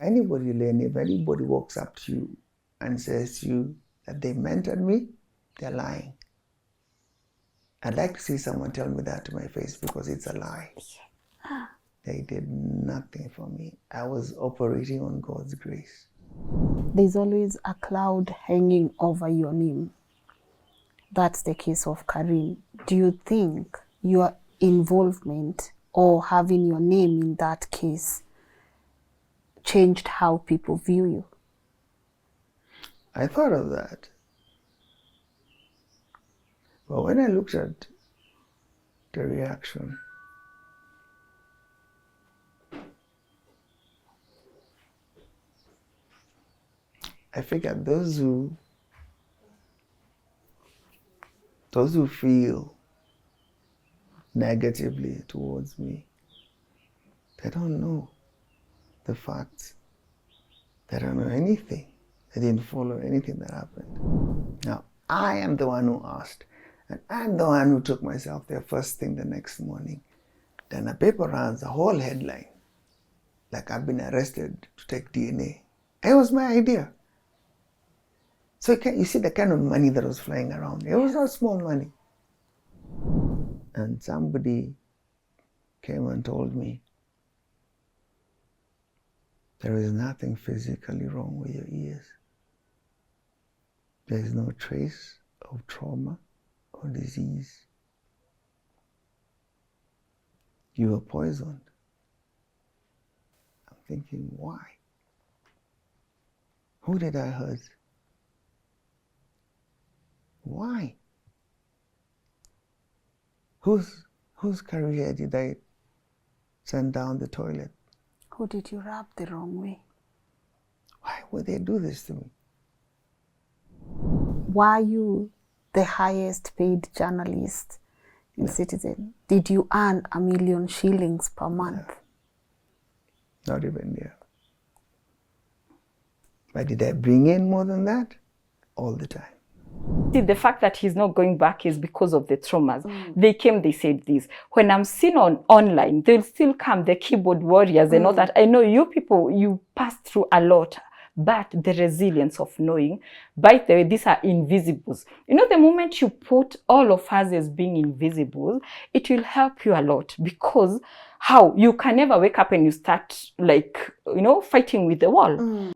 anybody, Lynn, if anybody walks up to you and says to you that they mentored me, they're lying. I'd like to see someone tell me that to my face, because it's a lie. They did nothing for me. I was operating on God's grace. There's always a cloud hanging over your name. That's the case of Karim. Do you think your involvement or having your name in that case changed how people view you? I thought of that. But when I looked at the reaction, I figured those who feel negatively towards me, they don't know the facts. They don't know anything. They didn't follow anything that happened. Now, I am the one who asked, and I'm the one who took myself there first thing the next morning. Then a paper runs a whole headline, like I've been arrested to take DNA. It was my idea. So you see the kind of money that was flying around. It was not small money. And somebody came and told me, there is nothing physically wrong with your ears. There is no trace of trauma or disease. You were poisoned. I'm thinking, why? Who did I hurt? Why? Whose career did I send down the toilet? Who did you rub the wrong way? Why would they do this to me? Were you the highest paid journalist in Citizen? Did you earn 1 million shillings per month? Not even there. But did I bring in more than that? All the time. See, the fact that he's not going back is because of the traumas. They came, they said this. When I'm seen online, they'll still come, the keyboard warriors and all that. I know you people, you pass through a lot, but the resilience of knowing, by the way, these are invisibles. You know, the moment you put all of us as being invisible, it will help you a lot, because how? You can never wake up and you start, like, you know, fighting with the wall.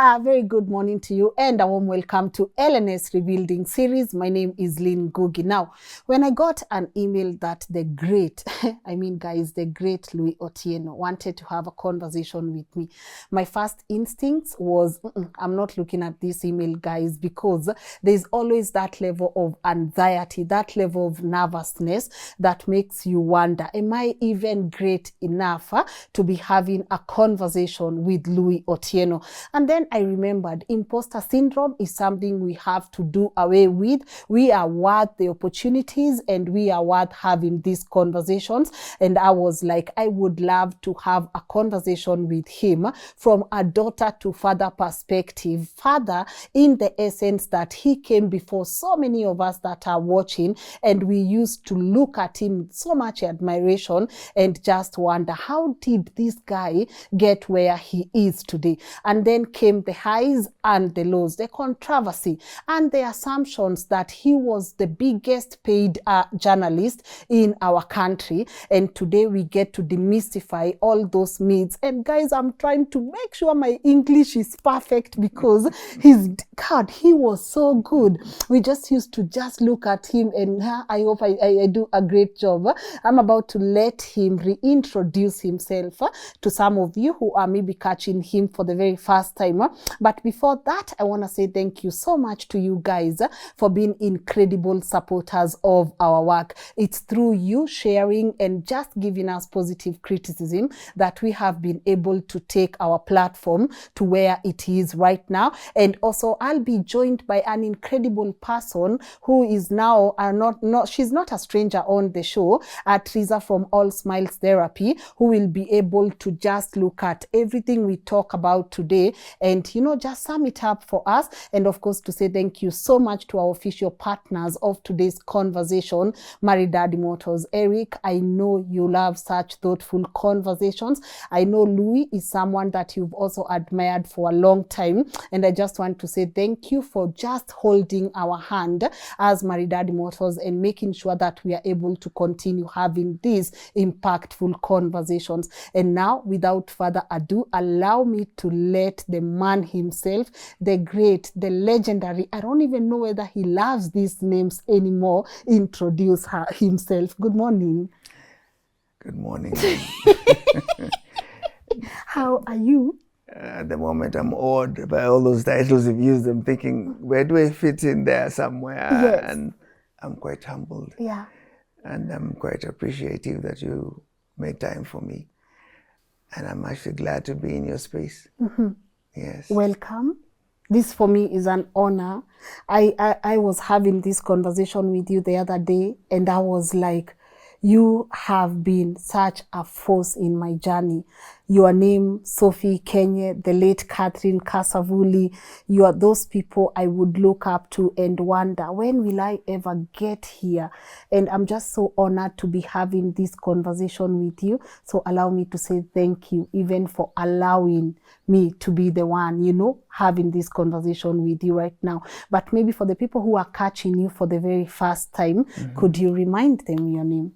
A very good morning to you and a warm welcome to LNS Rebuilding Series. My name is Lynn Ngugi. Now, when I got an email that the great, the great Louis Otieno wanted to have a conversation with me, my first instinct was, I'm not looking at this email, guys, because there's always that level of anxiety, that level of nervousness that makes you wonder, am I even great enough to be having a conversation with Louis Otieno? And then I remembered imposter syndrome is something we have to do away with. We are worth the opportunities and we are worth having these conversations. And I was like, I would love to have a conversation with him from a daughter to father perspective. Father, in the essence that he came before so many of us that are watching, and we used to look at him with so much admiration and just wonder, how did this guy get where he is today? And then came the highs and the lows, the controversy and the assumptions that he was the biggest paid journalist in our country. And today we get to demystify all those myths. And guys, I'm trying to make sure my English is perfect, because he was so good. We just used to just look at him, and I hope I do a great job. I'm about to let him reintroduce himself to some of you who are maybe catching him for the very first time. But before that, I want to say thank you so much to you guys for being incredible supporters of our work. It's through you sharing and just giving us positive criticism that we have been able to take our platform to where it is right now. And also, I'll be joined by an incredible person who is now she's not a stranger on the show, Teresa from All Smiles Therapy, who will be able to just look at everything we talk about today and and, just sum it up for us. And of course, to say thank you so much to our official partners of today's conversation, Married Daddy Motors. Eric, I know you love such thoughtful conversations. I know Louis is someone that you've also admired for a long time. And I just want to say thank you for just holding our hand as Married Daddy Motors and making sure that we are able to continue having these impactful conversations. And now, without further ado, allow me to let the man himself, the great, the legendary, I don't even know whether he loves these names anymore, introduce himself. Good morning. Good morning. How are you? At the moment, I'm awed by all those titles you've used. I'm thinking, where do I fit in there somewhere? Yes. And I'm quite humbled. Yeah. And I'm quite appreciative that you made time for me. And I'm actually glad to be in your space. Mm-hmm. Yes. Welcome. This for me is an honor. I was having this conversation with you the other day, and I was like, you have been such a force in my journey. Your name, Sophie Kenye, the late Catherine Kasavuli, you are those people I would look up to and wonder, when will I ever get here? And I'm just so honored to be having this conversation with you. So allow me to say thank you, even for allowing me to be the one, having this conversation with you right now. But maybe for the people who are catching you for the very first time, could you remind them your name?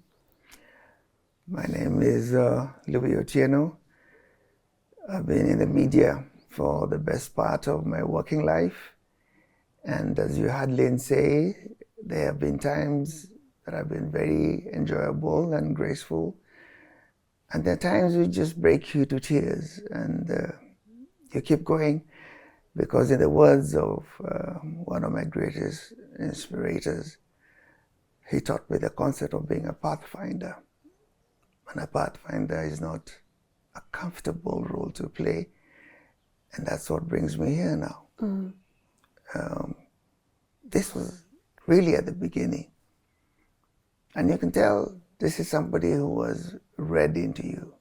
My name is Louis Otieno. I've been in the media for the best part of my working life. And as you heard Lynn say, there have been times that have been very enjoyable and graceful. And there are times which just break you to tears. And you keep going because in the words of one of my greatest inspirators, he taught me the concept of being a pathfinder. And a pathfinder is not a comfortable role to play. And that's what brings me here now. This was really at the beginning. And you can tell this is somebody who was read into you.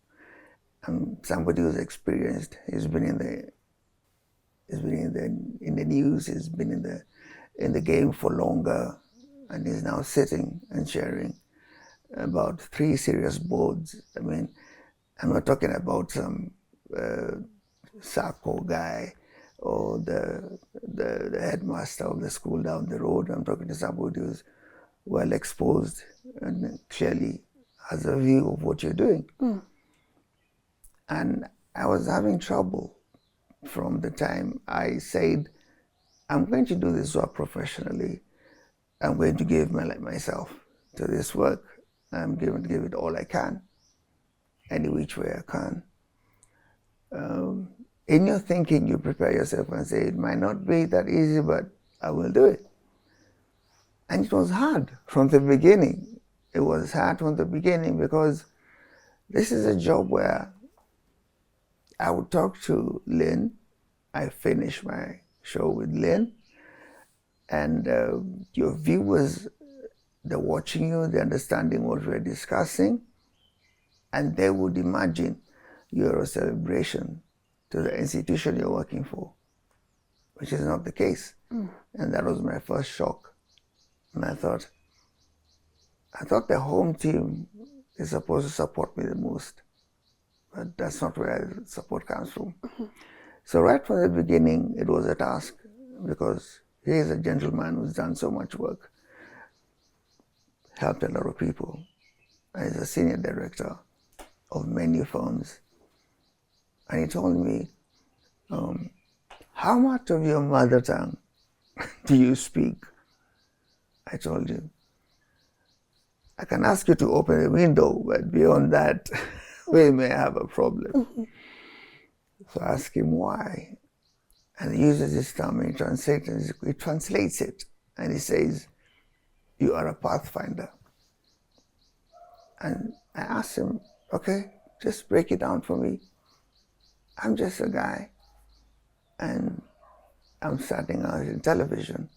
Somebody who's experienced. He's been in the news, he's been in the game for longer, and he's now sitting and sharing about 3 serious boards. I mean, I'm not talking about some Sacco guy or the headmaster of the school down the road. I'm talking to somebody who's well exposed and clearly has a view of what you're doing. And I was having trouble from the time I said, I'm going to do this work professionally. I'm going to give myself to this work. I'm going to give it all I can, any which way I can. In your thinking, you prepare yourself and say, it might not be that easy, but I will do it. And it was hard from the beginning. It was hard from the beginning because this is a job where I would talk to Lynn. I finish my show with Lynn. And your viewers, they're watching you, they're understanding what we're discussing, and they would imagine you're a celebration to the institution you're working for, which is not the case. And that was my first shock. And I thought the home team is supposed to support me the most, but that's not where support comes from. So right from the beginning, it was a task because he is a gentleman who's done so much work, helped a lot of people. He's a senior director of many firms. And he told me, how much of your mother tongue do you speak? I told him, I can ask you to open a window, but beyond that, we may have a problem. So I asked him why. And he uses this term in translation. He translates it, and he says, you are a pathfinder. And I asked him, okay, just break it down for me. I'm just a guy, and I'm starting out in television.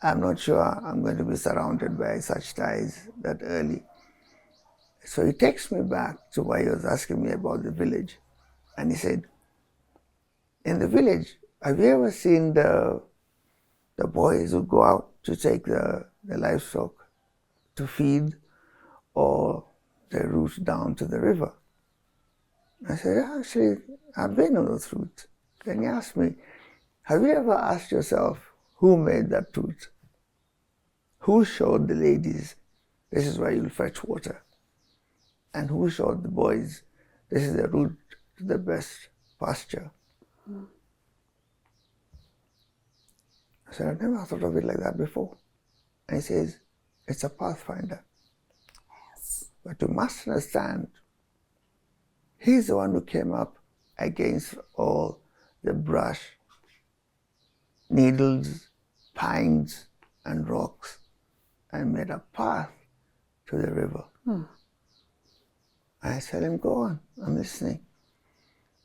I'm not sure I'm going to be surrounded by such ties that early. So he takes me back to why he was asking me about the village. And he said, in the village, have you ever seen the boys who go out to take the livestock to feed, or the route down to the river? I said, actually, I've been on those routes. Then he asked me, have you ever asked yourself who made that route? Who showed the ladies, this is where you'll fetch water? And who showed the boys, this is the route to the best pasture? I said, I've never thought of it like that before. And he says, it's a pathfinder. Yes. But you must understand, he's the one who came up against all the brush, needles, pines, and rocks, and made a path to the river. I tell him, go on, I'm listening.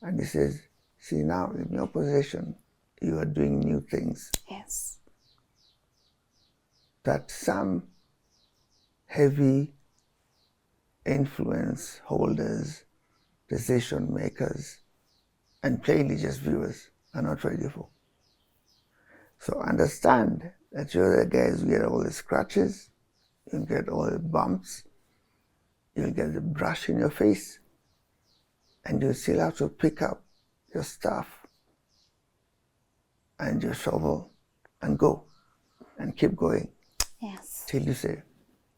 And he says, see, now in your position, you are doing new things Yes. that some heavy influence holders, decision makers, and plainly just viewers are not ready for. So understand that you're the guys who get all the scratches, you'll get all the bumps, you'll get the brush in your face, and you still have to pick up your stuff and your shovel and go and keep going Yes. till you say,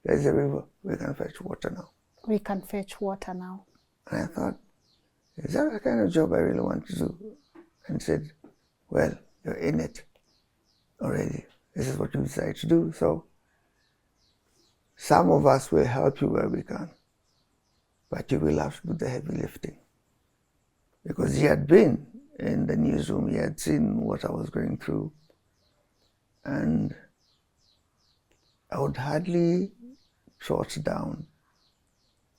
there's a river, we can fetch water now. We can fetch water now. And I thought, is that the kind of job I really want to do? And said, well, you're in it already. This is what you decide to do. So some of us will help you where we can, but you will have to do the heavy lifting. Because he had been in the newsroom, he had seen what I was going through, and I would hardly trot down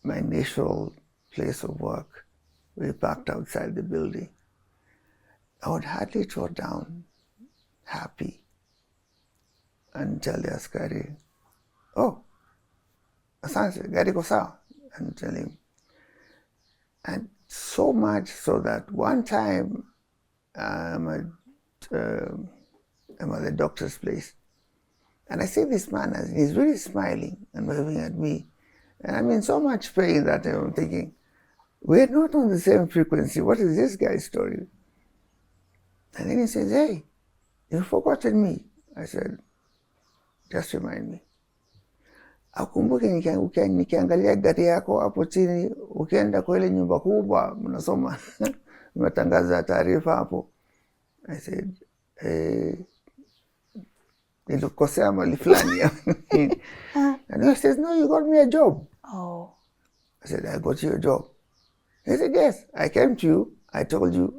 my initial place of work. We parked outside the building. I would hardly trot down happy and tell the askari, oh, asante, gari ko sawa, and tell him. And so much so that one time I'm at the doctor's place, and I see this man, and he's really smiling and waving at me. And I'm in so much pain that I'm thinking, we're not on the same frequency. What is this guy's story? And then he says, hey, you've forgotten me. I said, just remind me. Akumbuke nikiangalia gari yako hapo chini, ukienda kwa ile nyumba kubwa, mnasoma, mnatangaza taarifa hapo. I said, nilikosea mali fulani. And he says, no, you got me a job. Oh. I said, I got you a job. He said, yes, I came to you. I told you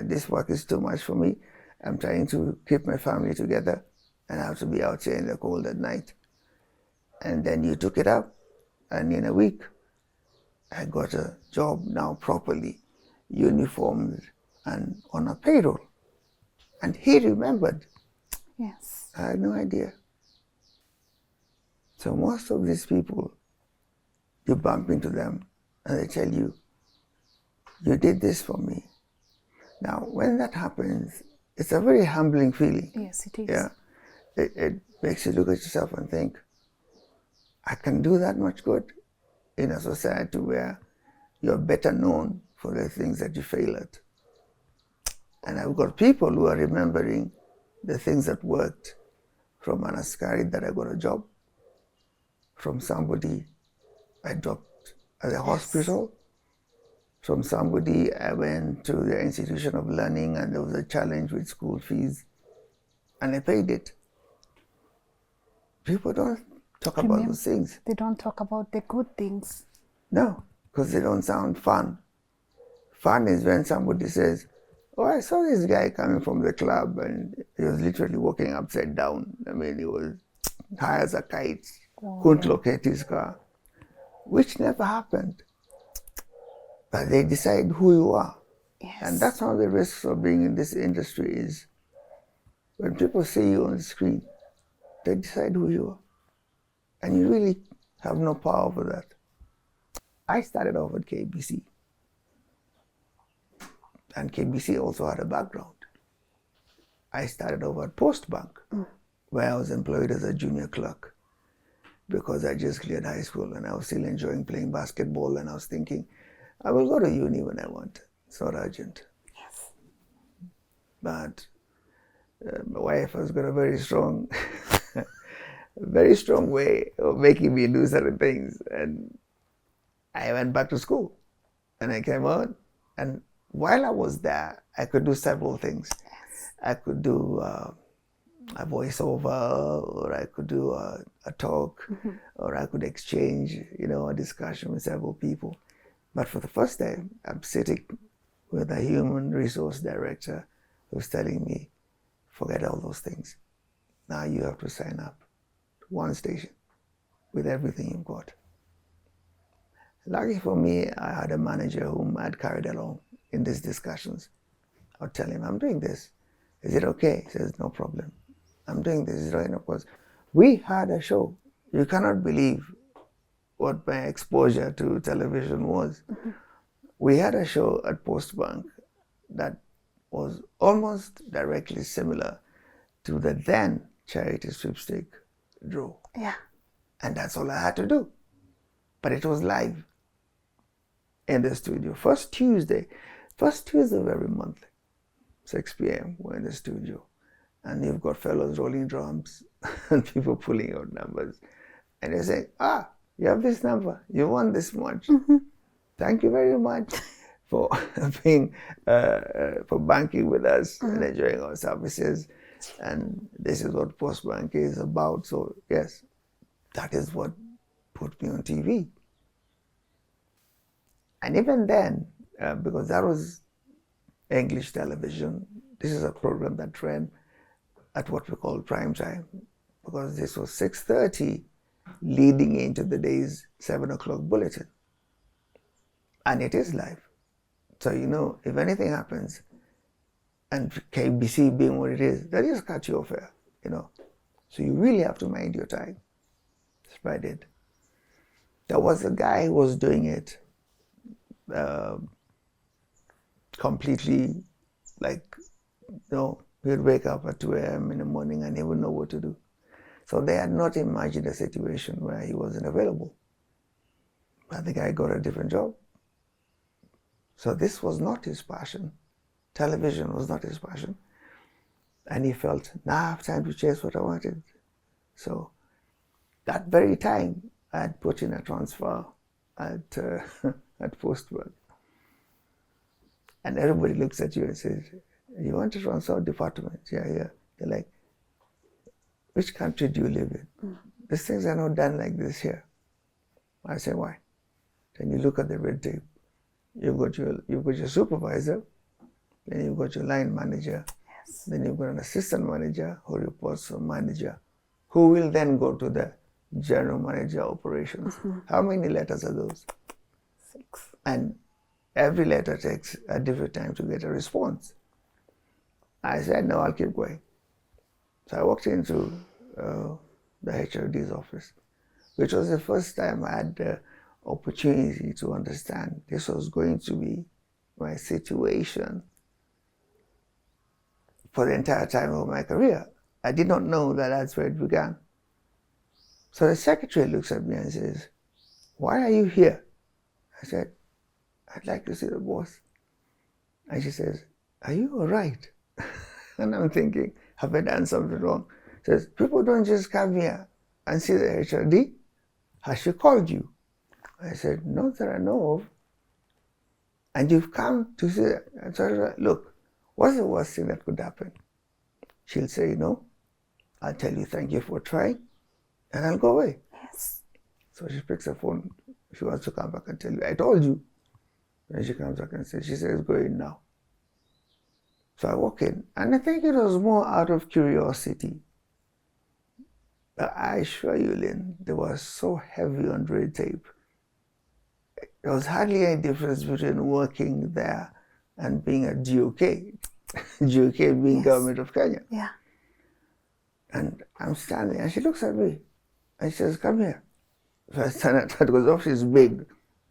this work is too much for me. I'm trying to keep my family together, and I have to be out here in the cold at night. And then you took it up, and in a week, I got a job now properly, uniformed, and on a payroll. And he remembered. Yes. I had no idea. So most of these people, you bump into them, and they tell you, you did this for me. Now, when that happens, it's a very humbling feeling. Yes, it is. Yeah. It makes you look at yourself and think, I can do that much good in a society where you're better known for the things that you fail at. And I've got people who are remembering the things that worked, from an askari that I got a job, from somebody I dropped at the hospital, from somebody I went to the institution of learning and there was a challenge with school fees and I paid it. People don't talk about those things. They don't talk about the good things. No, because they don't sound fun. Fun is when somebody says, oh, I saw this guy coming from the club and he was literally walking upside down. I mean, he was high as a kite, couldn't locate his car, which never happened. But they decide who you are. Yes. And that's one of the risks of being in this industry is when people see you on the screen, they decide who you are. And you really have no power over that. I started off at KBC. And KBC also had a background. I started over at Postbank, where I was employed as a junior clerk because I just cleared high school and I was still enjoying playing basketball, and I was thinking, I will go to uni when I want. It's not urgent. Yes. But my wife has got a very strong, very strong way of making me do certain things. And I went back to school and I came out. And while I was there, I could do several things. Yes. I could do a voiceover, or I could do a talk, or I could exchange, a discussion with several people. But for the first time, I'm sitting with a human resource director who's telling me, forget all those things. Now you have to sign up to one station with everything you've got. Lucky for me, I had a manager whom I'd carried along in these discussions. I would tell him, I'm doing this. Is it okay? He says, no problem. I'm doing this. Is it okay? Of course. We had a show. You cannot believe what my exposure to television was. We had a show at Postbank that was almost directly similar to the then charity sweepstake draw. Yeah. And that's all I had to do. But it was live in the studio. First Tuesday of every month, 6 p.m., we're in the studio. And you've got fellows rolling drums and people pulling out numbers. And they say, you have this number, you won this much. Thank you very much for being, for banking with us and enjoying our services. And this is what Postbank is about. So yes, that is what put me on TV. And even then, because that was English television, this is a program that ran at what we call prime time, because this was 6:30 leading into the day's 7 o'clock bulletin. And it is live. So, if anything happens, and KBC being what it is, they just cut you off here, So you really have to mind your time. That's what I did. There was a guy who was doing it completely, he'd wake up at 2 a.m. in the morning and he wouldn't know what to do. So they had not imagined a situation where he wasn't available. But the guy got a different job. So this was not his passion. Television was not his passion. And he felt, now I have time to chase what I wanted. So that very time, I had put in a transfer at Postbank. And everybody looks at you and says, you want to transfer department? Yeah. They're like, which country do you live in? These things are not done like this here. I say, why? Then you look at the red tape. You've got your supervisor, then you've got your line manager, then you've got an assistant manager who reports to a manager, who will then go to the general manager operations. How many letters are those? 6. And every letter takes a different time to get a response. I said, no, I'll keep going. So I walked into the HRD's office, which was the first time I had the opportunity to understand this was going to be my situation for the entire time of my career. I did not know that that's where it began. So the secretary looks at me and says, why are you here? I said, I'd like to see the boss. And she says, are you all right? And I'm thinking, have I done something wrong? She says, people don't just come here and see the HRD. Has she called you? I said, not that I know of. And you've come to see that. And so I said, look, what's the worst thing that could happen? She'll say, I'll tell you thank you for trying, and I'll go away. Yes. So she picks her phone. She wants to come back and tell you, I told you. And she comes back and says, she says, go in now. So I walk in, and I think it was more out of curiosity. But I assure you, Lynn, they were so heavy on red tape. There was hardly any difference between working there and being a GOK. GOK being Government of Kenya. Yeah. And I'm standing, and she looks at me, and she says, come here. So I stand at that because the office is big.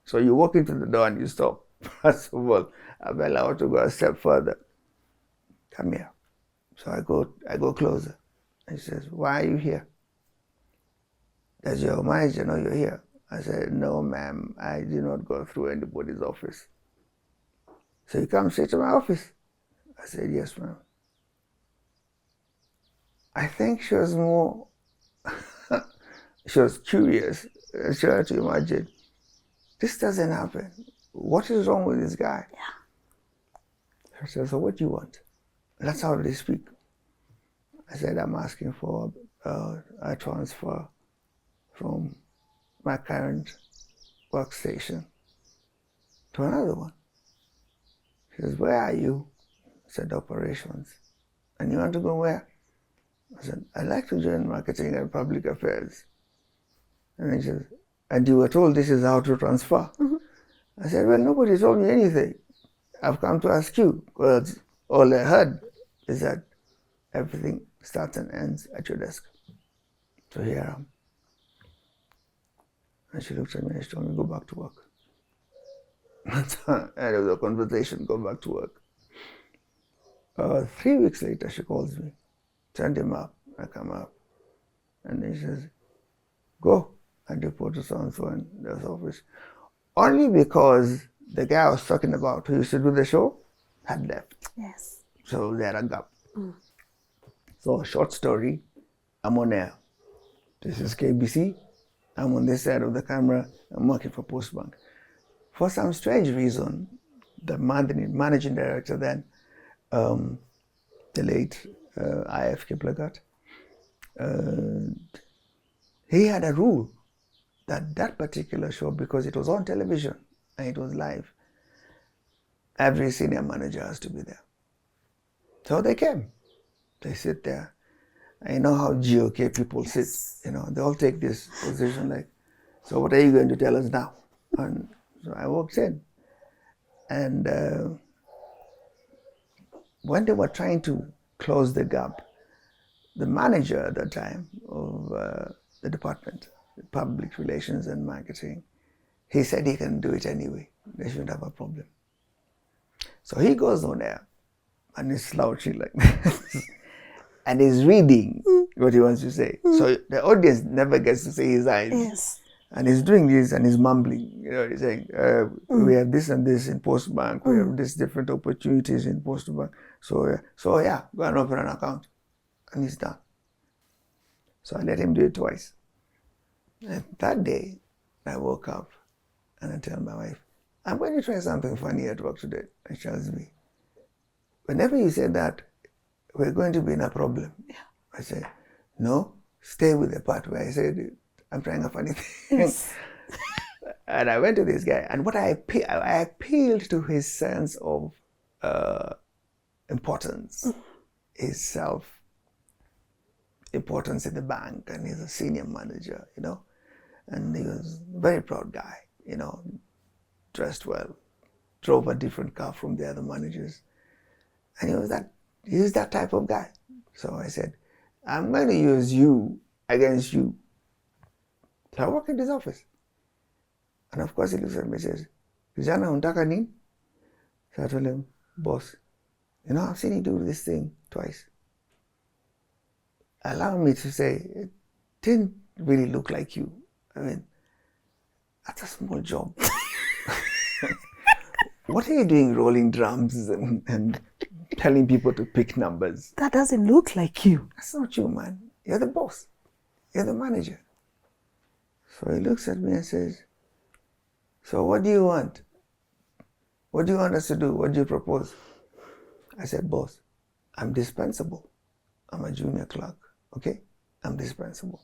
So you walk into the door and you stop. First of all, I'm allowed to go a step further. Come here. So I go closer. He says, why are you here? Does your manager know you're here? I said, no, ma'am, I do not go through anybody's office. So you come straight to my office? I said, yes, ma'am. I think she was more, she was curious. She had to imagine, this doesn't happen. What is wrong with this guy? Yeah. I said, so what do you want? That's how they speak. I said, I'm asking for a transfer from my current workstation to another one. He says, where are you? I said, operations. And you want to go where? I said, I'd like to join marketing and public affairs. And he says, and you were told this is how to transfer? Mm-hmm. I said, well, nobody told me anything. I've come to ask you, because all I heard is that everything starts and ends at your desk. So here I am. And she looked at me and she told me, go back to work. And there was a conversation, go back to work. 3 weeks later, she calls me, send him up. I come up. And then she says, go and report to so-and-so in the office. Only because the guy I was talking about who used to do the show had left. Yes. So they had a gap. So, short story, I'm on air. This is KBC. I'm on this side of the camera. I'm working for Postbank. For some strange reason, the managing director then, the late I.F. Kiplagat, he had a rule that particular show, because it was on television and it was live, every senior manager has to be there. So they came. They sit there. And you know how GOK people sit, you know, they all take this position like, so what are you going to tell us now? And so I walked in. And when they were trying to close the gap, the manager at the time of the department, public relations and marketing, he said he can do it anyway. They shouldn't have a problem. So he goes on there and he's slouching like this. And he's reading what he wants to say. So the audience never gets to see his eyes. Yes. And he's doing this and he's mumbling. You know, he's saying, we have this and this in Postbank. We have this different opportunities in Postbank. So yeah, go and open an account. And he's done. So I let him do it twice. And that day, I woke up and I tell my wife, I'm going to try something funny at work today. And she tells me, whenever you say that, we're going to be in a problem. Yeah. I said, no, stay with the part where I said, I'm trying a funny thing. Yes. And I went to this guy, and what I appealed to his sense of importance, his self-importance in the bank, and he's a senior manager, you know. And he was a very proud guy, you know, dressed well, drove a different car from the other managers. And he's that type of guy. So I said, I'm going to use you against you. So I walk in his office. And of course he looks at me and says, Kijana, untaka nini? So I told him, boss, you know, I've seen you do this thing twice. Allow me to say, it didn't really look like you. I mean, that's a small job. What are you doing rolling drums and telling people to pick numbers? That doesn't look like you. That's not you, man. You're the boss. You're the manager. So he looks at me and says, so what do you want? What do you want us to do? What do you propose? I said, boss, I'm dispensable. I'm a junior clerk, okay? I'm dispensable.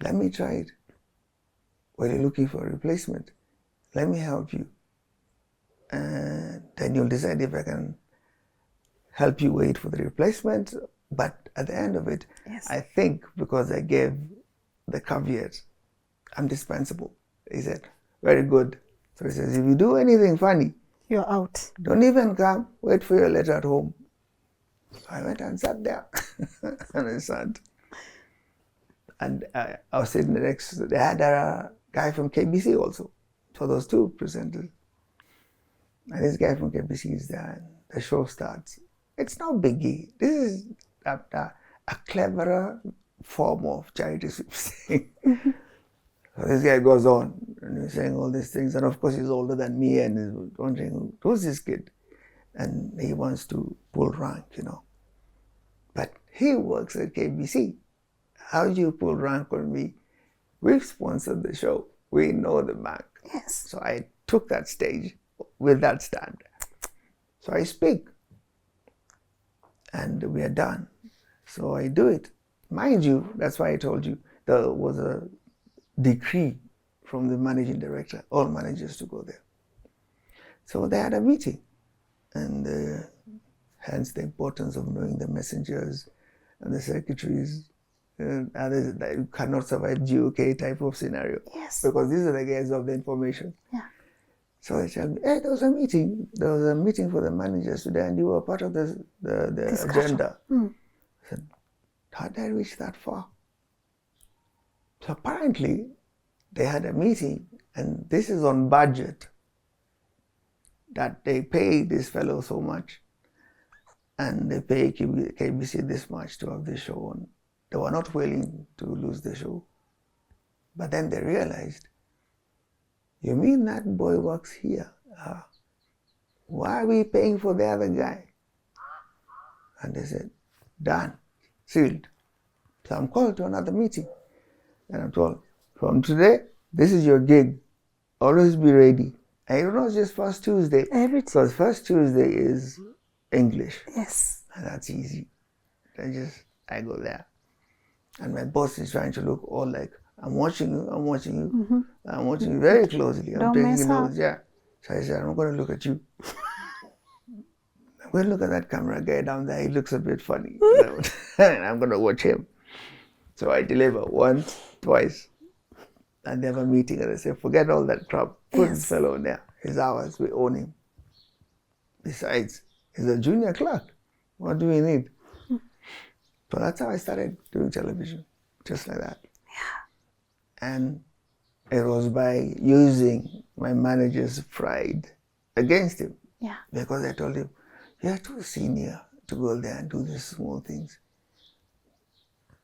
Let me try it. When you're looking for a replacement, let me help you. And then you'll decide if I can help you wait for the replacement. But at the end of it, Yes. I think because I gave the caveat, I'm dispensable. He said, very good. So he says, if you do anything funny, You're out. don't even come, wait for your letter at home. So I went and sat there. And I sat. And I was sitting next, they had a guy from KBC also. So those two presenters. And this guy from KBC is there, and the show starts. It's no biggie. This is a cleverer form of charity sweepstakes. So this guy goes on and he's saying all these things, and of course he's older than me, and he's wondering who's this kid, and he wants to pull rank, But he works at KBC. How do you pull rank on me? We've sponsored the show. We know the bank. Yes. So I took that stage with that stand. So I speak, and we are done. So I do it. Mind you, that's why I told you there was a decree from the managing director, all managers to go there. So they had a meeting, and hence the importance of knowing the messengers and the secretaries, others that cannot survive GOK type of scenario. Yes. Because these are the guys of the information. Yeah. So they tell me, hey, there was a meeting. There was a meeting for the managers today, and you were part of the agenda. I said, how did I reach that far? So apparently, they had a meeting, and this is on budget, that they pay this fellow so much, and they pay KBC this much to have the show on. They were not willing to lose the show. But then they realized, you mean that boy works here? Why are we paying for the other guy? And they said, done, sealed. So I'm called to another meeting. And I'm told, from today, this is your gig. Always be ready. And not just first Tuesday. Everything. Because first Tuesday is English. Yes. And that's easy. I go there. And my boss is trying to look all like, I'm watching you. I'm watching you very closely. I'm taking notes. Yeah. So I said, I'm not going to look at you. I'm going to look at that camera guy down there. He looks a bit funny. And I'm going to watch him. So I deliver once, twice. And they have a meeting and they say, forget all that crap. Put this fellow in there. He's ours. We own him. Besides, he's a junior clerk. What do we need? So that's how I started doing television. Just like that. Yeah. And it was by using my manager's pride against him. Yeah. Because I told him, you're too senior to go there and do these small things.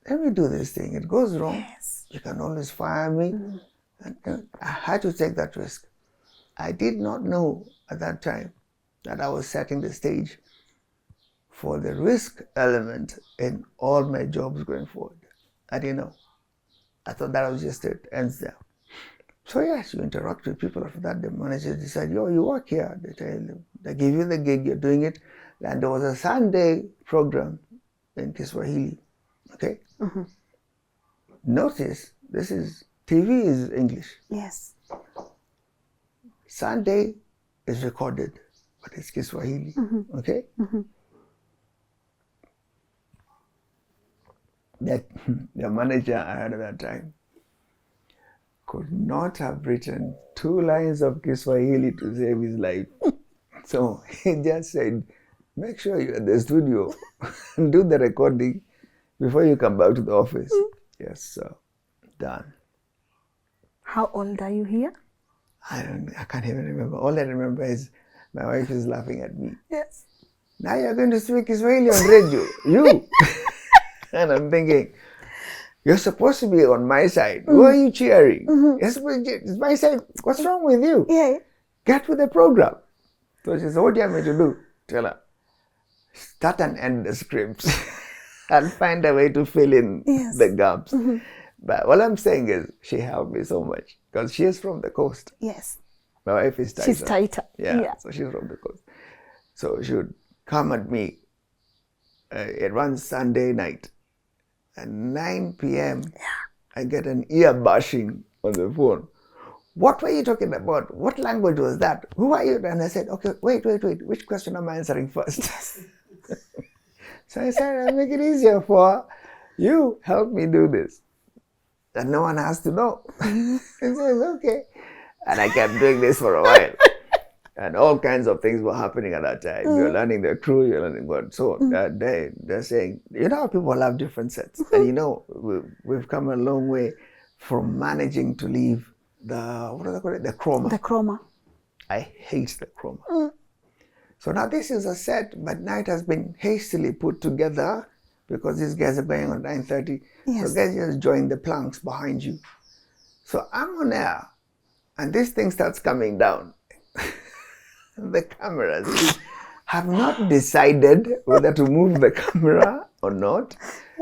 Let me do this thing. It goes wrong. Yes. You can always fire me. And I had to take that risk. I did not know at that time that I was setting the stage for the risk element in all my jobs going forward. I didn't know. I thought that was just it, ends there. So yes, you interact with people. After that, the managers decide, yo, you work here. They tell you, they give you the gig, you're doing it. And there was a Sunday program in Kiswahili. Okay? Notice, TV is English. Yes. Sunday is recorded, but it's Kiswahili. Okay? That the manager I had at that time could not have written 2 lines of Kiswahili to save his life. So he just said, make sure you're at the studio and do the recording before you come back to the office. Yes, sir. Done. How old are you here? I can't even remember. All I remember is my wife is laughing at me. Yes. Now you're going to speak Kiswahili on radio. You. And I'm thinking, you're supposed to be on my side. Who are you cheering? It's my side. What's wrong with you? Yeah. Get with the program. So she said, what do you want me to do? Tell her, start and end the scripts and find a way to fill in the gaps. But what I'm saying is, she helped me so much because she is from the coast. Yes. My wife is tighter. She's tighter. Yeah, so she's from the coast. So she would come at me. It runs Sunday night. At 9 p.m., I get an ear bashing on the phone. What were you talking about? What language was that? Who are you? And I said, okay, wait. Which question am I answering first? So I said, I'll make it easier for you. Help me do this. And no one has to know. He says, okay. And I kept doing this for a while. And all kinds of things were happening at that time. You're learning the crew, you're learning what. So they're saying, you know how people have different sets. And you know, we've come a long way from managing to leave the, what do they call it? The chroma. The chroma. I hate the chroma. So now this is a set, but now it has been hastily put together because these guys are going on 9:30. Yes. So guys just join the planks behind you. So I'm on air, and this thing starts coming down. The cameras have not decided whether to move the camera or not.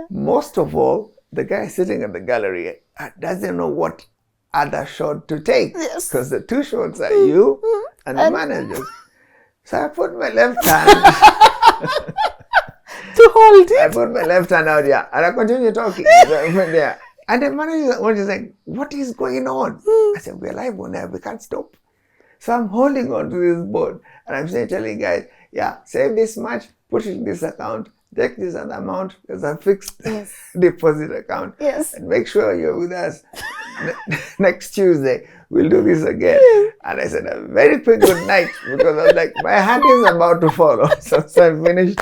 Most of all, the guy sitting in the gallery doesn't know what other shot to take. Yes. Because the two shots are you and the managers. So I put my left hand to hold I it. put my left hand out here and I continue talking. There. And the manager was just like, what is going on? I said, we're live on air, we can't stop. So I'm holding on to this board and I'm saying, telling guys, yeah, save this much, put it in this account, take this other amount, there's a fixed deposit account. Yes. And make sure you're with us next Tuesday. We'll do this again. And I said a very quick good night because I was like, my hand is about to fall off. So I finished.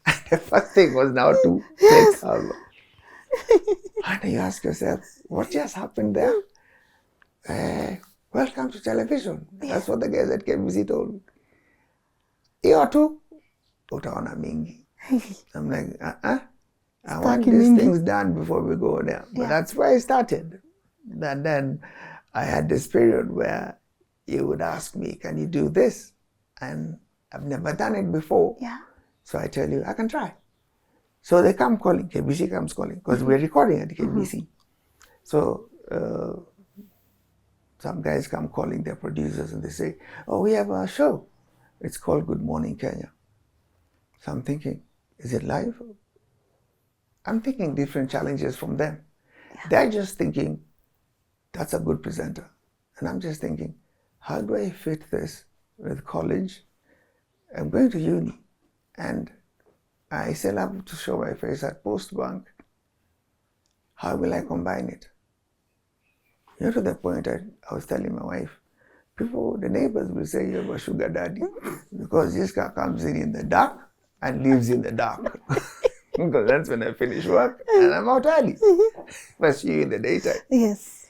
And the first thing was now to take over. And you ask yourself, what just happened there? Welcome to television. That's what the guys at KBC told me. Hiyo tu utaona mingi. I'm like, I want these things done before we go there. But that's where I started. And then I had this period where you would ask me, can you do this? And I've never done it before. Yeah. So I tell you, I can try. So they come calling, KBC comes calling, because we're recording at KBC. So some guys come calling their producers and they say, oh, we have a show. It's called Good Morning Kenya. So I'm thinking, is it live? I'm thinking different challenges from them. They're just thinking, that's a good presenter. And I'm just thinking, how do I fit this with college? I'm going to uni. And I still have to show my face at Postbank. How will I combine it? You know, to the point I was telling my wife, the neighbors will say you have a sugar daddy because this guy comes in the dark and leaves in the dark. Because that's when I finish work and I'm out early. First you in the daytime. Yes.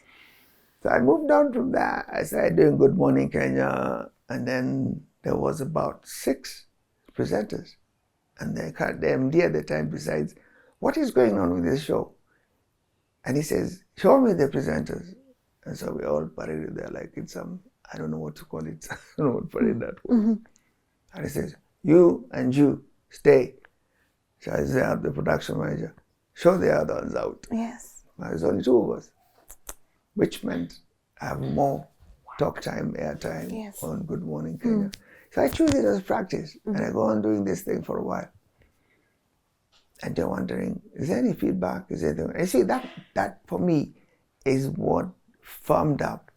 So I moved down from there. I started doing Good Morning Kenya, and then there was about 6 presenters. And the MD at the time decides, what is going on with this show? And he says, show me the presenters. And so we all paraded there like it's some, I don't know what to call it. I don't know what parade that was. And he says, you and you, stay. So I said, the production manager, show the other ones out. Yes. There's only 2 of us, which meant I have more talk time, airtime on Good Morning Kenya. So I choose it as practice, and I go on doing this thing for a while. And they're wondering, is there any feedback? Is there anything? And see, that for me is what firmed up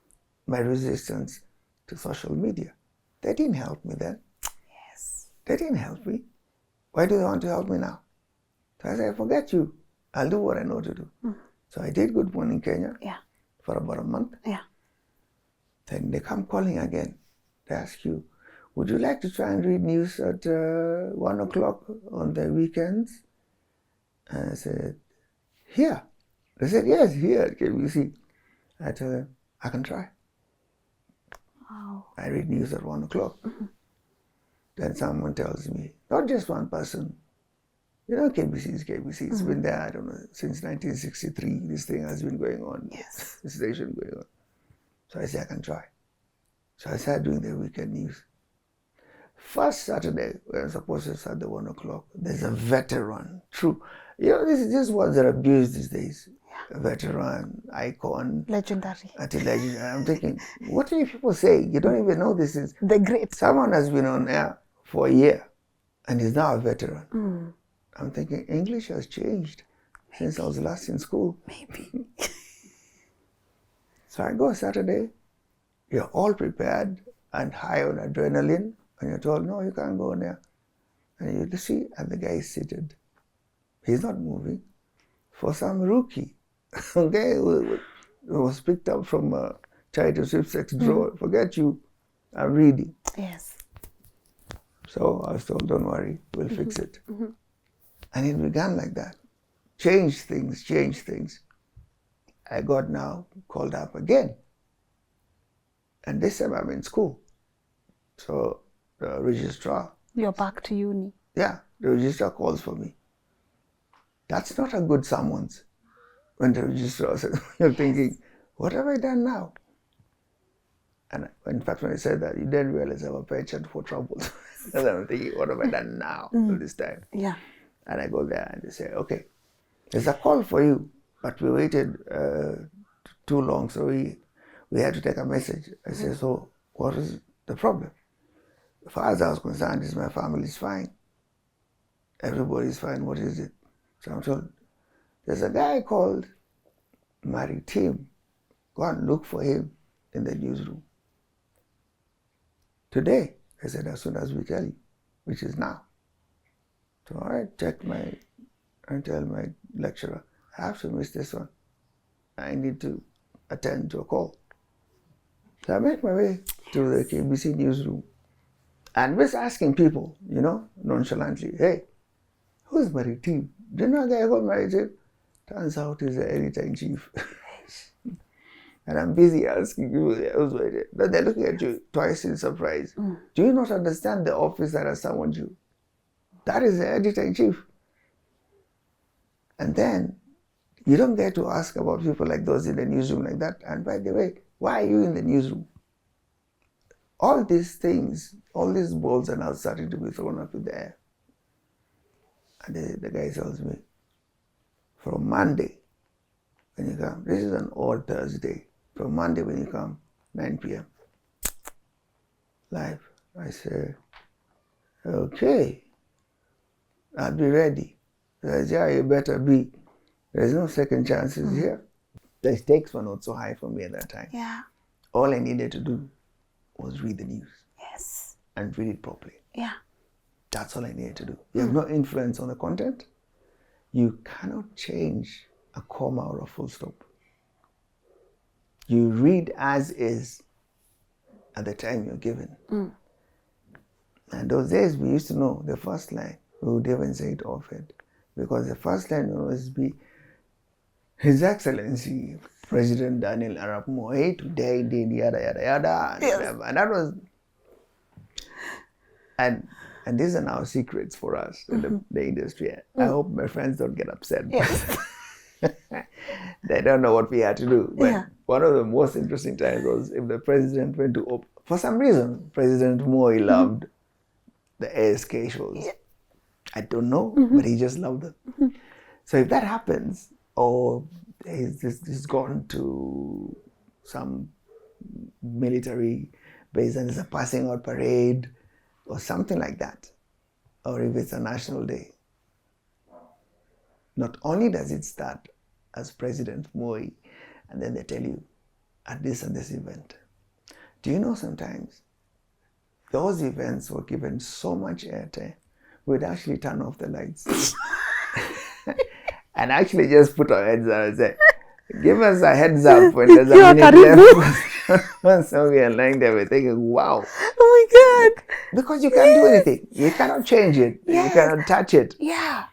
my resistance to social media. They didn't help me then. Yes. They didn't help me. Why do they want to help me now? So I said, forget you. I'll do what I know to do. So I did Good Morning Kenya for about a month. Yeah. Then they come calling again. They ask you, would you like to try and read news at 1 o'clock on the weekends? And I said, here. They said, yes, here at KBC. I told them, I can try. Wow. I read news at 1 o'clock. Then someone tells me, not just one person, you know, KBC is KBC. It's been there, I don't know, since 1963. This thing has been going on. Yes. This station going on. So I said, I can try. So I started doing the weekend news. First Saturday, we're supposed to start at 1 o'clock. There's a veteran, true. You know, these words are abused these days. Yeah. Veteran, icon. Legendary. Legend. I'm thinking, what do you people say? You don't even know this is. The great. Someone has been on air for a year and is now a veteran. I'm thinking, English has changed since I was last in school. Maybe. So I go Saturday, you're all prepared and high on adrenaline, and you're told, no, you can't go in there. And you see, and the guy is seated. He's not moving. For some rookie, okay, who was picked up from a child to sweepstakes drawer, forget you, I'm reading. Yes. So I was told, don't worry, we'll fix it. And it began like that. Change things. I got now called up again. And this time I'm in school. So the registrar, You're back to uni. yeah, the registrar calls for me. That's not a good summons. When the registrar says, you're thinking, what have I done now? And in fact, when I said that, you didn't realize I was a penchant for trouble. And I'm thinking, what have I done now all this time? Yeah. And I go there and they say, okay, there's a call for you, but we waited too long, so we had to take a message. I said, so what is the problem? As far as I was concerned, is my family's fine. Everybody's fine. What is it? So I'm told, there's a guy called Deem. Go and look for him in the newsroom. Today, I said, as soon as we tell you, which is now. So I check and tell my lecturer, I have to miss this one. I need to attend to a call. So I make my way to the KBC newsroom and was asking people, nonchalantly, hey, who's Deem? Do you know a guy called Deem? Turns out he's the editor-in-chief. And I'm busy asking people, who's Deem? But they're looking at you twice in surprise. Do you not understand the office that has summoned you? That is the editor-in-chief. And then you don't get to ask about people like those in the newsroom like that. And by the way, why are you in the newsroom? All these things, all these balls are now starting to be thrown up in the air. And the guy tells me, from Monday, when you come, this is an odd Thursday, from Monday when you come, 9 p.m. live. I say, okay, I'll be ready. He says, yeah, you better be. There's no second chances here. The stakes were not so high for me at that time. Yeah. All I needed to do was read the news. Yes. And read it properly. Yeah. That's all I needed to do. You have no influence on the content. You cannot change a comma or a full stop. You read as is at the time you're given. And those days we used to know the first line. We would even say it often. Because the first line would always be, His Excellency President Daniel Arap Moi today did yada yada yada. Yes. And that was, and these are now secrets for us in the industry. I hope my friends don't get upset. Yes. They don't know what we had to do. But Yeah. one of the most interesting times was if the president went to for some reason, President Moi loved the ASK shows. Yeah. I don't know, but he just loved them. So if that happens, or he's gone to some military base and there's a passing out parade or something like that, or if it's a national day, not only does it start as President Moi, and then they tell you at this and this event. Do you know sometimes those events were given so much airtime, we'd actually turn off the lights and actually just put our heads down and say, give us a heads up when there's a minute left. So we are lying there, we're thinking, wow. Oh my God. Because you can't do anything. You cannot change it. Yes. You cannot touch it. Yeah.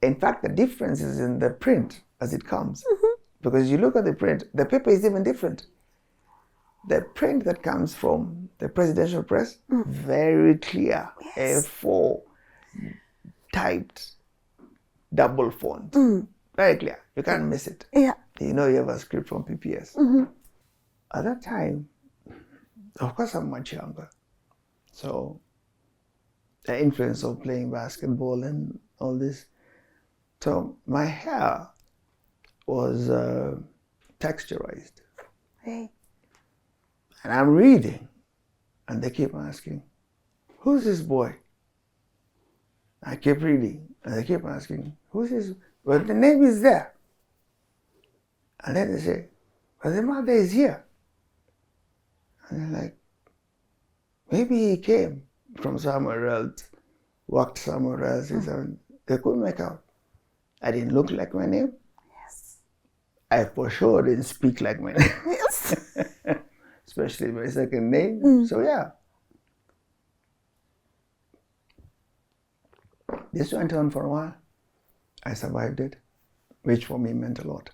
In fact, the difference is in the print as it comes. Because you look at the print, the paper is even different. The print that comes from the presidential press, very clear, Yes. A4, typed, double font, very clear. You can't miss it. Yeah. You know you have a script from PPS. At that time, of course I'm much younger. So the influence of playing basketball and all this. So my hair was texturized. Hey. And I'm reading, and they keep asking, who's this boy? I keep reading, and they keep asking, who's this? Well, the name is there. And then they say, well, the mother is here. And they're like, maybe he came from somewhere else, worked somewhere else. They couldn't make out. I didn't look like my name. Yes. I for sure didn't speak like my name. Yes. Especially my second name. So yeah. This went on for a while. I survived it, which for me meant a lot.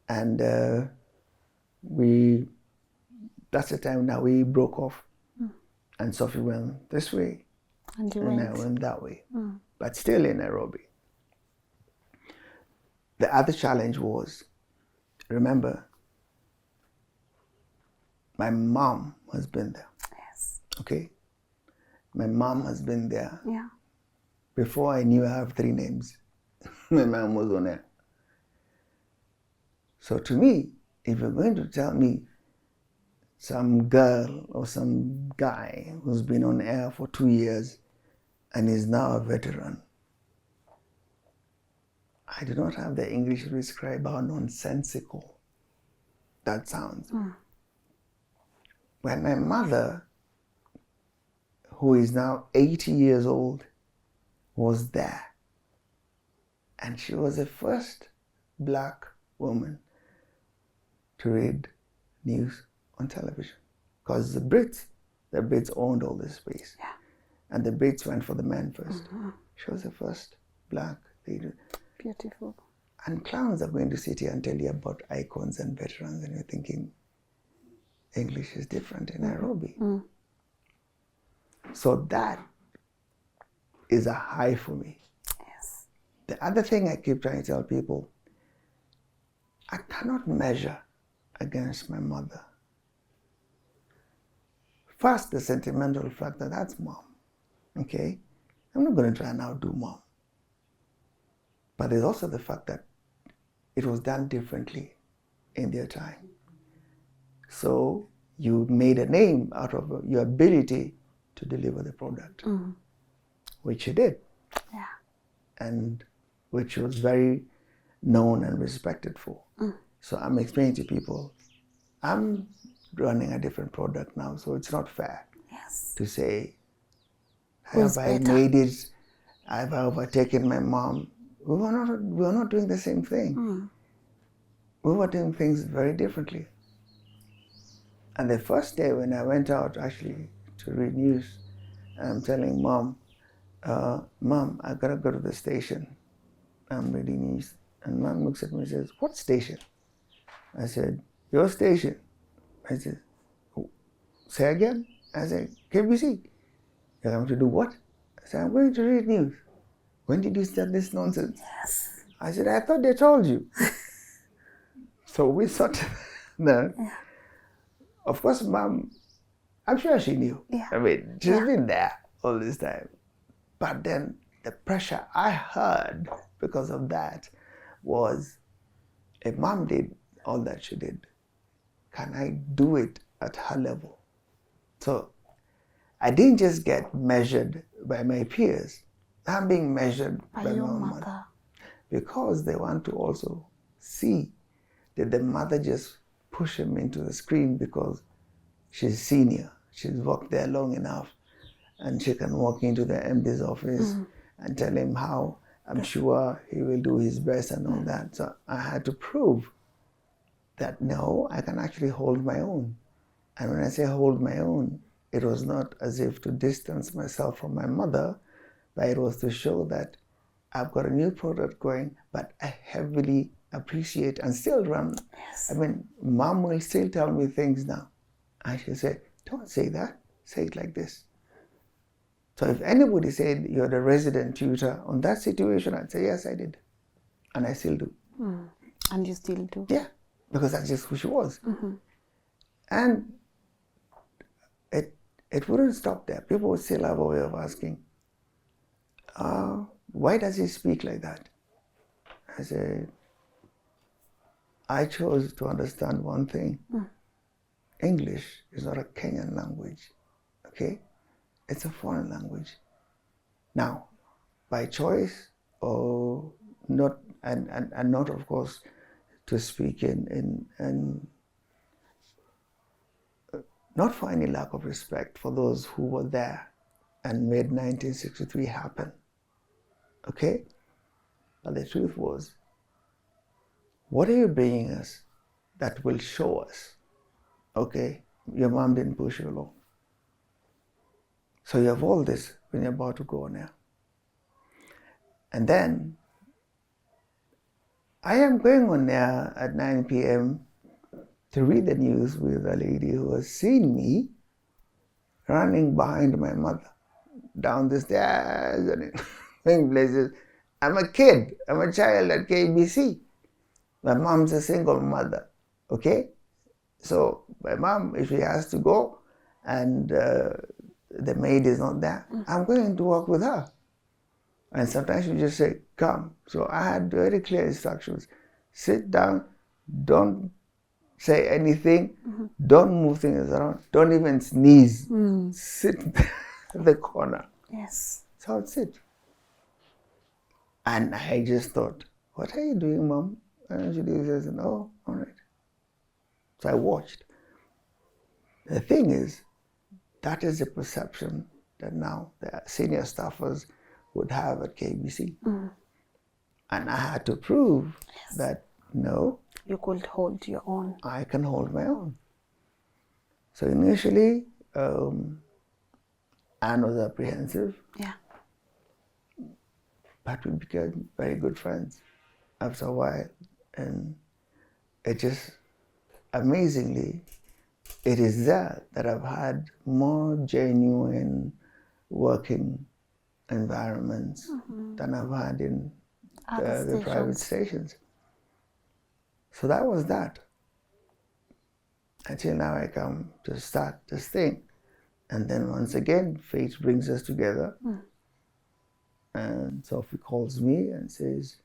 And that's the time now we broke off. And Sophie went this way, And you and I went. went that way, but still in Nairobi. The other challenge was, remember, my mom has been there. Yes. Okay? My mom has been there. Yeah. Before I knew I have 3 names, my mom was on air. So to me, if you're going to tell me some girl or some guy who's been on air for 2 years and is now a veteran, I do not have the English to describe how nonsensical that sounds. When my mother, who is now 80 years old, was there, and she was the first black woman to read news on television, because the Brits owned all this space. Yeah. And the Brits went for the men first. She was the first black lady. Beautiful. And clowns are going to sit here and tell you about icons and veterans, and you're thinking English is different in Nairobi. So that is a high for me. Yes. The other thing I keep trying to tell people, I cannot measure against my mother. First, the sentimental factor, that's mom. Okay? I'm not going to try and outdo mom. But there's also the fact that it was done differently in their time. So you made a name out of your ability to deliver the product, which you did. Yeah. And which was very known and respected for. So I'm explaining to people, I'm running a different product now, so it's not fair Yes. to say, Who's have I better? made it, have I overtaken my mom? We were not doing the same thing. We were doing things very differently. And the first day when I went out actually to read news, I'm telling mom, Mom, I gotta go to the station. I'm reading news. And mom looks at me and says, what station? I said, your station. I said, say again? I said, KBC. You're going to do what? I said, I'm going to read news. When did you start this nonsense? Yes. I said, I thought they told you. So we sat there. Yeah. Of course, mom, I'm sure she knew. Yeah. I mean, she's been there all this time. But then the pressure I heard because of that was, if mom did all that she did, can I do it at her level? So I didn't just get measured by my peers. I'm being measured by my your own mother. mother. Because they want to also see that the mother just push him into the screen because she's senior. She's worked there long enough and she can walk into the MD's office and tell him how I'm sure he will do his best and all that. So I had to prove that no, I can actually hold my own. And when I say hold my own, it was not as if to distance myself from my mother, but it was to show that I've got a new product going, but I heavily appreciate and still run. Yes. I mean, mom will still tell me things now. And she'll say, don't say that, say it like this. So if anybody said you're the resident tutor on that situation, I'd say, yes, I did. And I still do. And you still do. Yeah, because that's just who she was. And it wouldn't stop there. People would still have a way of asking, why does he speak like that? I said, I chose to understand one thing. English is not a Kenyan language, okay? It's a foreign language. Now, by choice or not, and not, of course, to speak in not for any lack of respect for those who were there and made 1963 happen, okay? But the truth was, what are you bringing us that will show us, okay, your mom didn't push you along. So you have all this when you're about to go on air. And then I am going on air at 9 p.m. to read the news with a lady who has seen me running behind my mother down the stairs and in places. I'm a kid. I'm a child at KBC. My mom's a single mother. Okay? So my mom, if she has to go and the maid is not there, I'm going to work with her. And sometimes she just say, come. So I had very clear instructions. Sit down, don't say anything, don't move things around, don't even sneeze. Sit in the corner. Yes. So I'd sit. And I just thought, what are you doing, Mom? And she says, oh, all right. So I watched. The thing is, that is the perception that now the senior staffers would have at KBC. And I had to prove that, no, You could hold your own. I can hold my own. So initially, Anne was apprehensive, Yeah. but we became very good friends after a while. And it just, amazingly, it is there that I've had more genuine working environments than I've had in the private stations. So that was that. Until now I come to start this thing. And then once again, fate brings us together. And Sophie calls me and says,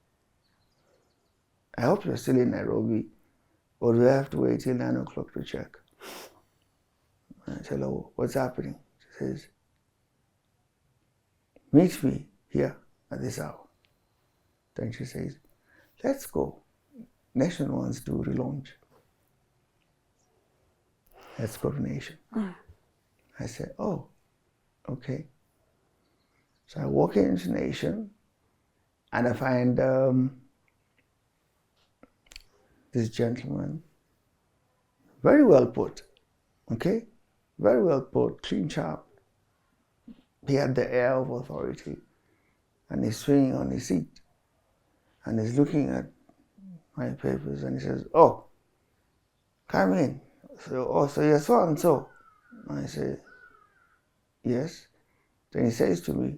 I hope you're still in Nairobi, or do we have to wait till 9 o'clock to check? And I said, oh, what's happening? She says, meet me here at this hour. Then she says, let's go. Nation wants to relaunch. Let's go to Nation. I said, oh, okay. So I walk into Nation and I find this gentleman, very well put, okay? Very well put, clean sharp. He had the air of authority and he's swinging on his seat and he's looking at my papers and he says, oh, come in. So you're so and so. I say, yes. Then he says to me,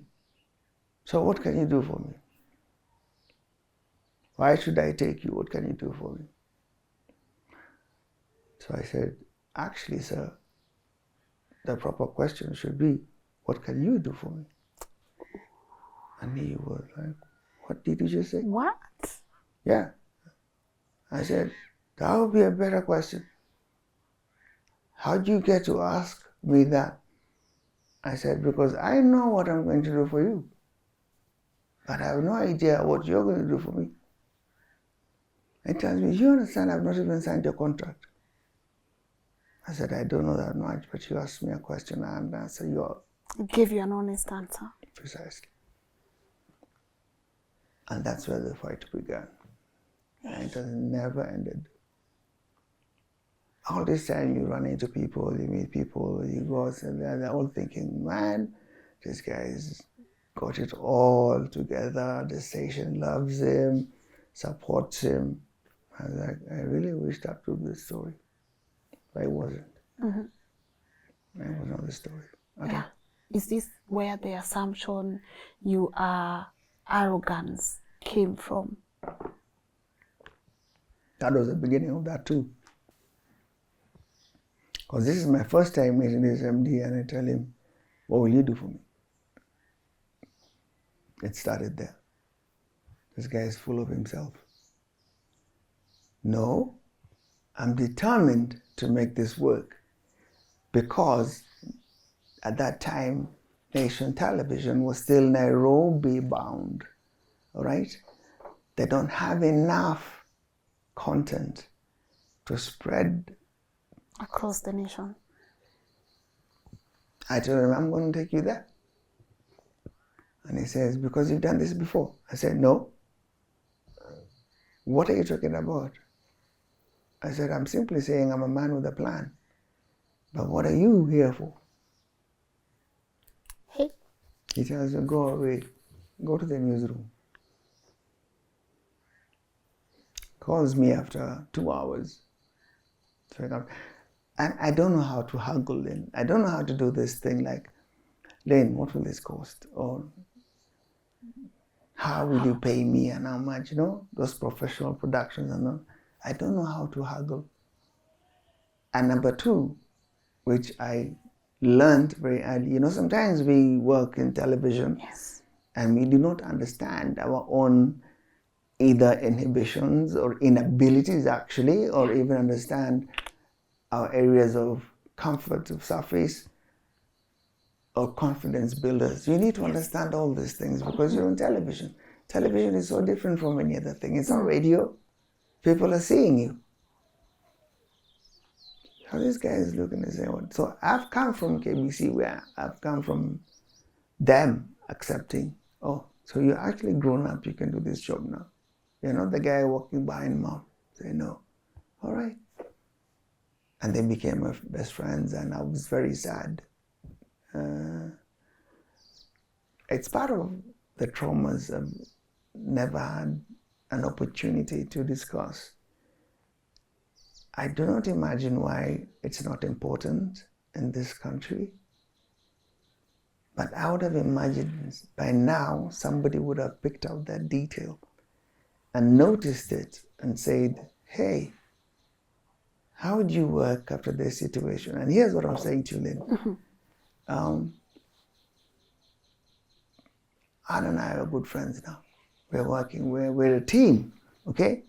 so what can you do for me? Why should I take you? What can you do for me? So I said, actually, sir, the proper question should be, what can you do for me? And he was like, what did you just say? What? Yeah. I said, that would be a better question. How do you get to ask me that? I said, because I know what I'm going to do for you, but I have no idea what you're going to do for me. He tells me, you understand, I've not even signed your contract. I said, I don't know that much, but you asked me a question and I answer you. Give you an honest answer. Precisely. And that's where the fight began. And it has never ended. All this time you run into people, you meet people, you go out and they're all thinking, man, this guy's got it all together, the station loves him, supports him. I was like, I really wish that would be the story. But it wasn't. It was not the story. Yeah. Is this where the assumption you are arrogance came from? That was the beginning of that too. Because this is my first time meeting this MD and I tell him, what will you do for me? It started there. This guy is full of himself. No, I'm determined to make this work because at that time, Nation Television was still Nairobi bound, all right? They don't have enough content to spread Across the nation. I told him, I'm going to take you there. And he says, because you've done this before. I said, no. What are you talking about? I said, I'm simply saying I'm a man with a plan. But what are you here for? Hey. He tells me, go away. Go to the newsroom. Calls me after 2 hours. So I come, And I don't know how to haggle Lynn. I don't know how to do this thing like, Lynn, what will this cost? Or how will you pay me and how much? You know, those professional productions and all. I don't know how to haggle. And number two, which I learned very early, you know, sometimes we work in television and we do not understand our own either inhibitions or inabilities actually, or even understand our areas of comfort of surface or confidence builders. You need to understand all these things because you're on television. Television is so different from any other thing. It's not radio. People are seeing you. How this guy is looking and saying, what? So I've come from KBC where I've come from them accepting, oh, so you're actually grown up, you can do this job now. You're not the guy walking behind mom. Say no. All right. And they became my best friends and I was very sad. It's part of the traumas I've never had an opportunity to discuss. I do not imagine why it's not important in this country. But I would have imagined by now somebody would have picked out that detail and noticed it and said, hey, how would you work after this situation? And here's what I'm saying to you, Lynn. Anna and I are good friends now. We're working, we're a team, okay?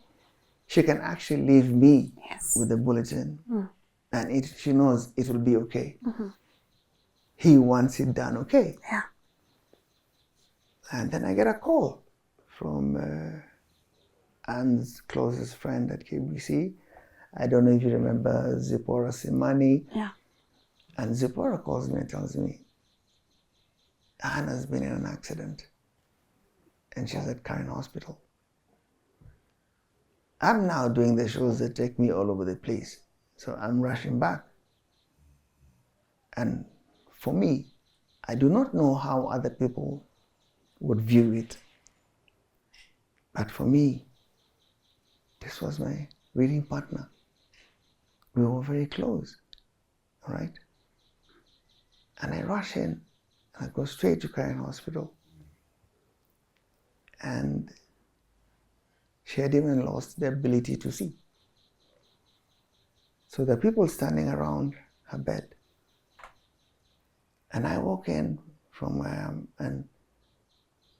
She can actually leave me with the bulletin and she knows it will be okay. He wants it done okay. Yeah. And then I get a call from Anne's closest friend at KBC. I don't know if you remember Zipporah Simani. Yeah. And Zipporah calls me and tells me, Anna's been in an accident and she's at Karen Hospital. I'm now doing the shows that take me all over the place. So I'm rushing back. And for me, I do not know how other people would view it. But for me, this was my reading partner. We were very close, all right? And I rush in, and I go straight to Karen Hospital. And she had even lost the ability to see. So there are people standing around her bed. And I walk in from where I am, and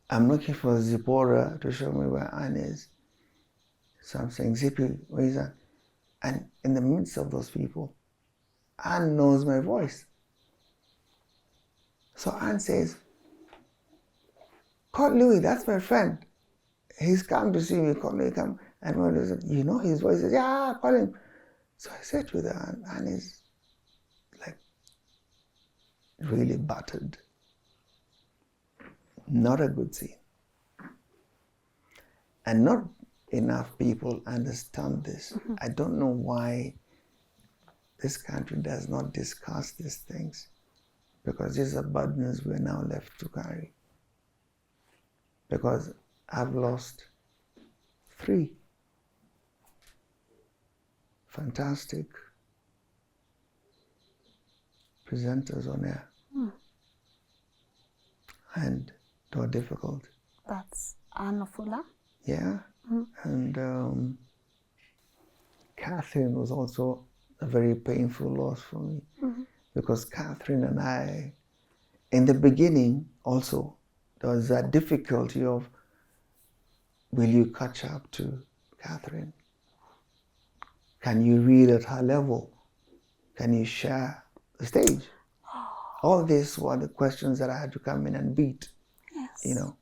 I'm looking for Zipporah to show me where Anne is. So I'm saying, Zippy, where is Anne? And in the midst of those people, Anne knows my voice. So Anne says, call Louis, that's my friend. He's come to see me, call Louis, come. And when I said, you know his voice? He says, yeah, call him. So I sat with her, and Anne is like really battered. Not a good scene. And not enough people understand this. I don't know why this country does not discuss these things, because these are burdens we're now left to carry. Because I've lost 3 fantastic presenters on air. And they were difficult. That's Anna Fuller. Yeah. And Catherine was also a very painful loss for me. Because Catherine and I, in the beginning also, there was that difficulty of, will you catch up to Catherine? Can you read at her level? Can you share the stage? All these were the questions that I had to come in and beat, you know.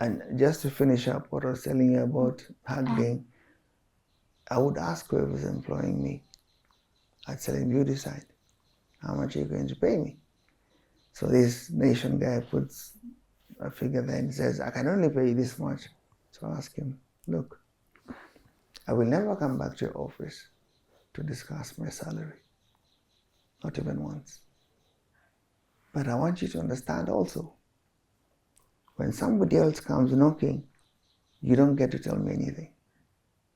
And just to finish up what I was telling you about haggling, I would ask whoever's employing me. I'd tell him, you decide. How much are you going to pay me? So this nation guy puts a figure there and says, I can only pay you this much. So I ask him, look, I will never come back to your office to discuss my salary. Not even once. But I want you to understand also, when somebody else comes knocking, you don't get to tell me anything.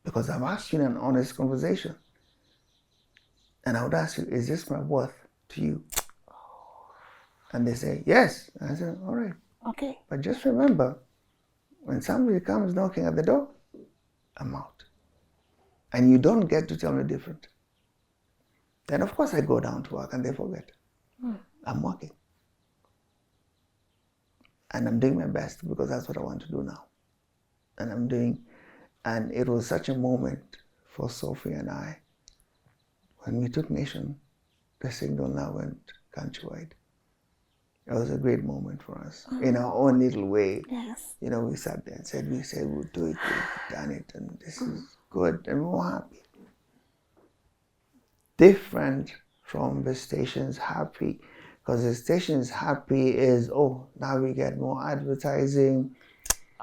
Because I've asked you in an honest conversation. And I would ask you, is this my worth to you? And they say, yes. And I said, all right. Okay. But just remember, when somebody comes knocking at the door, I'm out. And you don't get to tell me different. Then of course I go down to work and they forget. I'm working. And I'm doing my best because that's what I want to do now. And it was such a moment for Sophie and I. When we took Nation, the signal now went countrywide. It was a great moment for us. In our own little way. Yes. You know, we sat there and said we'll do it, we've done it, and this is good, and we were happy. Different from the station's happy, because the station's happy is, oh, now we get more advertising,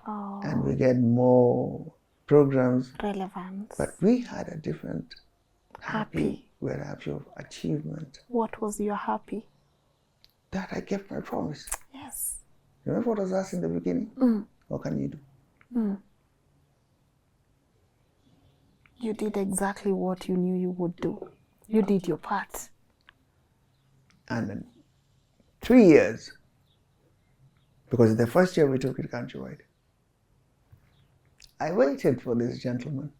and we get more programs. Relevance. But we had a different Happy. We had happy of achievement. What was your happy? That I kept my promise. Yes. Remember what I was asked in the beginning? What can you do? You did exactly what you knew you would do. You did your part. And then 3 years, because the first year we took it countrywide, I waited for this gentleman.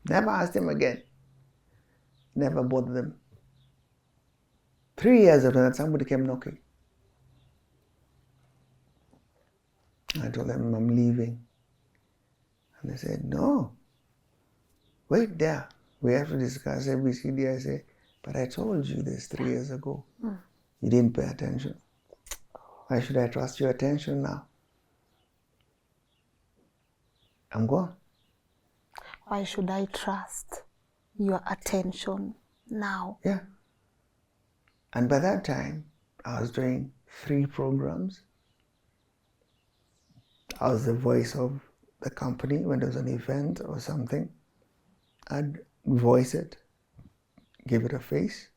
Never asked him again. Never bothered them. 3 years after that, somebody came knocking. I told them I'm leaving. And they said, no, wait there. We have to discuss ABCD. I said, but I told you this 3 years ago. You didn't pay attention. Why should I trust your attention now? I'm gone. Why should I trust your attention now? Yeah. And by that time, I was doing 3 programs. I was the voice of the company when there was an event or something. I'd voice it, give it a face.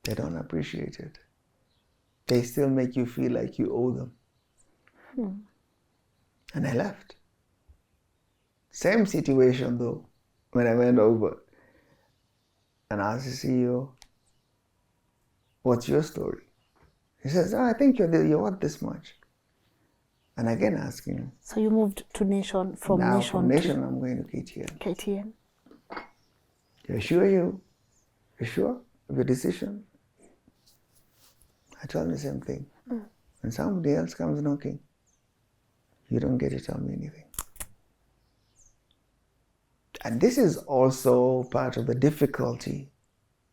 They don't appreciate it. They still make you feel like you owe them. And I left. Same situation though, when I went over and asked the CEO, what's your story? He says, I think you're worth this much. And again asking him. So you moved to Nation from Now Nation from Nation, to I'm going to KTN. KTN. You're sure you're sure of your decision? I told him the same thing. When somebody else comes knocking, you don't get to tell me anything. And this is also part of the difficulty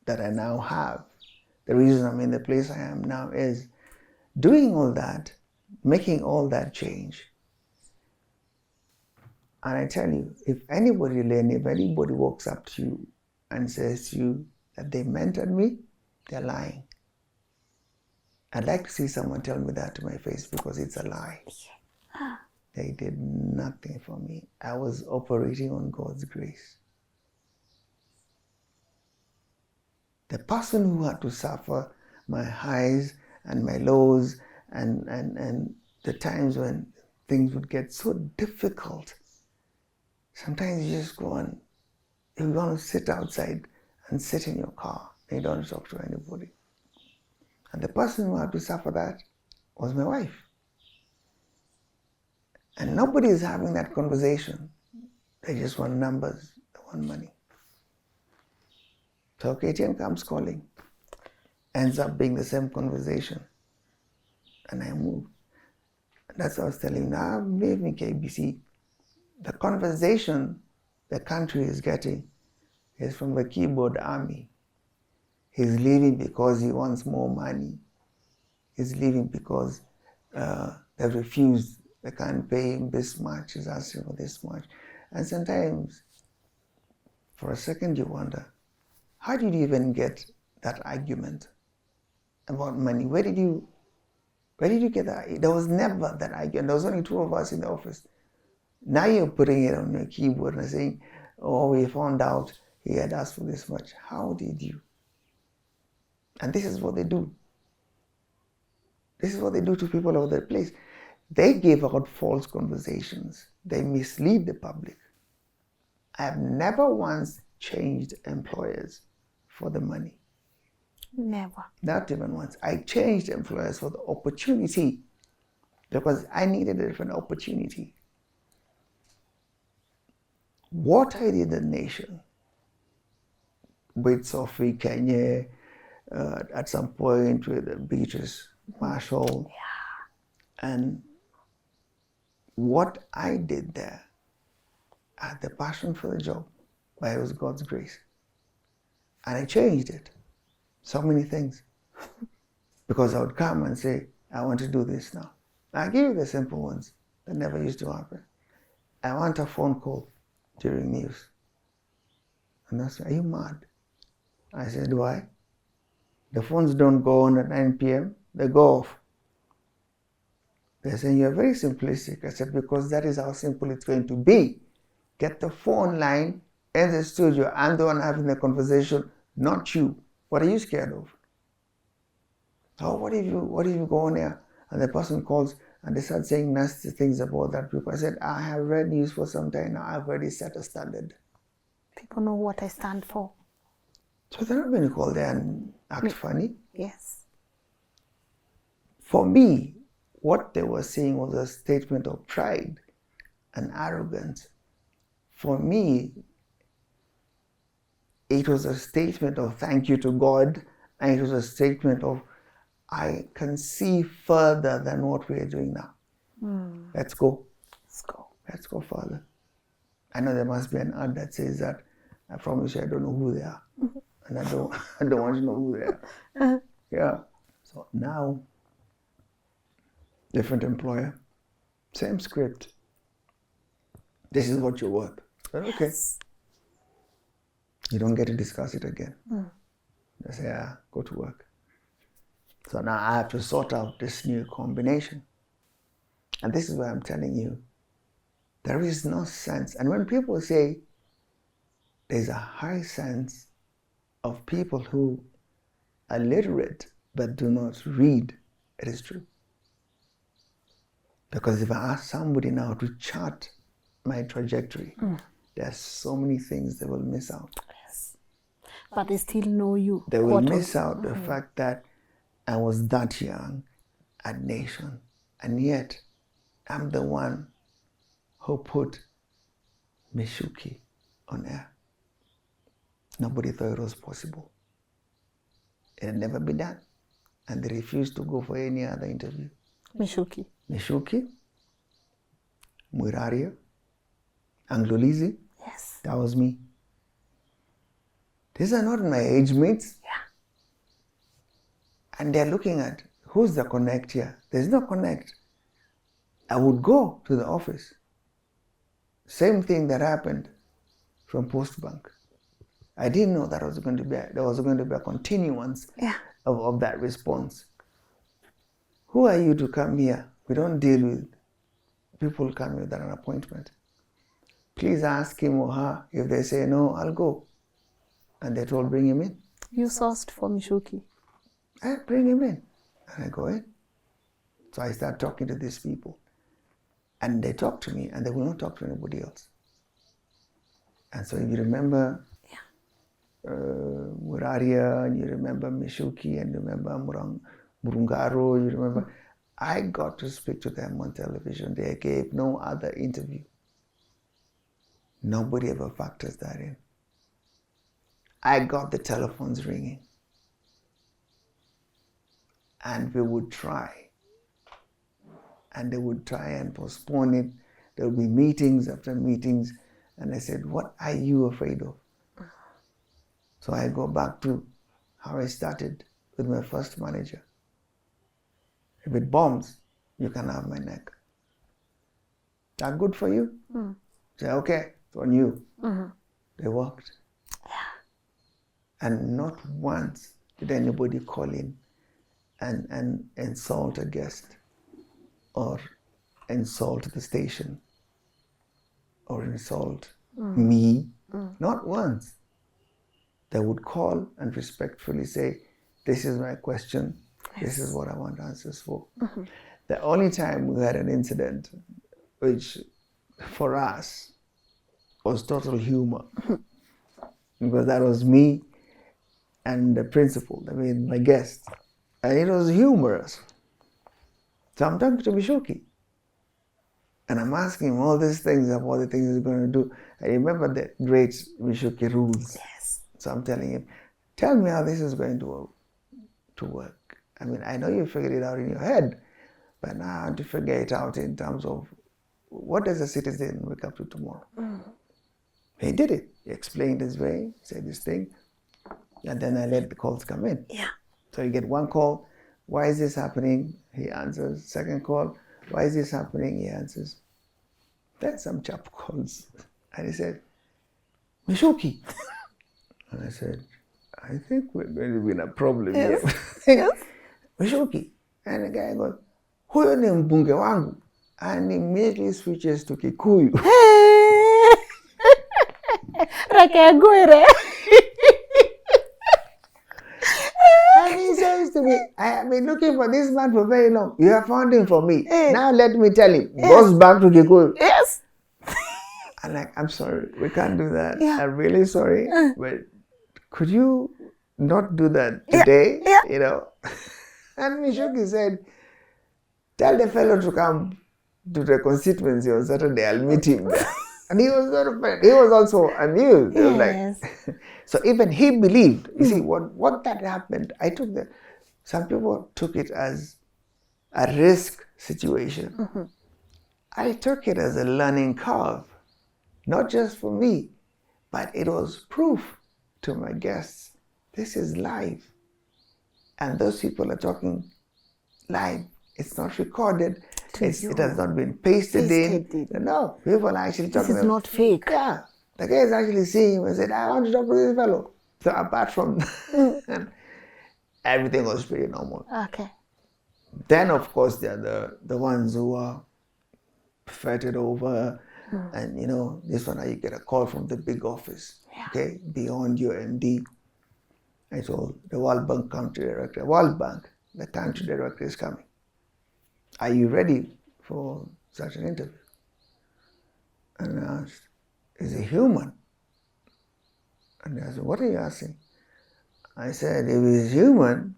that I now have. The reason I'm in the place I am now is doing all that, making all that change. And I tell you, if anybody walks up to you and says to you that they mentored me, they're lying. I'd like to see someone tell me that to my face because it's a lie. They did nothing for me. I was operating on God's grace. The person who had to suffer my highs and my lows and the times when things would get so difficult. Sometimes you just go and you want to sit outside and sit in your car and you don't talk to anybody. And the person who had to suffer that was my wife. And nobody is having that conversation. They just want numbers, they want money. So KTN comes calling. Ends up being the same conversation. And I move. And that's what I was telling you. Now I'm leaving KBC. The conversation the country is getting is from the keyboard army. He's leaving because he wants more money. He's leaving because they refused. They can't pay him this much. He's asking for this much. And sometimes, for a second, you wonder, how did you even get that argument about money? Where did you get that? There was never that argument. There was only 2 of us in the office. Now you're putting it on your keyboard and saying, oh, we found out he had asked for this much. How did you? And this is what they do. This is what they do to people over the place. They give out false conversations. They mislead the public. I have never once changed employers for the money. Never. Not even once. I changed employers for the opportunity because I needed a different opportunity. What I did in the nation with Sophie Kenya, at some point with Beatrice Marshall, and what I did there, I had the passion for the job, but it was God's grace. And I changed it. So many things. Because I would come and say, I want to do this now. I give you the simple ones that never used to happen. I want a phone call during news. And they said, are you mad? I said, why? The phones don't go on at 9 p.m., they go off. They're saying, you're very simplistic. I said, because that is how simple it's going to be. Get the phone line in the studio. I'm the one having the conversation, not you. What are you scared of? Oh, what if you go on there and the person calls and they start saying nasty things about that people? I said, I have read news for some time now. I've already set a standard. People know what I stand for. So they're not going to call there and act funny. Yes. For me, what they were saying was a statement of pride and arrogance. For me, it was a statement of thank you to God, and it was a statement of I can see further than what we are doing now. Let's go. Let's go. Let's go further. I know there must be an ad that says that. I promise you, I don't know who they are, and I don't want to know who they are. Yeah. So now, different employer, same script. This is what you're worth. But okay. Yes. You don't get to discuss it again. They say, go to work. So now I have to sort out this new combination. And this is why I'm telling you, there is no sense. And when people say there's a high sense of people who are literate but do not read, it is true. Because if I ask somebody now to chart my trajectory, there's so many things they will miss out. Yes. But they still know you. They will miss out the fact that I was that young at Nation, and yet I'm the one who put Mishuki on air. Nobody thought it was possible. It had never been done. And they refused to go for any other interview. Mishuki. Mishuki, Muiraria, Anglolizi, Yes. that was me. These are not my age mates. Yeah. And they're looking at, who's the connect here? There's no connect. I would go to the office. Same thing that happened from Postbank. I didn't know that there was going to be a continuance of that response. Who are you to come here? We don't deal with people coming without an appointment. Please ask him or her. If they say no, I'll go. And they told, bring him in. You sourced for Mishuki. I bring him in. And I go in. So I start talking to these people. And they talk to me, and they will not talk to anybody else. And so if you remember Muraria, and you remember Mishuki, and you remember Murungaro, you remember, I got to speak to them on television. They gave no other interview. Nobody ever factors that in. I got the telephones ringing. And we would try. And they would try and postpone it. There would be meetings after meetings. And I said, what are you afraid of? So I go back to how I started with my first manager. If it bombs, you can have my neck. That good for you? Say, okay, it's on you. They worked. And not once did anybody call in and insult a guest or insult the station or insult me. Not once. They would call and respectfully say, this is my question. This is what I want answers for. The only time we had an incident, which for us was total humor. because that was me and the principal, I mean my guest. And it was humorous. So I'm talking to Mishuki. And I'm asking him all these things of all the things he's going to do. I remember the great Mishuki rules. Yes. So I'm telling him, tell me how this is going to work. I mean, I know you figured it out in your head, but now I want to figure it out in terms of what does a citizen wake up to tomorrow? He did it. He explained his way, said this thing, and then I let the calls come in. Yeah. So you get one call, why is this happening? He answers. Second call, why is this happening? He answers. Then some chap calls, and he said, Mishuki. And I said, I think we're going to be in a problem here. Mishuki. And the guy goes, huyo ni mbunge wangu. And immediately switches to Kikuyu. Rakegure. And he says to me, I have been looking for this man for very long. You have found him for me. Now let me tell him, goes back to Kikuyu. Yes. I'm like, I'm sorry, we can't do that. Yeah. I'm really sorry, but could you not do that today? Yeah. You know? And Mishuki said, tell the fellow to come to the constituency on Saturday. I'll meet him there. And he was sort of, he was also amused. He was like, so even he believed. You see, what that happened, I took that. Some people took it as a risk situation. I took it as a learning curve, not just for me, but it was proof to my guests. This is live. And those people are talking live. It's not recorded. It has not been pasted in. No, people are actually talking. This is not fake. Yeah. The guy is actually seeing him and said, I want to talk to this fellow. So apart from that, everything was pretty normal. Okay. Then, of course, there are the ones who are fettered over. And, you know, this one, you get a call from the big office, okay, beyond your MD. I told the World Bank country director, World Bank, the country director is coming. Are you ready for such an interview? And I asked, is he human? And I said, what are you asking? I said, if he's human,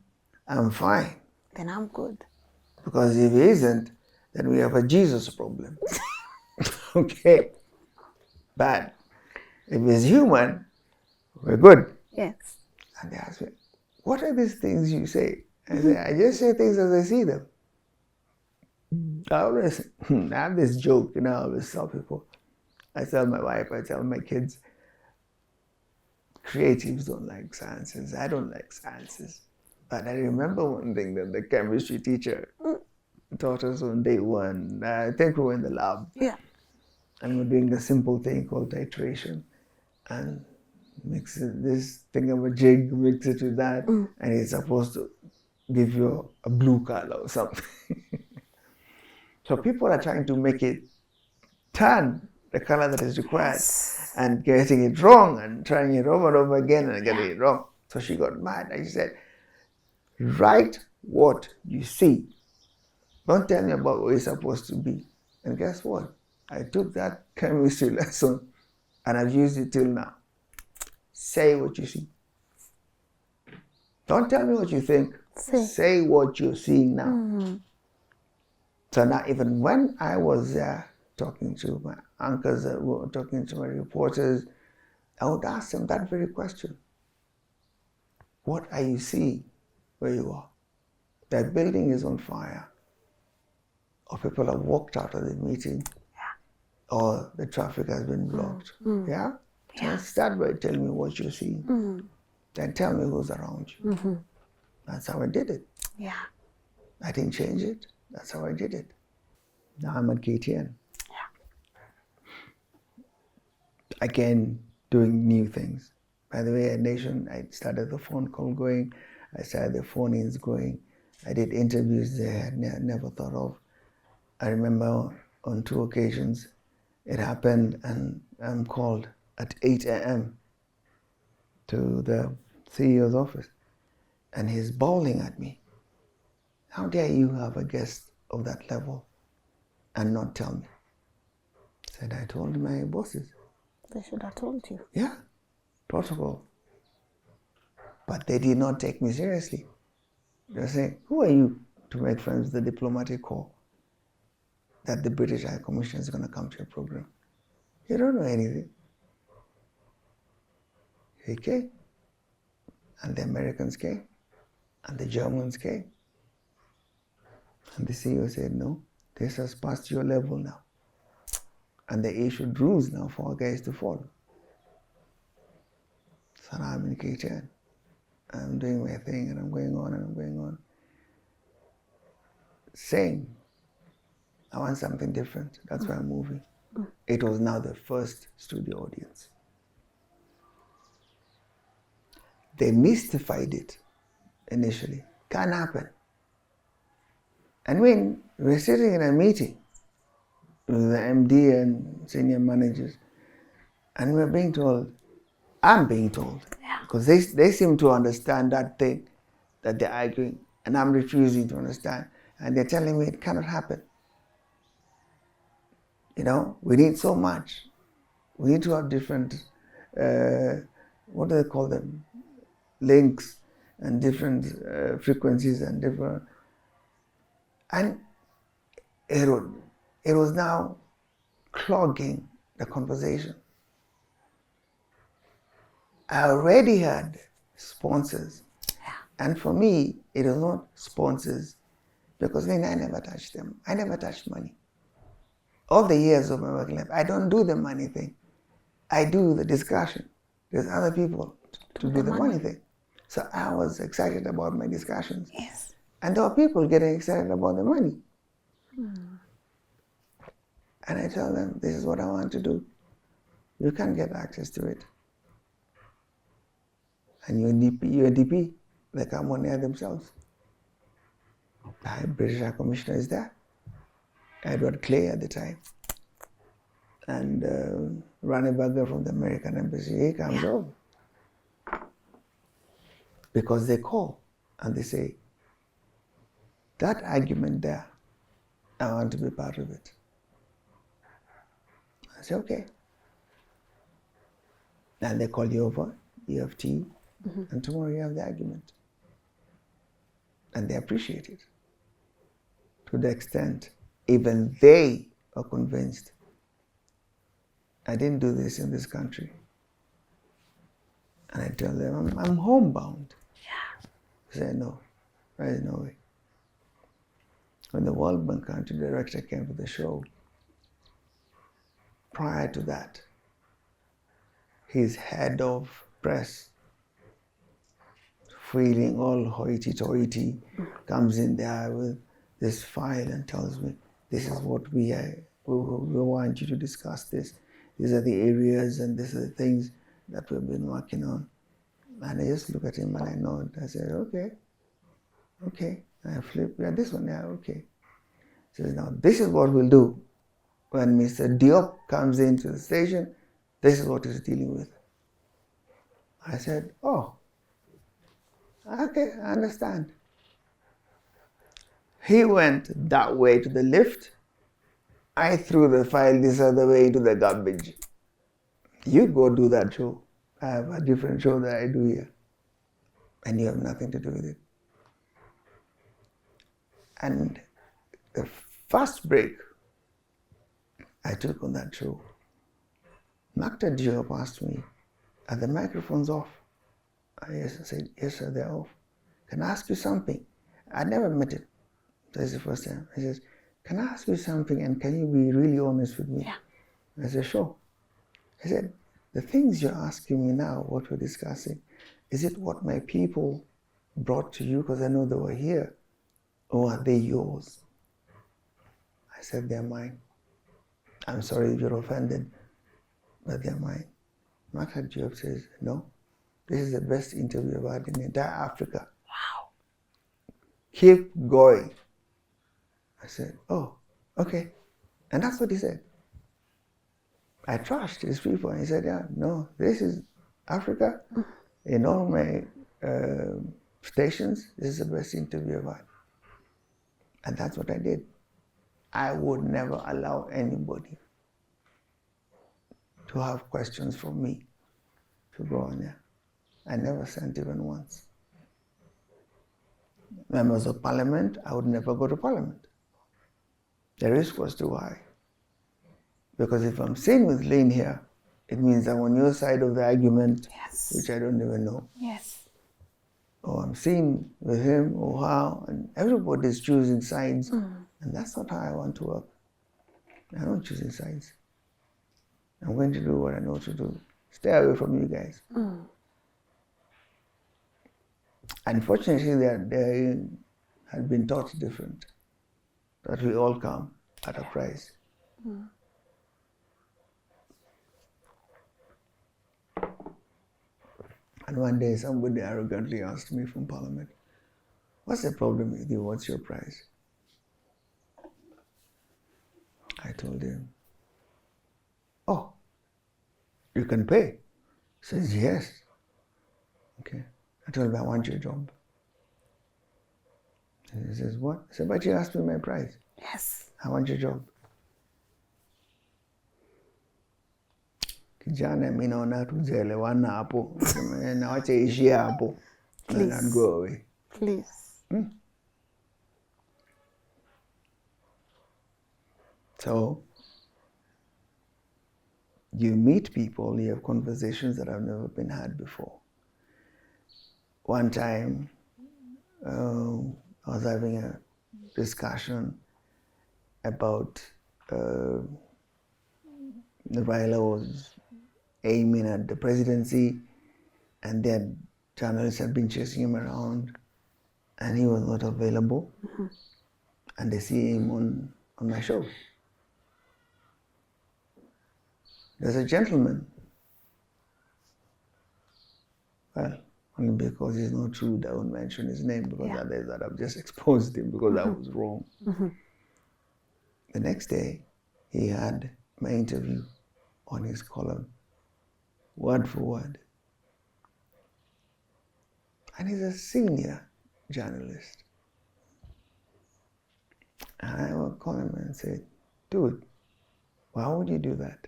I'm fine. Then I'm good. Because if he isn't, then we have a Jesus problem. Okay? But if he's human, we're good. Yes. And they asked me, what are these things you say? I said, I just say things as I see them. I always have this joke, you know, I always tell people. I tell my wife, I tell my kids, creatives don't like sciences. I don't like sciences. But I remember one thing that the chemistry teacher taught us on day one. I think we were in the lab. Yeah. And we're doing a simple thing called titration. And mix this thing of a jig, mix it with that, and it's supposed to give you a blue color or something. So people are trying to make it turn the color that is required and getting it wrong and trying it over and over again and getting it wrong. So she got mad and she said, write what you see. Don't tell me about what it's supposed to be. And guess what? I took that chemistry lesson and I've used it till now. Say what you see. Don't tell me what you think. Say what you're seeing now. So now, even when I was there talking to my anchors, talking to my reporters, I would ask them that very question. What are you seeing where you are? That building is on fire, or people have walked out of the meeting, or the traffic has been blocked. Yeah? So start by telling me what you're seeing. Then tell me who's around you. That's how I did it. Yeah. I didn't change it. That's how I did it. Now I'm at KTN. Again, doing new things. By the way, at Nation, I started the phone call going. I started the phone-ins going. I did interviews they had never thought of. I remember on 2 occasions it happened and I'm called at 8 a.m. to the CEO's office and he's bawling at me. How dare you have a guest of that level and not tell me? I said, I told my bosses. They should have told you. Yeah. protocol. But they did not take me seriously. They were saying, who are you to make friends with the diplomatic corps that the British High Commission is going to come to your program? You don't know anything. He came, and the Americans came, and the Germans came. And the CEO said, no, this has passed your level now. And they issued rules now for our guys to follow. So now I'm in K10. I'm doing my thing, and I'm going on, and I'm going on. Saying, I want something different. That's why I'm moving. It was now the first studio audience. They mystified it initially. Can't happen. And when we're sitting in a meeting with the MD and senior managers, and we're being told, I'm being told, because they seem to understand that thing that they're arguing, and I'm refusing to understand. And they're telling me it cannot happen. You know, we need so much. We need to have different, what do they call them? Links and different frequencies and different. And it was now clogging the conversation. I already had sponsors. And for me, it was not sponsors because I never touched them. I never touched money. All the years of my working life, I don't do the money thing. I do the discussion. There's other people to do the money thing. So I was excited about my discussions. Yes. And there were people getting excited about the money. And I tell them, this is what I want to do. You can't get access to it. And UNDP, they come on air themselves. The British High Commissioner is there. Edward Clay at the time. And Ronnie Burger from the American Embassy, he comes over. Because they call and they say, that argument there, I want to be part of it. I say, okay. And they call you over, you have tea, and tomorrow you have the argument. And they appreciate it. To the extent, even they are convinced, I didn't do this in this country. And I tell them, I'm homebound. Yeah. They say, no, there is no way. When the World Bank country director came to the show, prior to that, his head of press, feeling all hoity-toity, comes in there with this file and tells me, this is what we want you to discuss this. These are the areas and these are the things that we've been working on. And I just look at him and I nod. I said, okay. And I flip, yeah, this one, yeah, okay. He says, now this is what we'll do. When Mr. Diop comes into the station, this is what he's dealing with. I said, oh, okay, I understand. He went that way to the lift. I threw the file this other way into the garbage. You go do that show. I have a different show that I do here. And you have nothing to do with it. And the first break I took on that show, Dr. Diop asked me, are the microphones off? I said, yes, sir, they're off. Can I ask you something? I'd never met him. That's the first time. He says, can I ask you something and can you be really honest with me? Yeah. I said, sure. He said, the things you're asking me now, what we're discussing, is it what my people brought to you because I know they were here? Or are they yours? I said, they're mine. I'm sorry if you're offended, but they're mine. Dr. Diop says, no, this is the best interview I've had in entire Africa. Wow. Keep going. I said, oh, okay. And that's what he said. I trashed his people. And he said, yeah, no, this is Africa. In all my stations, this is the best interview I've had. And that's what I did. I would never allow anybody to have questions from me. to go on here. I never sent even once. Members of parliament, I would never go to parliament. The risk was too high. Because if I'm seen with Lynn here, it means I'm on your side of the argument, Yes. which I don't even know. Yes. Or I'm seen with him or her, and everybody's choosing sides. And that's not how I want to work. I'm not choosing sides. I'm going to do what I know to do. Stay away from you guys. Unfortunately, they had been taught different. That we all come at a price. And one day somebody arrogantly asked me from Parliament, "What's the problem with you? What's your price?" I told him, "Oh, you can pay." He says, "Yes." Okay. I told him, "I want your job." And he says, "What?" I said, "But you asked me my price." Yes. "I want your job." Kijana, mimi naona tujaelewana hapo. Na wacha ishie hapo. And go away. Please. So, you meet people, you have conversations that have never been had before. One time, I was having a discussion about the Raila was aiming at the presidency, and then journalists had been chasing him around, and he was not available. And they see him on my show. There's a gentleman. Well, only because he's not true, I won't mention his name, because others that I've just exposed him because I was wrong. The next day, he had my interview on his column, word for word. And he's a senior journalist. And I will call him and say, "Dude, why would you do that?"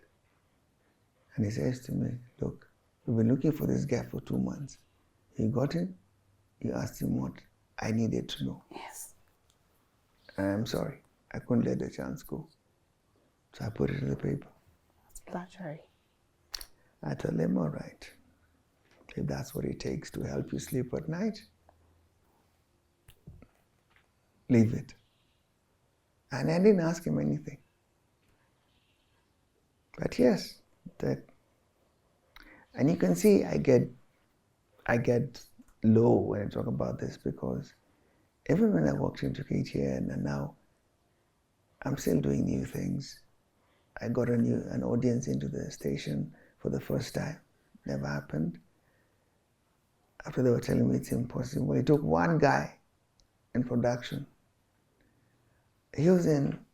And he says to me, "Look, we've been looking for this guy for 2 months. He got him. You asked him what I needed to know. Yes. And I'm sorry, I couldn't let the chance go. So I put it in the paper." That's flattery. I told him, "All right, if that's what it takes to help you sleep at night, leave it." And I didn't ask him anything. But yes, and you can see I get low when I talk about this, because even when I walked into KTN and now I'm still doing new things. I got an audience into the station for the first time. Never happened. After they were telling me it's impossible, it took one guy in production. He was in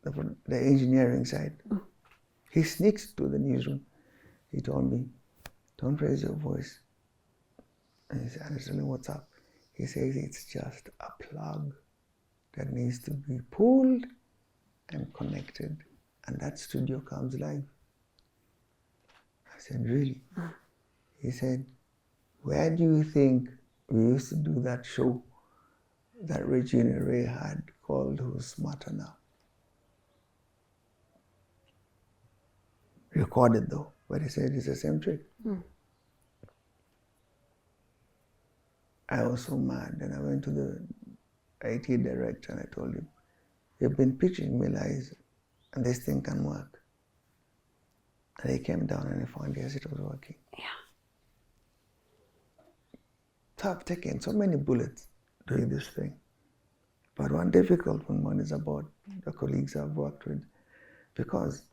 the engineering side. He sneaks to the newsroom. He told me, "Don't raise your voice." And I told him, "What's up?" He says, "It's just a plug that needs to be pulled and connected, and that studio comes live." I said, "Really?" He said, "Where do you think we used to do that show that Regina Ray had called Who's Smarter Now?" Recorded though, but he said it's the same trick. I was so mad, and I went to the IT director and I told him, "You've been pitching me lies, and this thing can work." And he came down and he found, yes, it was working. Yeah. So I've taken so many bullets doing this thing. But one difficult one is about the colleagues I've worked with, because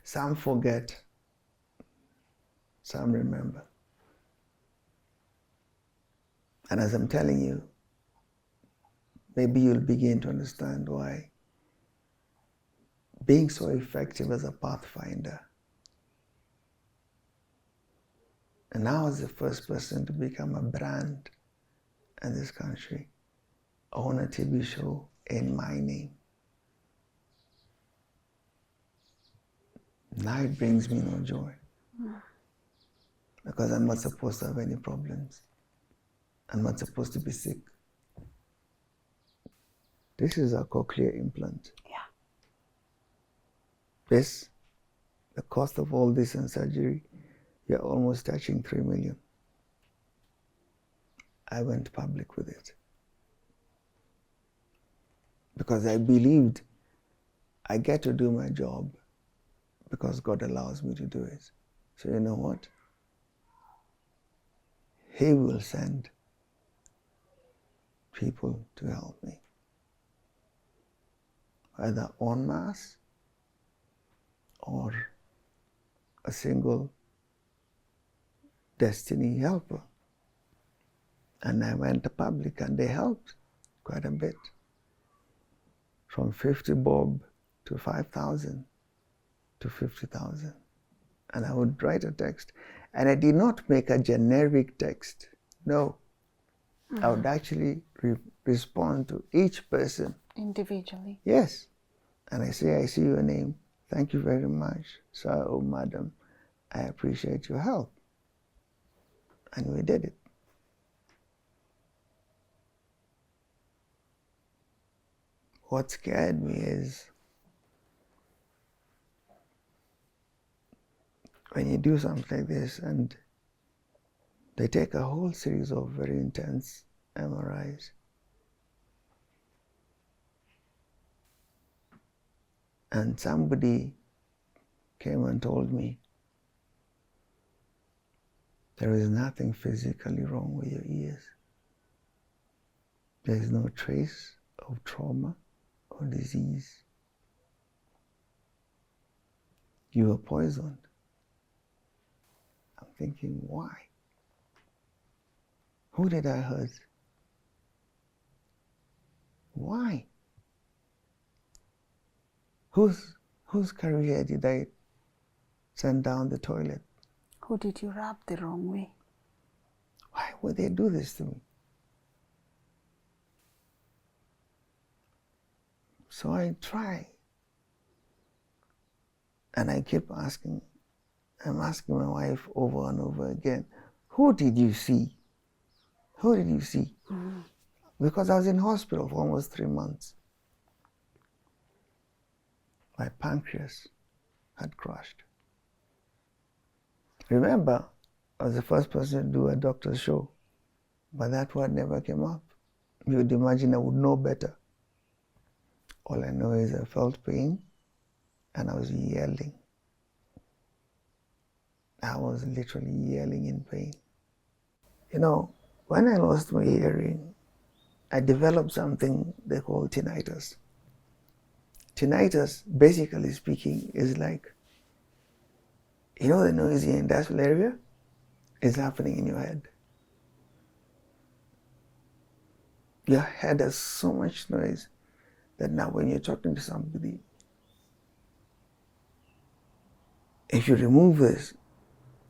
some forget, some remember. And as I'm telling you, maybe you'll begin to understand why being so effective as a pathfinder, and I was the first person to become a brand in this country, own a TV show in my name. Now it brings me no joy. Because I'm not supposed to have any problems. I'm not supposed to be sick. This is a cochlear implant. Yeah. This, the cost of all this and surgery, you're almost touching 3 million. I went public with it. Because I believed I get to do my job because God allows me to do it. So you know what? He will send people to help me. Either en masse or a single destiny helper. And I went to public and they helped quite a bit. From 50 bob to 5,000 to 50,000. And I would write a text. And I did not make a generic text. No. I would actually respond to each person. Individually. Yes. And I say, I see your name. Thank you very much, sir or madam. I appreciate your help. And we did it. What scared me is when you do something like this and they take a whole series of very intense MRIs. And somebody came and told me there is nothing physically wrong with your ears. There is no trace of trauma or disease. You were poisoned. I'm thinking, why? Who did I hurt? Why? Whose career did I send down the toilet? Who did you rub the wrong way? Why would they do this to me? So I try. And I keep asking, I'm asking my wife over and over again, who did you see? Who did you see? Mm-hmm. Because I was in hospital for almost 3 months. My pancreas had crushed. Remember, I was the first person to do a doctor's show, but that word never came up. You would imagine I would know better. All I know is I felt pain and I was yelling. I was literally yelling in pain. You know, when I lost my hearing, I developed something they call tinnitus. Tinnitus, basically speaking, is like, you know the noisy industrial area? It's happening in your head. Your head has so much noise that now when you're talking to somebody, if you remove this,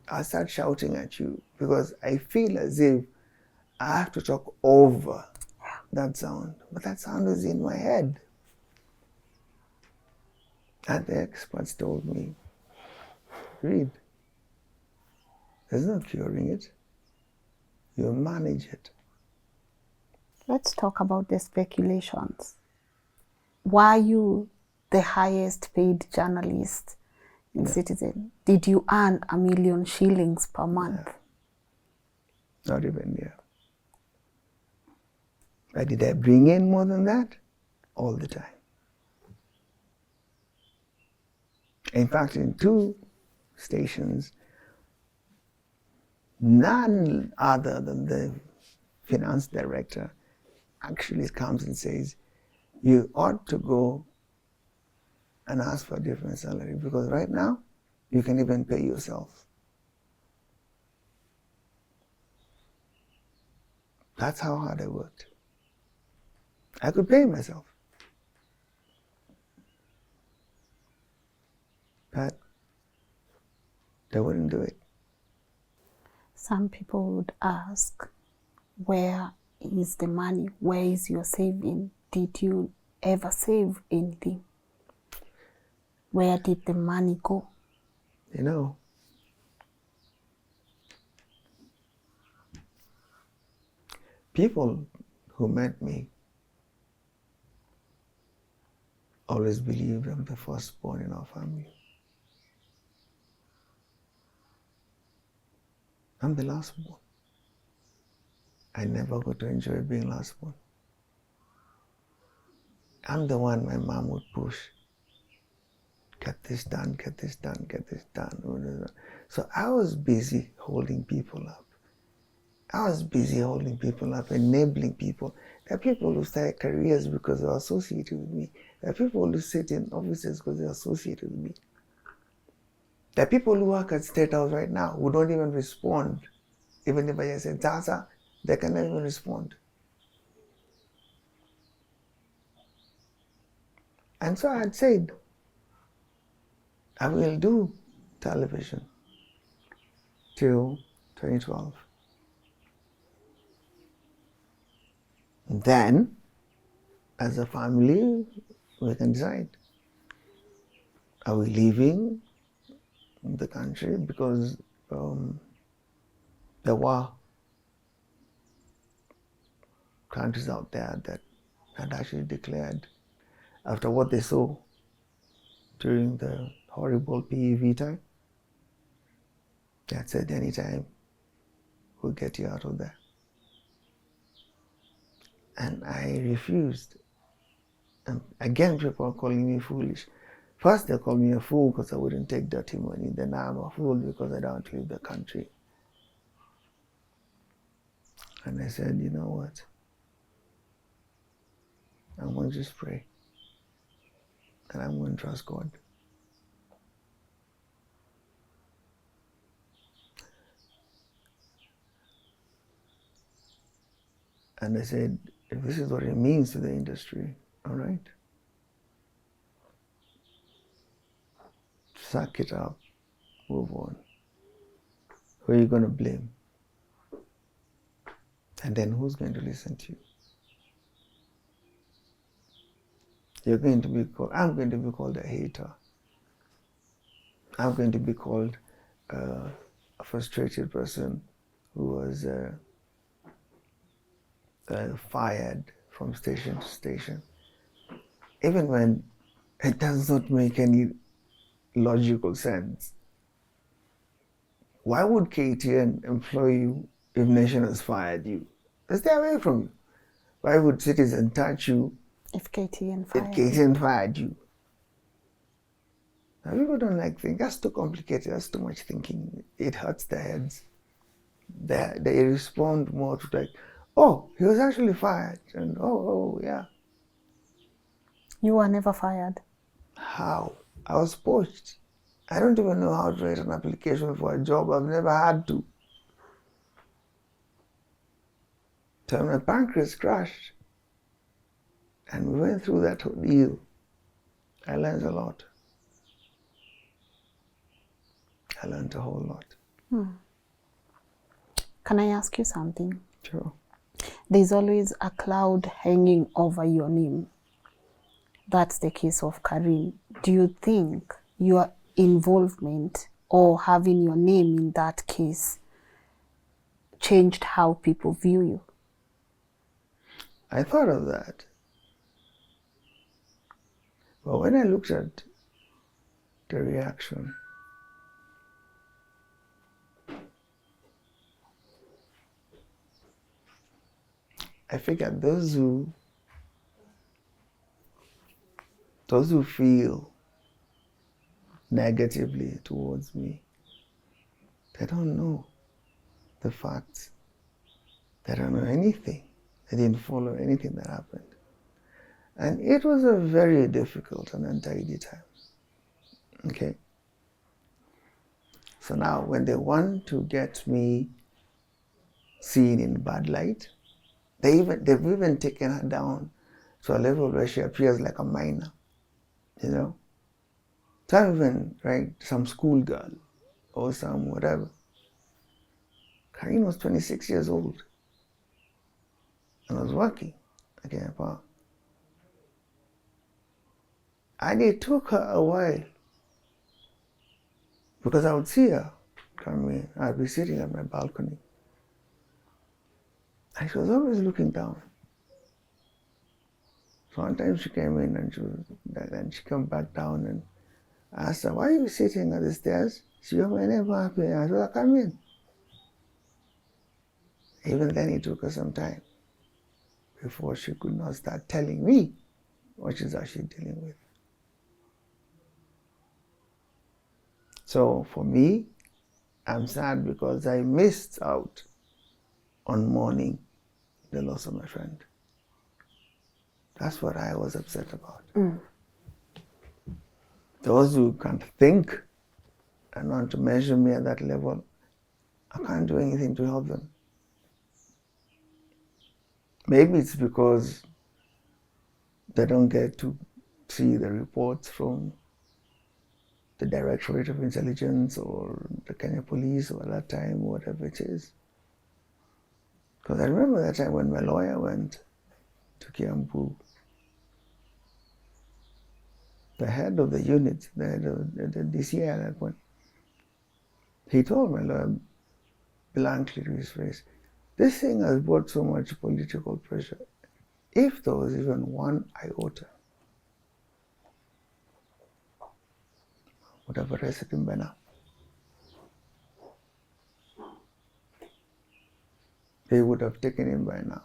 I'll start shouting at you because I feel as if I have to talk over that sound. But that sound is in my head. And the experts told me, read, there's no curing it. You manage it. Let's talk about the speculations. Were you the highest paid journalist in Citizen? Did you earn 1 million shillings per month? No. Not even there. But did I bring in more than that? All the time. In fact, in 2 stations, none other than the finance director actually comes and says, you ought to go and ask for a different salary because right now, you can even pay yourself. That's how hard I worked. I could pay myself. But they wouldn't do it. Some people would ask, where is the money? Where is your saving? Did you ever save anything? Where did the money go? You know, people who met me always believed I'm the firstborn in our family. I'm the lastborn. I never got to enjoy being lastborn. I'm the one my mom would push. Get this done, get this done, get this done. So I was busy holding people up. I was busy holding people up, enabling people. There are people who start careers because they're associated with me. There are people who sit in offices because they're associated with me. There are people who work at State House right now who don't even respond. Even if I say, Zaza, they cannot even respond. And so I had said, I will do television till 2012. Then, as a family, we can decide. Are we leaving the country? Because there were countries out there that had actually declared, after what they saw during the horrible PEV time, they had said anytime we'll get you out of there. And I refused. And again, people are calling me foolish. First, they called me a fool because I wouldn't take dirty money. Then I'm a fool because I don't leave the country. And I said, you know what? I'm going to just pray. And I'm going to trust God. And I said, if this is what it means to the industry, all right. Suck it up, move on. Who are you going to blame? And then who's going to listen to you? You're going to be called, I'm going to be called a hater. I'm going to be called a frustrated person who was fired from station to station. Even when it does not make any logical sense. Why would KTN employ you if Nation has fired you? Stay away from you. Why would Citizen touch you If KTN if fired KTN fired you? Now, people don't like things. That's too complicated. That's too much thinking. It hurts their heads. They respond more to like, oh, he was actually fired. And oh, yeah. you were never fired. How? I was poached. I don't even know how to write an application for a job. I've never had to. So my pancreas crashed. And we went through that ordeal. I learned a lot. I learned a whole lot. Can I ask you something? Sure. There's always a cloud hanging over your name. That's the case of Karim. Do you think your involvement or having your name in that case changed how people view you? I thought of that. But when I looked at the reaction, I figured those who feel negatively towards me, they don't know the facts. They don't know anything. They didn't follow anything that happened. And it was a very difficult and untidy time. Okay? So now when they want to get me seen in bad light, they've even taken her down to a level where she appears like a minor, you know? Some even, right, some schoolgirl or some whatever. Karim was 26 years old and was working again at Power. And it took her a while because I would see her come in. I'd be sitting at my balcony And she was always looking down. So one time she came in and she came back down, and I asked her, why are you sitting at the stairs? She said, my name happy. I said, come in. Even then it took her some time before she could not start telling me what she's actually dealing with. So for me, I'm sad because I missed out on mourning the loss of my friend. That's what I was upset about. Those who can't think and want to measure me at that level, I can't do anything to help them. Maybe it's because they don't get to see the reports from the Directorate of Intelligence or the Kenya Police or that time, whatever it is. Because I remember that time when my lawyer went to Kiambu, the head of the unit, the head of the DCI at that point, he told my lawyer blankly to his face, this thing has brought so much political pressure. If there was even one iota, would have arrested him by now. They would have taken him by now.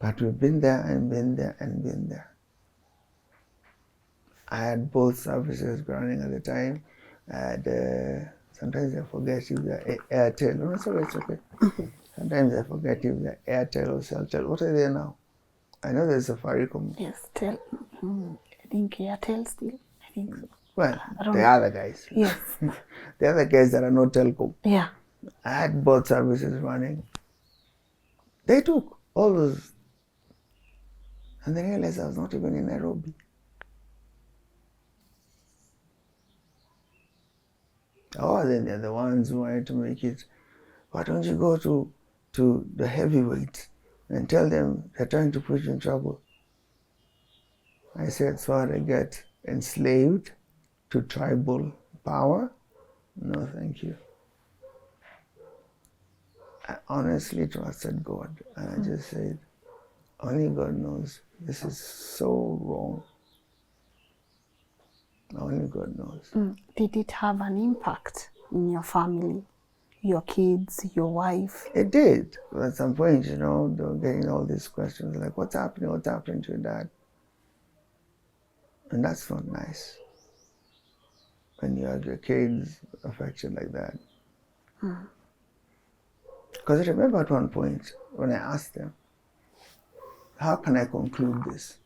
But we've been there and been there and been there. I had both services running at the time. I had, sometimes I forget if they're Airtel. No, sorry, it's okay. Sometimes I forget if they're Airtel or Celtel. What are they now? I know there's Safaricom. Yes, I think Airtel still. I think so. Well, the other guys. Yes. The other guys that are not telco. Yeah. I had both services running. They took all those. And they realized I was not even in Nairobi. Oh, then they're the ones who wanted to make it. Why don't you go to the heavyweights and tell them they're trying to put you in trouble? I said, so I get enslaved to tribal power? No, thank you. I honestly trusted God, and I just said, only God knows. This is so wrong. Only God knows. Did it have an impact in your family, your kids, your wife? It did. At some point, they were getting all these questions like, what's happening? What's happening to your dad? And that's not nice when you have your kids affected like that. Because I remember at one point when I asked them, how can I conclude this?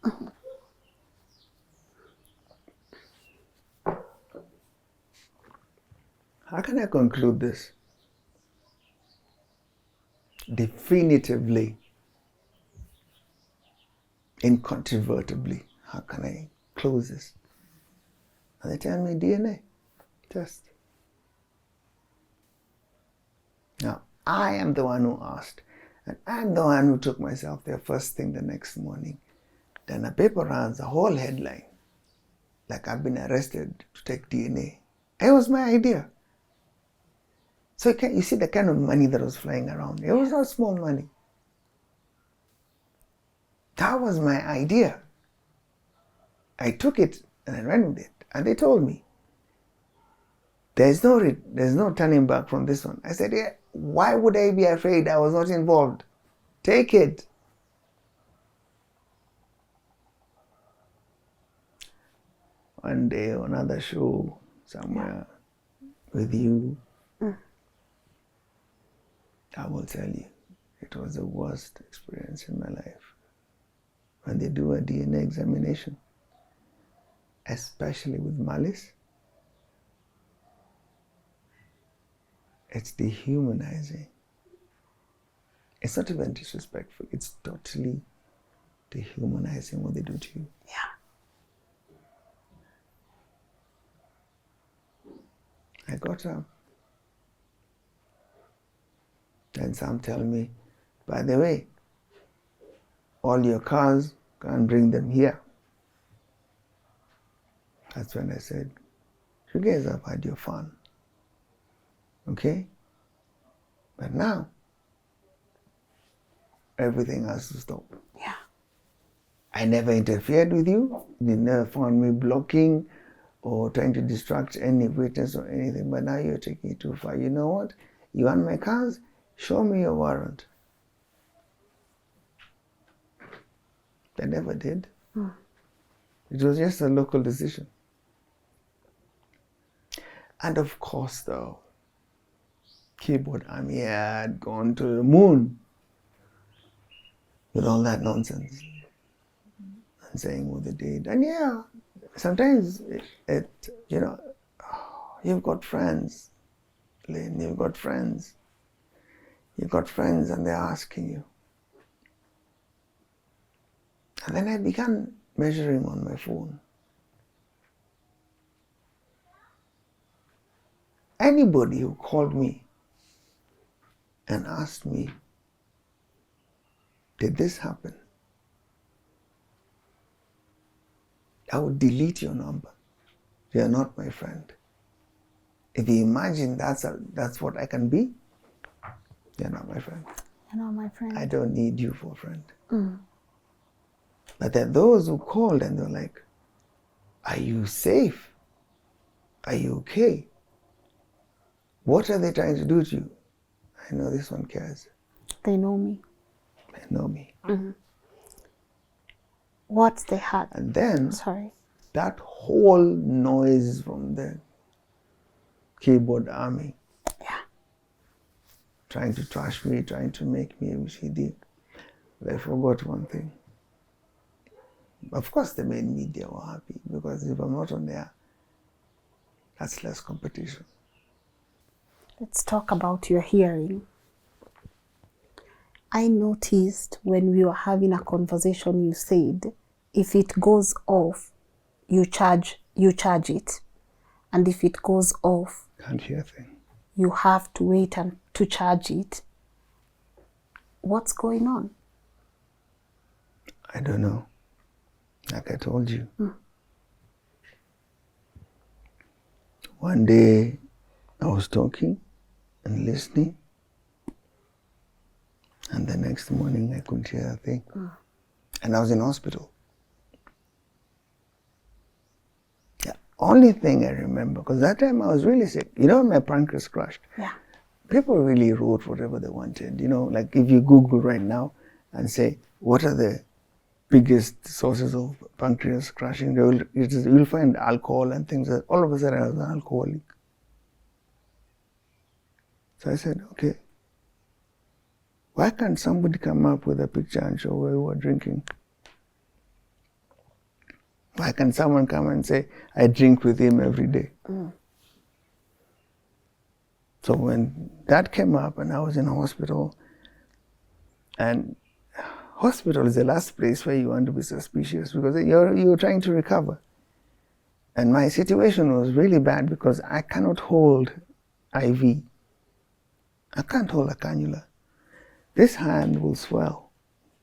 How can I conclude this? Definitively, incontrovertibly, how can I close this? And they tell me DNA test. Now, I am the one who asked, and I'm the one who took myself there first thing the next morning. Then a paper runs a whole headline, like I've been arrested to take DNA. It was my idea. So you see the kind of money that was flying around. It was not small money. That was my idea. I took it and I ran with it. And they told me, there's no turning back from this one. I said, yeah, why would I be afraid? I was not involved. Take it. One day, another show somewhere with you, I will tell you, it was the worst experience in my life. When they do a DNA examination, especially with malice, it's dehumanizing. It's not even disrespectful, it's totally dehumanizing what they do to you. Yeah. I got up. Then some tell me, by the way, all your cars, can't bring them here. That's when I said, you guys have had your fun. Okay? But now, everything has to stop. Yeah. I never interfered with you. You never found me blocking or trying to distract any witness or anything. But now you're taking it too far. You know what? You want my cars? Show me your warrant. They never did. It was just a local decision. And of course, though, keyboard army had gone to the moon with all that nonsense and saying what they did. And yeah, sometimes you've got friends, Lynn, you've got friends. You've got friends and they're asking you. And then I began measuring on my phone. Anybody who called me and asked me, did this happen? I would delete your number. You're not my friend. If you imagine that's what I can be, you're not my friend. You're not my friend. I don't need you for a friend. But there are those who called and they're like, are you safe? Are you okay? What are they trying to do to you? I know this one cares. They know me. They know me. What they had. And then Sorry. that whole noise from the keyboard army, trying to trash me, trying to make me ABCD. They forgot one thing. Of course, the main media were happy because if I'm not on there, that's less competition. Let's talk about your hearing. I noticed when we were having a conversation, you said, if it goes off, you charge it. And if it goes off, Can't hear a thing. you have to wait and to charge it. What's going on? I don't know. Like I told you. One day I was talking and listening, and the next morning I couldn't hear a thing. And I was in hospital. The only thing I remember, because that time I was really sick. You know, my pancreas crushed. Yeah. People really wrote whatever they wanted. You know, like if you Google right now and say, what are the biggest sources of pancreas crashing, you'll find alcohol and things. All of a sudden I was an alcoholic. So I said, okay, why can't somebody come up with a picture and show where we were drinking? Why can't someone come and say, I drink with him every day? So when that came up and I was in hospital, and hospital is the last place where you want to be suspicious because you're trying to recover. And my situation was really bad because I cannot hold IV. I can't hold a cannula. This hand will swell,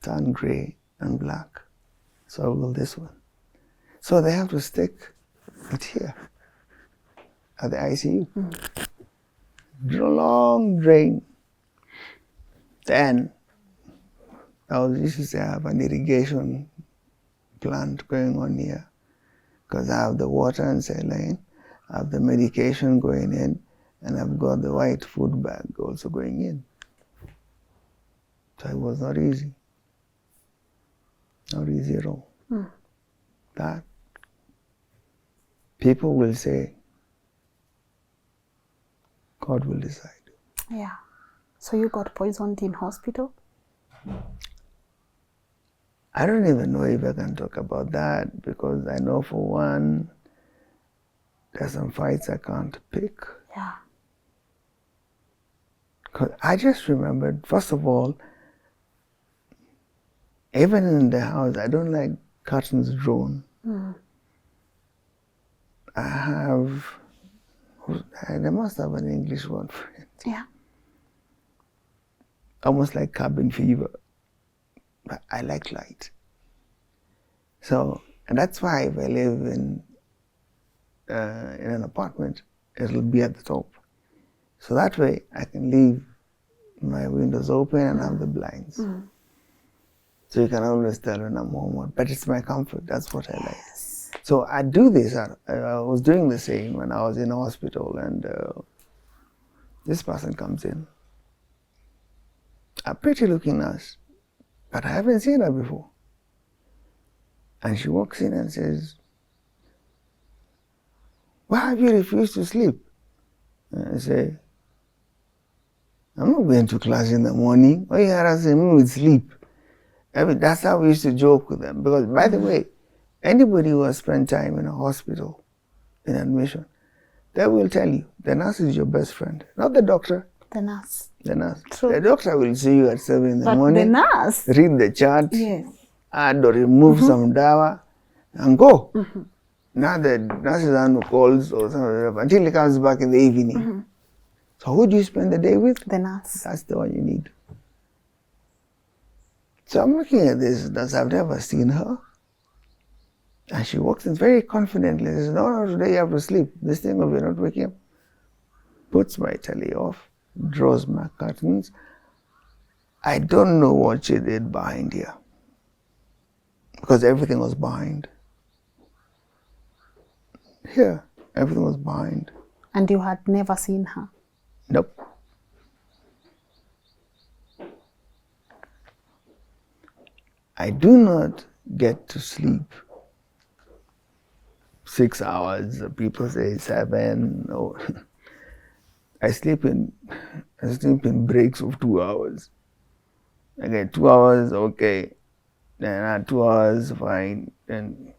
turn gray and black. So will this one. So they have to stick it here at the ICU. Long drain. Then I used to say I have an irrigation plant going on here because I have the water and saline, I have the medication going in, and I've got the white food bag also going in. So it was not easy. Not easy at all. That people will say, God will decide. Yeah. So you got poisoned in hospital? I don't even know if I can talk about that because I know for one, there's some fights I can't pick. Yeah. Because I just remembered, first of all, even in the house, I don't like curtains drawn. I have, they must have an English word for it. Yeah. Almost like cabin fever. But I like light. So, and that's why if I live in an apartment, it'll be at the top. So that way I can leave my windows open and have the blinds. So you can always tell when I'm home, but it's my comfort. That's what I like. So I do this. I was doing the same when I was in a hospital, and this person comes in. A pretty looking nurse, but I haven't seen her before. And she walks in and says, "Why have you refused to sleep?" And I say, "I'm not going to class in the morning. Why are you harassing me with sleep?" I mean, that's how we used to joke with them. Because, by the way, anybody who has spent time in a hospital, in admission, they will tell you, the nurse is your best friend, not the doctor. The nurse. The nurse. True. The doctor will see you at 7 in the But morning. the nurse. Read the chart. Yes. Add or remove some dawa, and go. Now the nurse is on calls or something until he comes back in the evening. So who do you spend the day with? The nurse. That's the one you need. So I'm looking at this nurse. I've never seen her. And she walks in very confidently. Says, no, today you have to sleep. This thing of you not waking up. Puts my telly off, draws my curtains. I don't know what she did behind here. Because everything was behind. Here, everything was behind. And you had never seen her? Nope. I do not get to sleep 6 hours. People say 7. No. I sleep in breaks of 2 hours. I get 2 hours, okay. Then 2 hours, fine. Then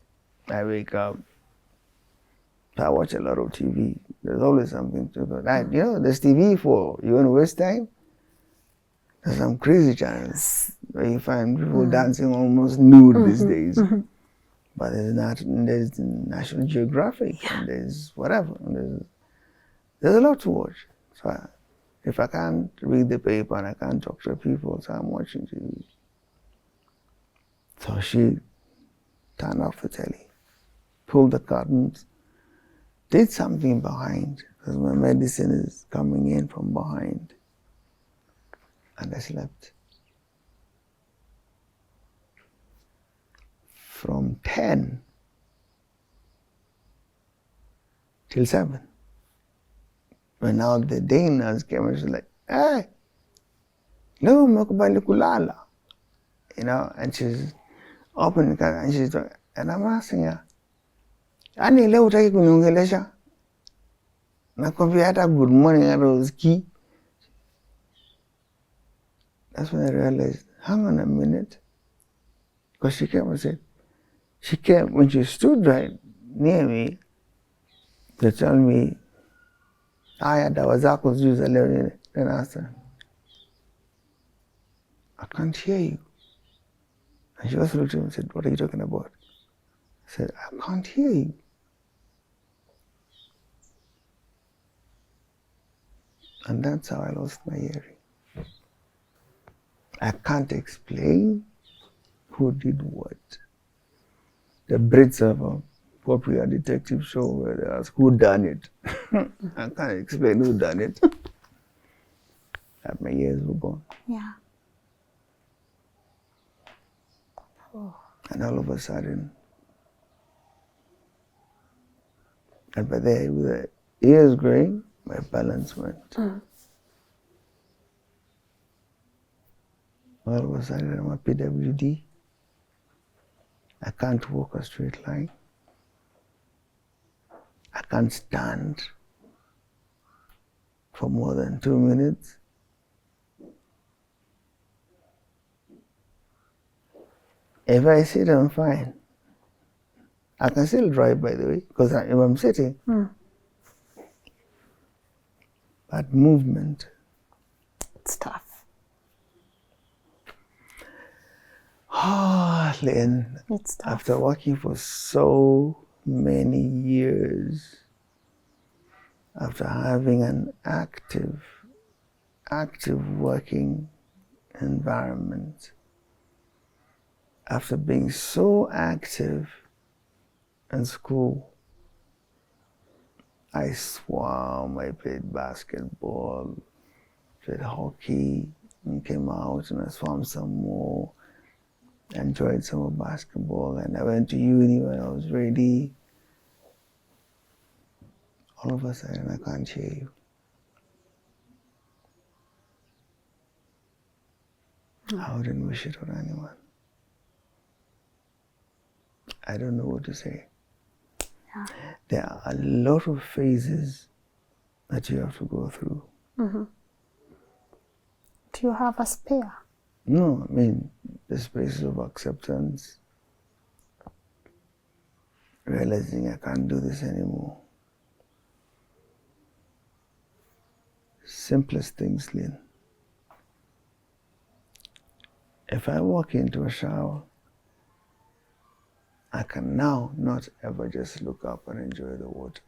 I wake up. So I watch a lot of TV. There's always something to do. There's TV for you want to waste time. There's some crazy channels where you find people dancing almost nude these days. But there's National Geographic, and there's whatever. And there's a lot to watch. So if I can't read the paper and I can't talk to people, so I'm watching TV. So she turned off the telly, pulled the curtains, did something behind, because my medicine is coming in from behind. And I slept. From 10 till 7. When now the day nurse came and she was like, "Hey, no, makubali kulala." And she's opening the and she's talking. And I'm asking her, "Ani leo utaki kuniongelesha? Nakwambia hata good morning hata usikii." That's when I realized, hang on a minute. Because she came and said, when she stood right near me, to tell me, "Aya, dawa zako sijui za leo nini." Then I asked her, "I can't hear you." And she also looked at me and said, "What are you talking about?" I said, "I can't hear you." And that's how I lost my hearing. I can't explain who did what. The Brits have a popular detective show where they ask who done it. I can't explain who done it. That my ears were gone. Yeah. And all of a sudden, and by there, with the ears growing, my balance went. All of a sudden, I'm a PWD. I can't walk a straight line. I can't stand for more than 2 minutes. If I sit, I'm fine. I can still drive, by the way, because if I'm sitting. But movement. It's tough. Ah, Lynn, It's tough. after working for so many years, after having an active working environment, after being so active in school, I swam, I played basketball, played hockey, and came out and I swam some more. enjoyed summer basketball, and I went to uni when I was ready. All of a sudden, I can't hear you. I wouldn't wish it on anyone. I don't know what to say. Yeah. There are a lot of phases that you have to go through. Mm-hmm. Do you have a spare? No, I mean, the spaces of acceptance, realizing I can't do this anymore. Simplest things, Lynn. If I walk into a shower, I can now not ever just look up and enjoy the water.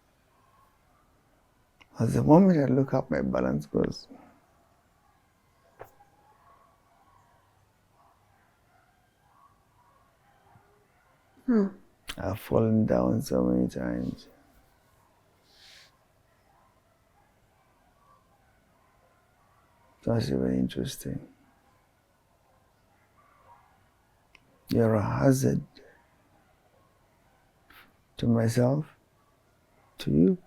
Because the moment I look up, my balance goes. I've fallen down so many times. That's very interesting. You're a hazard to myself, to you.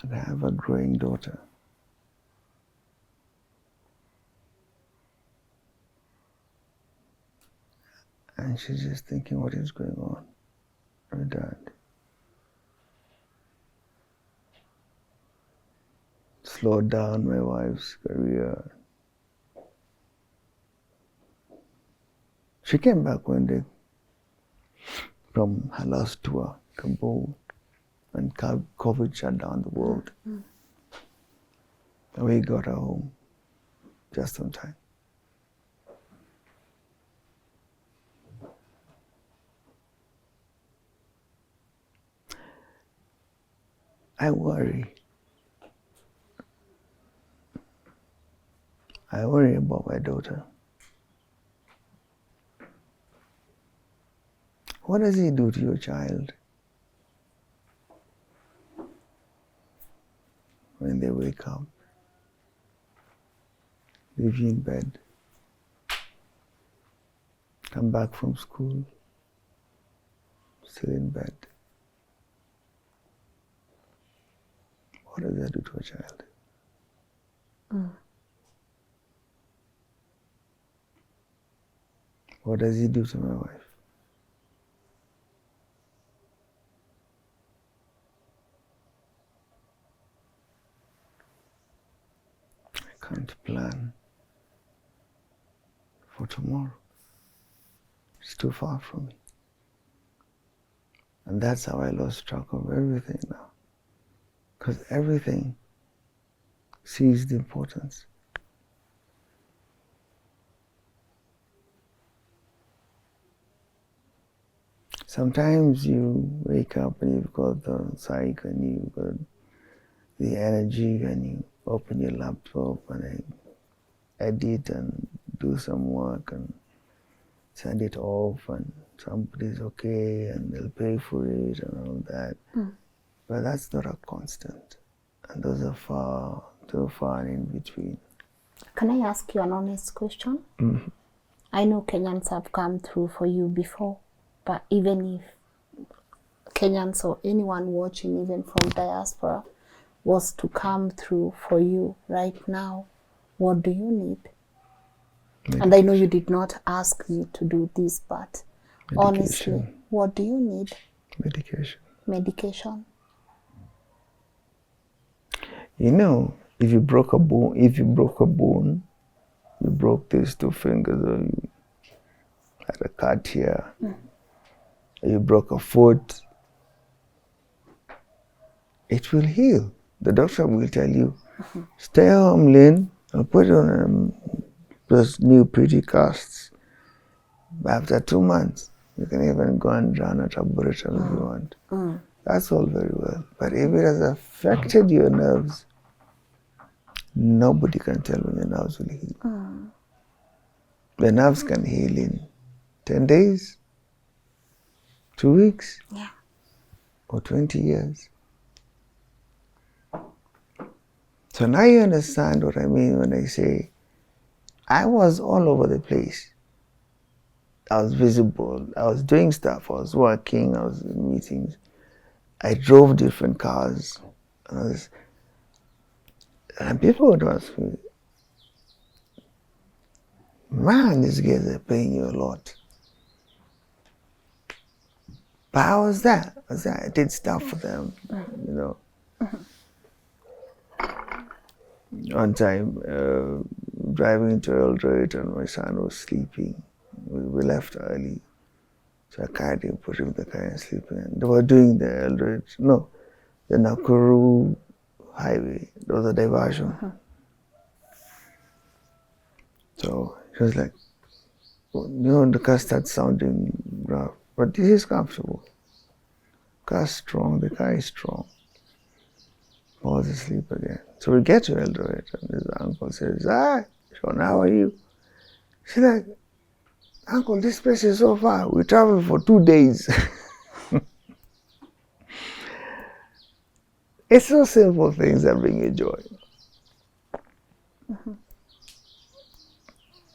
And I have a growing daughter. And she's just thinking, what is going on with Dad? Slowed down my wife's career. She came back one day from her last tour, Kabul, when COVID shut down the world. And we got her home just on time. I worry. I worry about my daughter. What does he do to your child when they wake up, leave you in bed, come back from school, still in bed? What does that do to a child? What does he do to my wife? I can't plan for tomorrow. It's too far from me. And that's how I lost track of everything now. Because everything sees the importance. Sometimes you wake up and you've got the psych and you've got the energy and you open your laptop and edit and do some work and send it off and somebody's okay and they'll pay for it and all that. But that's not a constant. And those are too far in between. Can I ask you an honest question? Mm-hmm. I know Kenyans have come through for you before, but even if Kenyans or anyone watching, even from diaspora, was to come through for you right now, what do you need? Medication. And I know you did not ask me to do this, but medication. Honestly, what do you need? Medication. Medication. You know, if you broke a bone, you broke these two fingers, or you had a cut here, or you broke a foot, it will heal. The doctor will tell you, stay home, Lynn, I'll put on those new pretty casts. After 2 months, you can even go and run a arboretum if you want. That's all very well. But if it has affected your nerves, nobody can tell when your nerves will heal. The nerves can heal in 10 days, 2 weeks, or 20 years. So now you understand what I mean when I say I was all over the place. I was visible. I was doing stuff. I was working. I was in meetings. I drove different cars. And people would ask me, man, these guys are paying you a lot. But I was there. I did stuff for them, you know. One time, driving into Eldred and my son was sleeping. We left early. So I carried him, put him in the car and sleeping. And they were doing the the Nakuru highway. There was a diversion. So he was like, the car starts sounding rough, but this is comfortable. Car's strong, the car is strong. I was asleep again. So we get to Eldoret and his uncle says, Sean, how are you? She's like, Uncle, this place is so far. We traveled for 2 days. It's so simple things that bring you joy.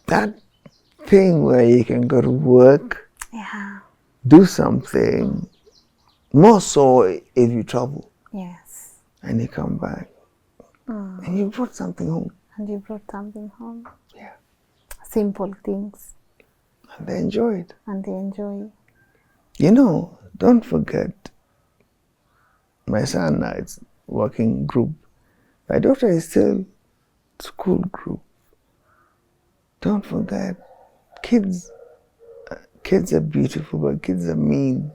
That thing where you can go to work, do something, more so if you travel. Yes. And you come back. And you brought something home. Yeah. Simple things. And they enjoy it. it. Don't forget, my son and I's working group. My daughter is still school group. Don't forget, kids are beautiful, but kids are mean.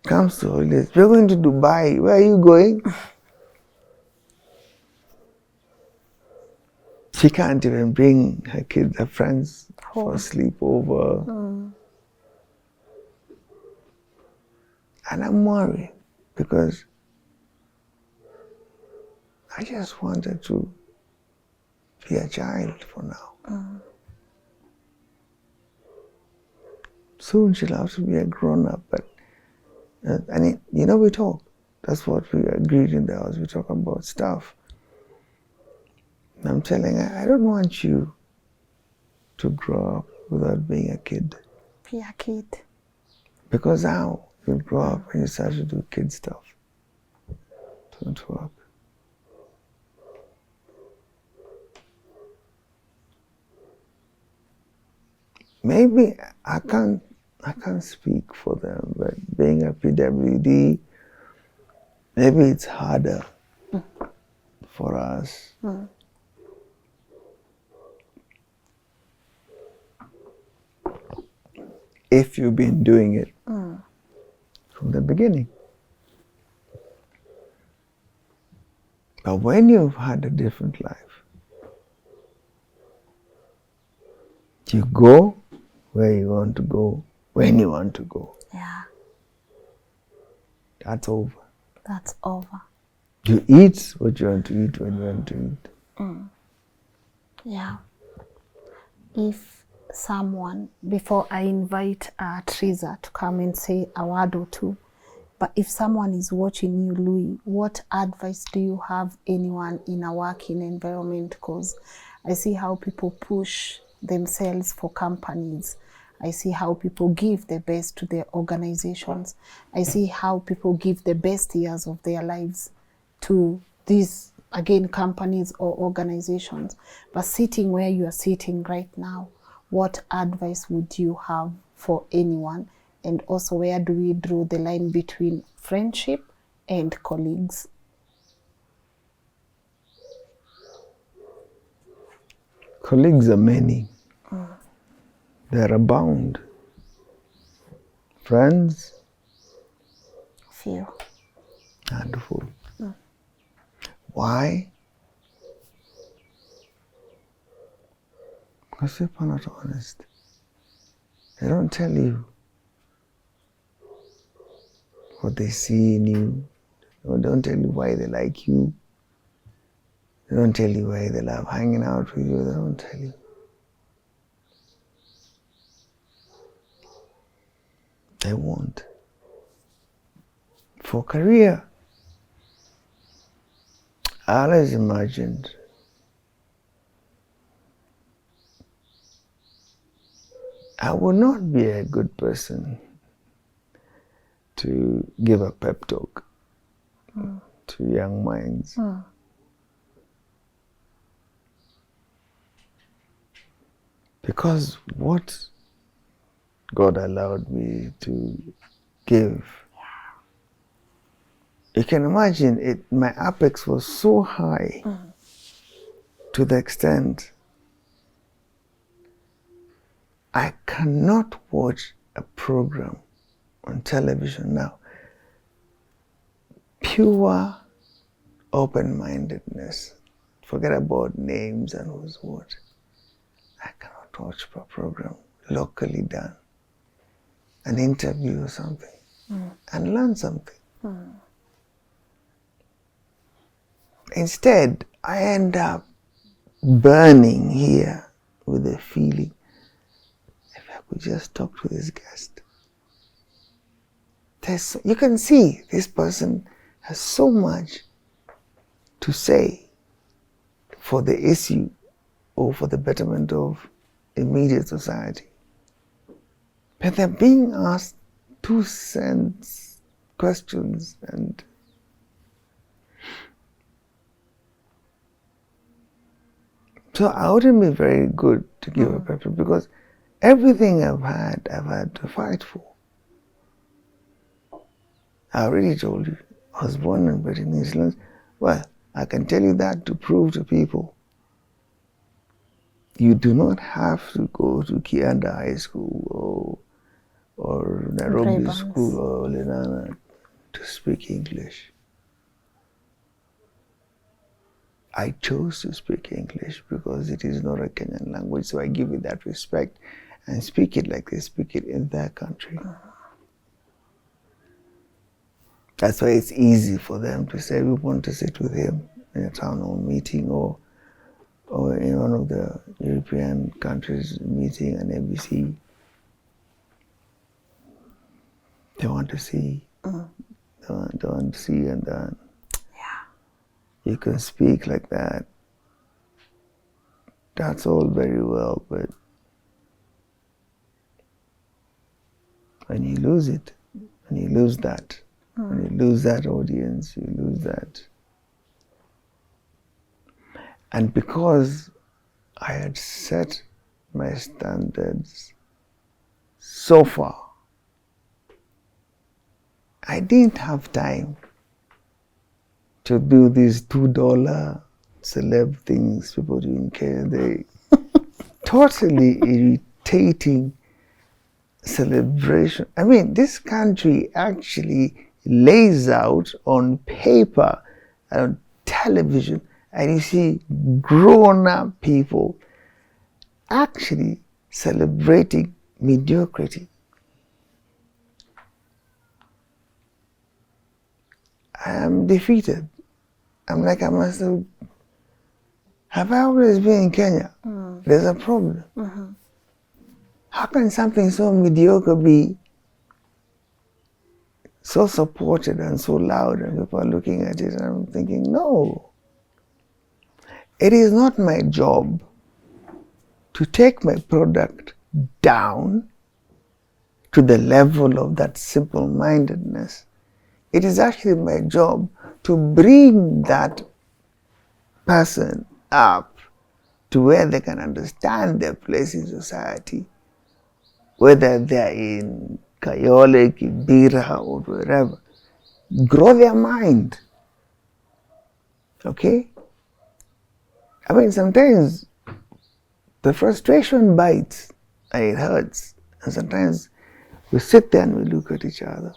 Comes to holidays. We're going to Dubai. Where are you going? She can't even bring her friends for a sleepover. And I'm worried because I just wanted to be a child for now. Soon she'll have to be a grown-up, but we talk. That's what we agreed in the house. We talk about stuff. And I'm telling her, I don't want you to grow up without being a kid. Be a kid. Because how you grow up and you start to do kid stuff. It won't work. Maybe I can't speak for them, but being a PWD, maybe it's harder for us. If you've been doing it from the beginning. But when you've had a different life, you go where you want to go, when you want to go. Yeah. That's over. That's over. You eat what you want to eat when you want to eat. Yeah. If someone, before I invite Teresa to come and say a word or two, but if someone is watching you, Louis, what advice do you have anyone in a working environment? Because I see how people push themselves for companies. I see how people give the best to their organizations. I see how people give the best years of their lives to these, again, companies or organizations. But sitting where you are sitting right now, what advice would you have for anyone? And also, where do we draw the line between friendship and colleagues? Colleagues are many. They're abound. Friends? Few. Handful. Why? Because people are not honest. They don't tell you what they see in you. They don't tell you why they like you. They don't tell you why they love hanging out with you. They don't tell you. They won't. For career, I always imagined I would not be a good person to give a pep talk to young minds. Because what God allowed me to give, you can imagine it. My apex was so high to the extent I cannot watch a program on television now. Pure open-mindedness. Forget about names and who's what. I cannot watch a program locally done, an interview or something, and learn something. Instead, I end up burning here with a feeling, if I could just talk to this guest. You can see this person has so much to say for the issue or for the betterment of immediate society. But they're being asked 2 cents questions, and so I wouldn't be very good to give a pep talk because everything I've had to fight for. I already told you, I was born and bred in East London. Well, I can tell you that to prove to people. You do not have to go to Kianda High School or Nairobi School or Lenana to speak English. I chose to speak English because it is not a Kenyan language, so I give it that respect and speak it like they speak it in their country. That's why it's easy for them to say, we want to sit with him in a town hall meeting or in one of the European countries meeting an ABC. They want to see. They want to see, and then you can speak like that. That's all very well, but when you lose it, when you lose that, when you lose that audience, you lose that. And because I had set my standards so far, I didn't have time to do these $2 celeb things people do in Kenya. They totally irritating celebration. I mean, this country actually lays out on paper and on television, and you see grown-up people actually celebrating mediocrity. I am defeated. I'm like, I must have I always been in Kenya? There's a problem. How can something so mediocre be so supported and so loud and people are looking at it and I'm thinking, no. It is not my job to take my product down to the level of that simple-mindedness. It is actually my job to bring that person up to where they can understand their place in society, whether they're in Kayole, Kibera, or wherever. Grow their mind. Okay? I mean, sometimes the frustration bites and it hurts. And sometimes we sit there and we look at each other.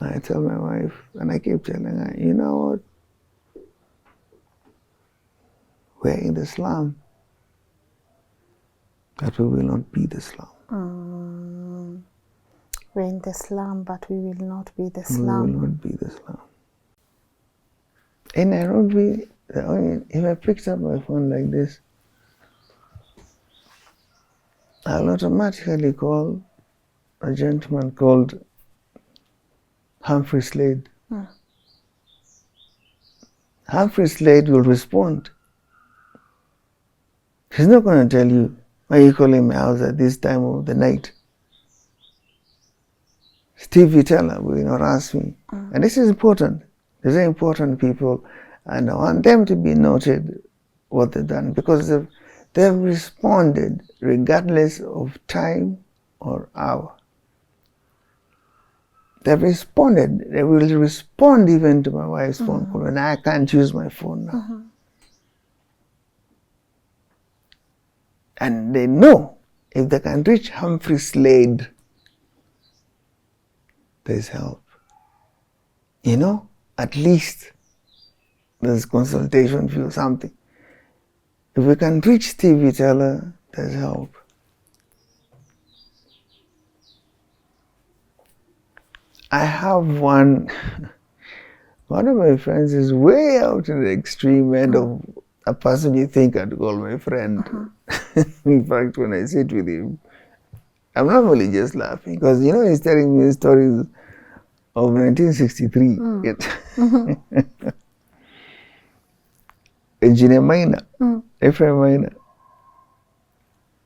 And I tell my wife, and I keep telling her, you know what? We're in the slum. But we will not be the slum. We're in the slum, but we will not be the slum. We will not be the slum. In Nairobi, if I picked up my phone like this, I'll automatically call a gentleman called Humphrey Slade. Humphrey Slade will respond. He's not going to tell you, why are you calling my house at this time of the night? Stevie Teller will not ask me. And this is important. These are important people, and I want them to be noted what they've done, because they've responded regardless of time or hour. They've responded. They will respond even to my wife's phone call when I can't use my phone now. And they know if they can reach Humphrey Slade, there's help. You know, at least there's consultation fee or something. If we can reach Stevie Teller, there's help. I have one of my friends is way out in the extreme end of a person you think I'd call my friend. In fact, when I sit with him, I'm normally just laughing, because, you know, he's telling me stories of 1963. Engineer Minor, Ephraim Minor.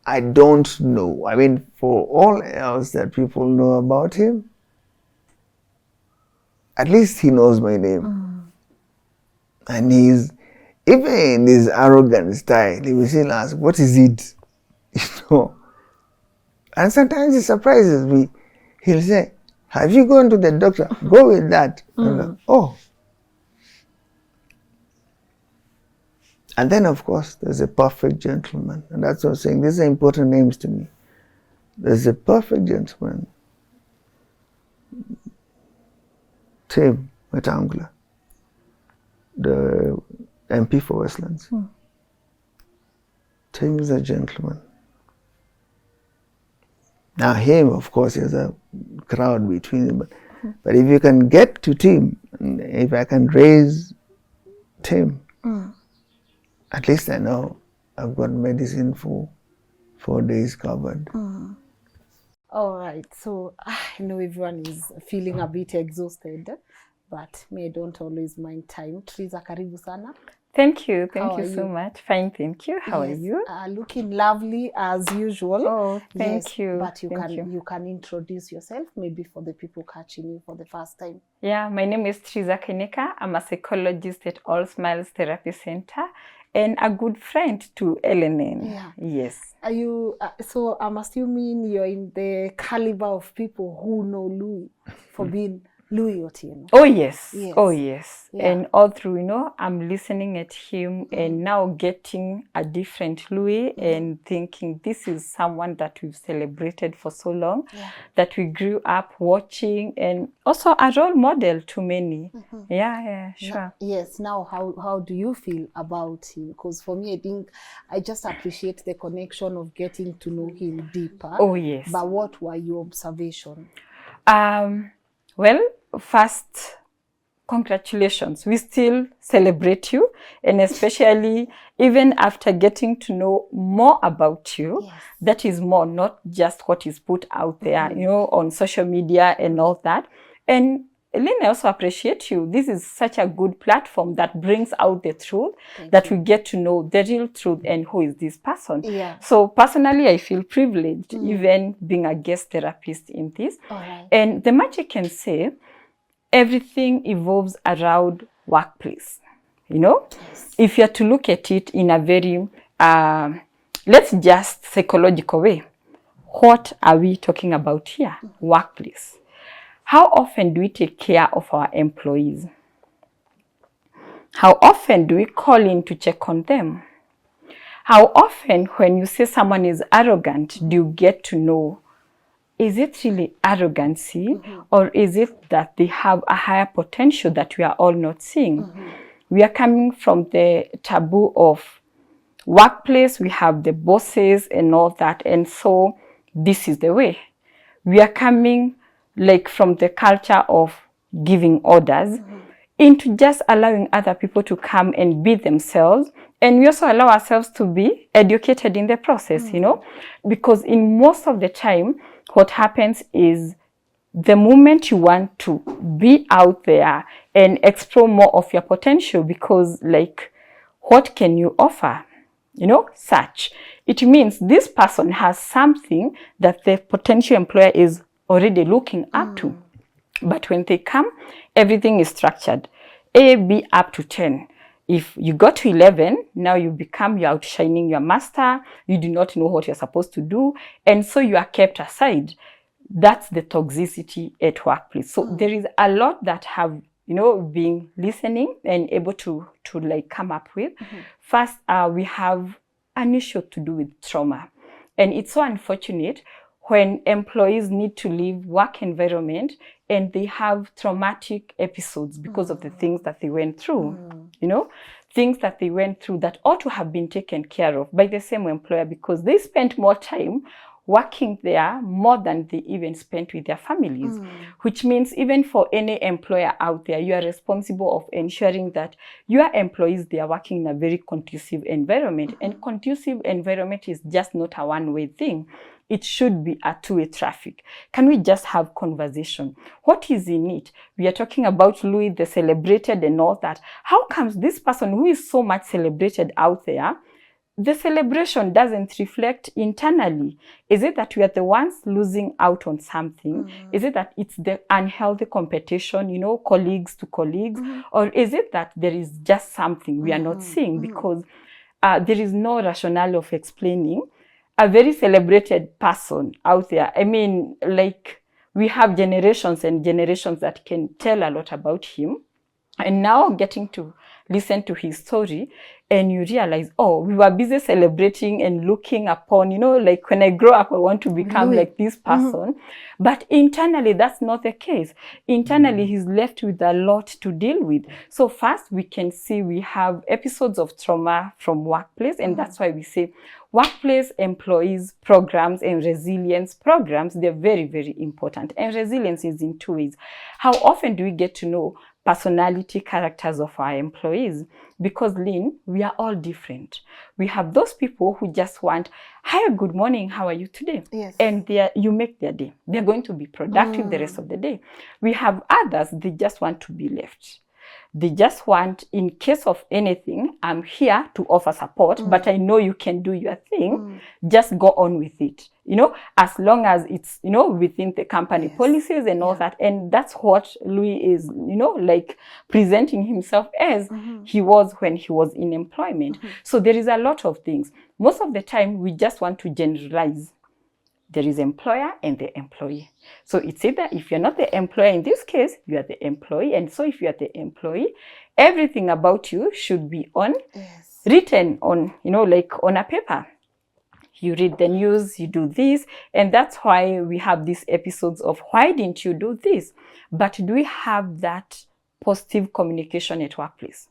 I don't know. I mean, for all else that people know about him, at least he knows my name. And he's, even in his arrogant style, he will still ask, what is it? You know? And sometimes it surprises me. He'll say, have you gone to the doctor? Go with that. I'm like, oh. And then, of course, there's a perfect gentleman. And that's what I'm saying. These are important names to me. There's a perfect gentleman, Tim Wetangula, the MP for Westlands. Tim is a gentleman. Now him, of course, there's a crowd between them. But if you can get to Tim, if I can raise Tim, at least I know I've got medicine for 4 days covered. All right, so I know everyone is feeling a bit exhausted, but me, I don't always mind time. Triza, karibu sana. Thank you. How Thank are you so you? much. Fine, thank you. How are you? Looking lovely as usual. Oh, thank Yes, you. But Thank you can introduce yourself, maybe for the people catching you for the first time. Yeah, my name is Triza Keneka. I'm a psychologist at All Smiles Therapy Center and a good friend to LNN. Yeah. Yes. Are you? So I'm assuming you're in the caliber of people who know Louis for being Louis Otieno. Oh, yes. Yes. Oh, yes. Yeah. And all through, you know, I'm listening at him and now getting a different Louis and thinking this is someone that we've celebrated for so long, that we grew up watching, and also a role model to many. Yeah, sure. Yes. Now, how do you feel about him? Because for me, I think I just appreciate the connection of getting to know him deeper. Oh, yes. But what were your observations? Well, first, congratulations. We still celebrate you, and especially even after getting to know more about you, that is more, not just what is put out there, you know, on social media and all that. And Lynn, I also appreciate you. This is such a good platform that brings out the truth, that we get to know the real truth and who is this person. Yeah. So personally, I feel privileged, even being a guest therapist in this. All right. And the much I can say, everything evolves around workplace. You know, if you're to look at it in a very, let's just psychological way, what are we talking about here? Workplace. How often do we take care of our employees? How often do we call in to check on them? How often, when you say someone is arrogant, do you get to know, is it really arrogancy, or is it that they have a higher potential that we are all not seeing? We are coming from the taboo of workplace. We have the bosses and all that, and so this is the way. We are coming like from the culture of giving orders into just allowing other people to come and be themselves. And we also allow ourselves to be educated in the process, you know, because in most of the time, what happens is the moment you want to be out there and explore more of your potential, because like, what can you offer? You know, such. It means this person has something that the potential employer is already looking up to. But when they come, everything is structured. A, B up to 10. If you got to 11, now you're outshining your master. You do not know what you're supposed to do. And so you are kept aside. That's the toxicity at workplace. So there is a lot that have, you know, been listening and able to like come up with. First, we have an issue to do with trauma. And it's so unfortunate when employees need to leave work environment and they have traumatic episodes because of the things that they went through, you know, things that they went through that ought to have been taken care of by the same employer, because they spent more time working there more than they even spent with their families, which means even for any employer out there, you are responsible of ensuring that your employees, they are working in a very conducive environment. And conducive environment is just not a one-way thing. It should be a two-way traffic. Can we just have conversation? What is in it? We are talking about Louis, the celebrated and all that. How comes this person who is so much celebrated out there, the celebration doesn't reflect internally? Is it that we are the ones losing out on something? Is it that it's the unhealthy competition, you know, colleagues to colleagues? Or is it that there is just something we are not seeing? Because there is no rationale of explaining a very celebrated person out there. I mean, like, we have generations and generations that can tell a lot about him. And now getting to listen to his story, and you realize, oh, we were busy celebrating and looking upon, you know, like, when I grow up, I want to become like this person. But internally, that's not the case. Internally, he's left with a lot to deal with. So first, we can see we have episodes of trauma from workplace, and that's why we say workplace employees programs and resilience programs, they're very, very important. And resilience is in two ways. How often do we get to know personality characters of our employees? Because, Lynn, we are all different. We have those people who just want, hi, good morning, how are you today? Yes. And you make their day. They're going to be productive the rest of the day. We have others, they just want to be left. They just want, in case of anything, I'm here to offer support, but I know you can do your thing. Just go on with it. You know, as long as it's, you know, within the company policies and all that. And that's what Louis is, you know, like, presenting himself as he was when he was in employment. So there is a lot of things. Most of the time, we just want to generalize. There is employer and the employee. So it's either, if you're not the employer in this case, you are the employee. And so if you are the employee, everything about you should be on, written on, you know, like on a paper. You read the news, you do this. And that's why we have these episodes of, why didn't you do this? But do we have that positive communication at workplace?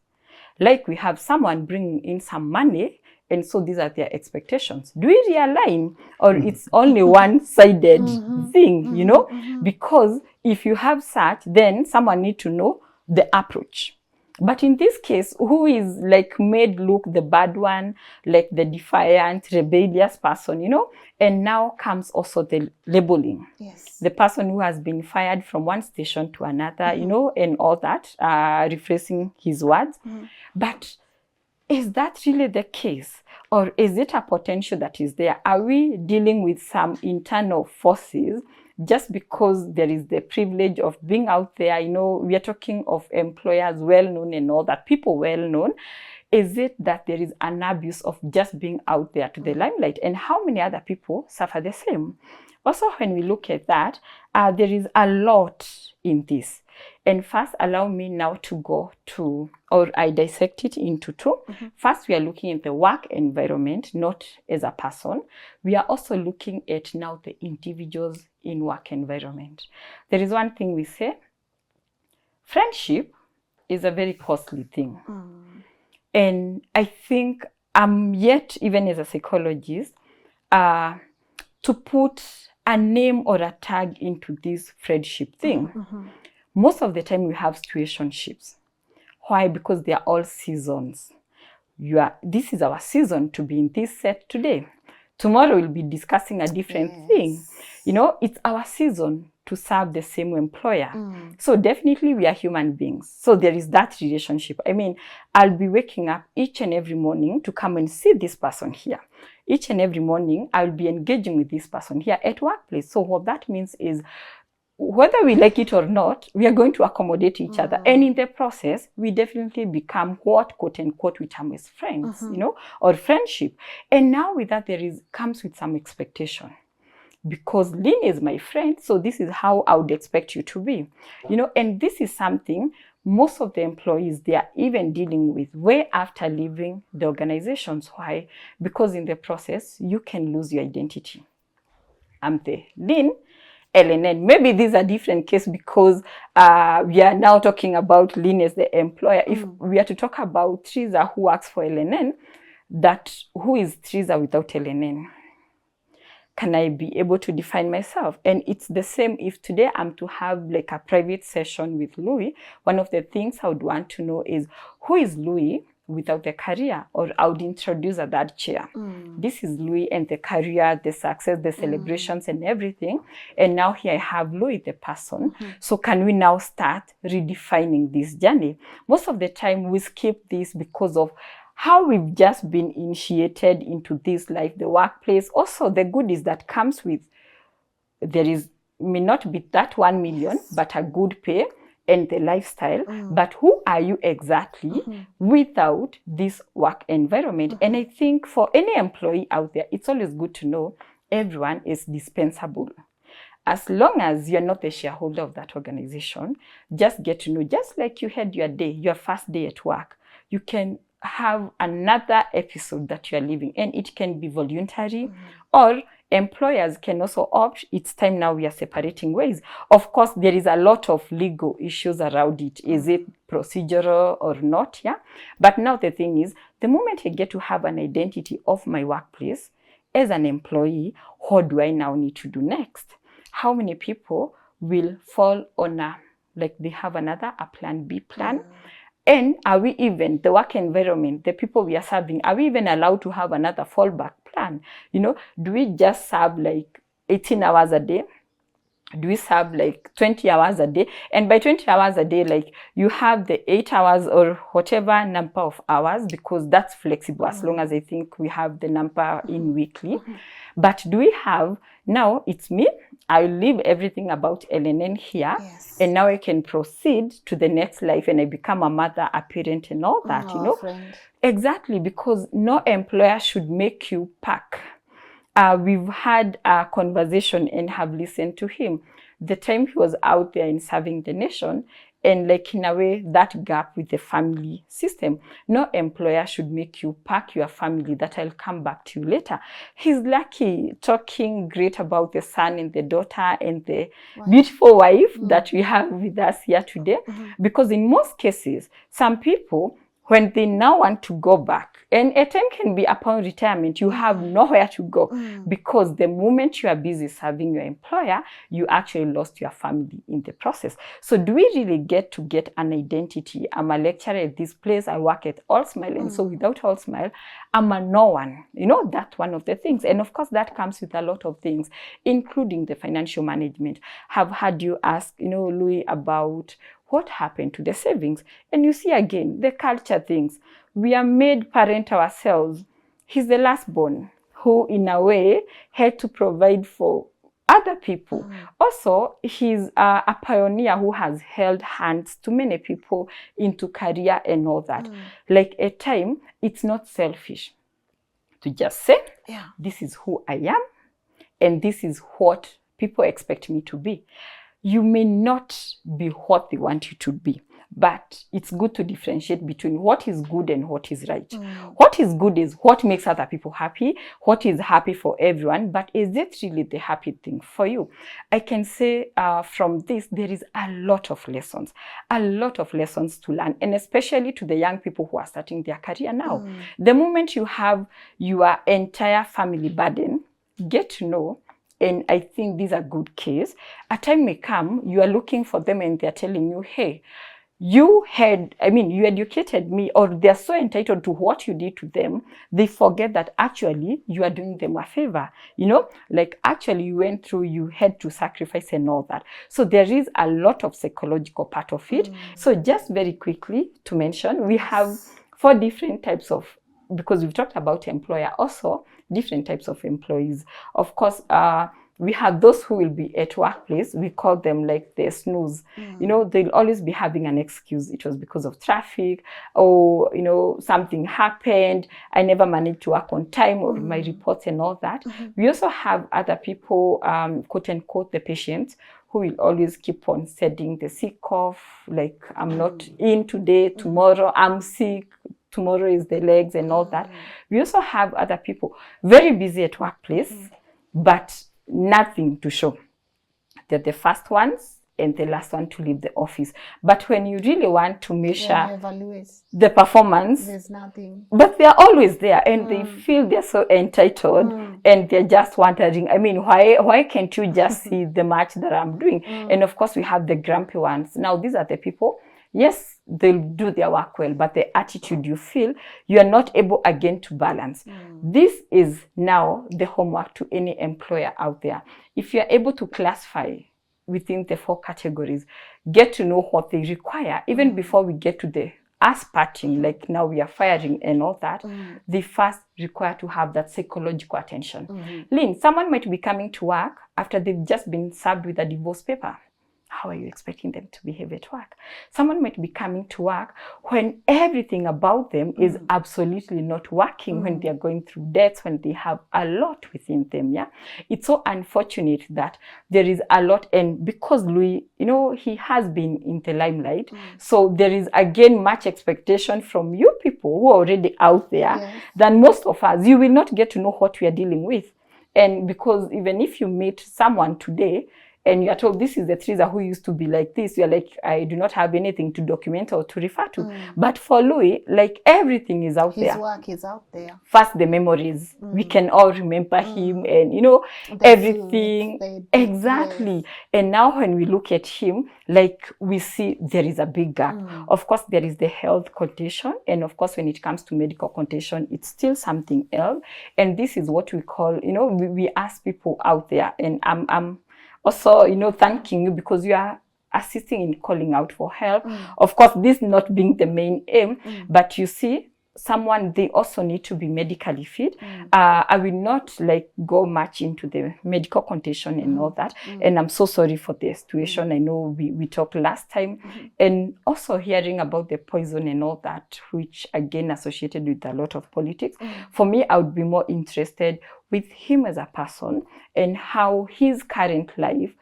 Like, we have someone bringing in some money, and so these are their expectations. Do we realign, or it's only one-sided thing, you know? Because if you have such, then someone needs to know the approach. But in this case, who is like made look the bad one, like the defiant, rebellious person, you know? And now comes also the labeling. Yes. The person who has been fired from one station to another, you know, and all that, rephrasing his words. But is that really the case? Or is it a potential that is there? Are we dealing with some internal forces just because there is the privilege of being out there? You know, we are talking of employers well-known and all that, people well-known. Is it that there is an abuse of just being out there to the limelight? And how many other people suffer the same? Also, when we look at that, there is a lot in this. And first, allow me now to go to, or I dissect it into two. First, we are looking at the work environment, not as a person. We are also looking at now the individuals in work environment. There is one thing we say, friendship is a very costly thing. And I think I'm yet, even as a psychologist, to put a name or a tag into this friendship thing. Most of the time we have situationships. Why? Because they are all seasons. This is our season to be in this set today. Tomorrow we'll be discussing a different thing. You know, it's our season to serve the same employer. So definitely we are human beings. So there is that relationship. I mean, I'll be waking up each and every morning to come and see this person here. Each and every morning, I'll be engaging with this person here at workplace. So what that means is, whether we like it or not, we are going to accommodate each other. And in the process, we definitely become what, quote unquote, we term as friends, you know, or friendship. And now with that, comes with some expectation. Because Lynn is my friend, so this is how I would expect you to be. You know, and this is something most of the employees, they are even dealing with way after leaving the organizations. Why? Because in the process, you can lose your identity. I'm the Lynn, LNN. Maybe these are different case because we are now talking about Lynn as the employer. If we are to talk about Teresa who works for LNN, who is Teresa without LNN? Can I be able to define myself? And it's the same if today I'm to have like a private session with Louis. One of the things I would want to know is, who is Louis without the career? Or I would introduce at that chair. This is Louis and the career, the success, the celebrations and everything. And now here I have Louis, the person. So can we now start redefining this journey? Most of the time we skip this because of how we've just been initiated into this life, the workplace. Also, the goodies that comes with, may not be that 1 million, but a good pay and the lifestyle. But who are you exactly without this work environment? And I think for any employee out there, it's always good to know everyone is dispensable. As long as you're not the shareholder of that organization, just get to know, just like you had your first day at work, you can have another episode that you are living, and it can be voluntary, or employers can also opt, it's time now we are separating ways. Of course, there is a lot of legal issues around it. Is it procedural or not? Yeah. But now the thing is, the moment I get to have an identity of my workplace as an employee, what do I now need to do next? How many people will fall on they have a plan B plan? And are we even, the work environment, the people we are serving, are we even allowed to have another fallback plan? You know, do we just serve like 18 hours a day? Do we serve like 20 hours a day? And by 20 hours a day, like you have the 8 hours or whatever number of hours, because that's flexible as long as I think we have the number in weekly. But do we have, now it's me, I leave everything about LNN here, and now I can proceed to the next life and I become a mother, a parent and all that, you know? Friend. Exactly, because no employer should make you pack. We've had a conversation and have listened to him. The time he was out there in serving the nation, and like in a way, that gap with the family system. No employer should make you pack your family that I'll come back to you later. He's lucky, talking great about the son and the daughter and the beautiful wife that we have with us here today. Because in most cases, some people, when they now want to go back, and a time can be upon retirement, you have nowhere to go because the moment you are busy serving your employer, you actually lost your family in the process. So do we really get an identity? I'm a lecturer at this place, I work at All Smile, and so without All Smile, I'm a no one. You know, that's one of the things. And of course, that comes with a lot of things, including the financial management. Have had you ask, you know, Louis, about what happened to the savings. And you see again, the culture things. We are made parent ourselves. He's the last born who, in a way, had to provide for other people. Also, he's a pioneer who has held hands to many people into career and all that. Like at time, it's not selfish to just say, this is who I am, and this is what people expect me to be. You may not be what they want you to be, but it's good to differentiate between what is good and what is right. What is good is what makes other people happy, what is happy for everyone, but is it really the happy thing for you? I can say from this, there is a lot of lessons to learn, and especially to the young people who are starting their career now. The moment you have your entire family burden, get to know. And I think these are good cases. A time may come, you are looking for them and they're telling you, hey, you educated me, or they're so entitled to what you did to them, they forget that actually you are doing them a favor, like actually you went through, you had to sacrifice and all that. So there is a lot of psychological part of it. So just very quickly to mention, we have 4 different types of, because we've talked about employer, also different types of employees. Of course, we have those who will be at workplace. We call them like the snooze. They'll always be having an excuse. It was because of traffic, or, something happened. I never managed to work on time, or my reports and all that. We also have other people, quote unquote, the patients, who will always keep on sending the sick off. Like, I'm not in today, tomorrow I'm sick, tomorrow is the legs and all that. We also have other people very busy at workplace, but nothing to show. They're the first ones and the last one to leave the office. But when you really want to measure the performance, there's nothing. But they're always there, and they feel they're so entitled, and they're just wondering, why can't you just see the match that I'm doing? And of course, we have the grumpy ones. Now, these are the people, yes, they'll do their work well, but the attitude, you feel you are not able again to balance. This is now the homework to any employer out there. If you're able to classify within the 4 categories, get to know what they require, even before we get to the us parting, like now we are firing and all that, they first require to have that psychological attention. Lynn, someone might be coming to work after they've just been served with a divorce paper. How are you expecting them to behave at work? Someone might be coming to work when everything about them is absolutely not working, when they are going through debts, when they have a lot within them. Yeah, it's so unfortunate that there is a lot, and because Louis, he has been in the limelight, so there is again much expectation from you people who are already out there than most of us. You will not get to know what we are dealing with, and because even if you meet someone today, and you are told this is the Teresa who used to be like this, you're like, I do not have anything to document or to refer to. But for Louis, like, everything is out there. His work is out there. First, the memories. We can all remember him, and, everything. Exactly. Yes. And now when we look at him, like, we see there is a big gap. Of course, there is the health condition. And of course, when it comes to medical condition, it's still something else. And this is what we call, we ask people out there, and I'm also, thanking you, because you are assisting in calling out for help. Of course, this not being the main aim, but you see, someone, they also need to be medically fit. I will not go much into the medical condition and all that. And I'm so sorry for the situation. I know we talked last time, and also hearing about the poison and all that, which again associated with a lot of politics. For me, I would be more interested with him as a person, and how his current life,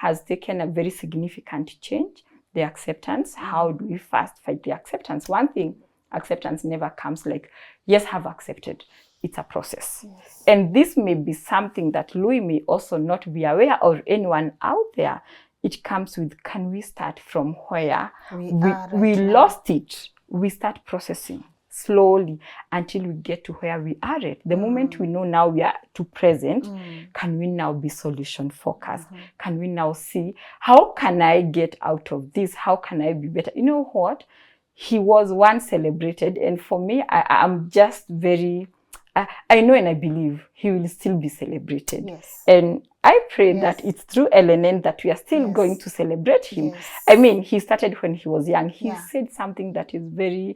has taken a very significant change. The acceptance, how do we first fight the acceptance? One thing, acceptance never comes like, yes, have accepted. It's a process. Yes. And this may be something that Louis may also not be aware, or anyone out there. It comes with, can we start from where we lost it? We start processing slowly until we get to where we are at. The moment we know now we are to present, can we now be solution focused? Can we now see, how can I get out of this? How can I be better? You know what? He was once celebrated, and for me, I'm just very, I know and I believe he will still be celebrated. Yes. And I pray that it's through LNN that we are still going to celebrate him. Yes. I mean, he started when he was young. He said something that is very,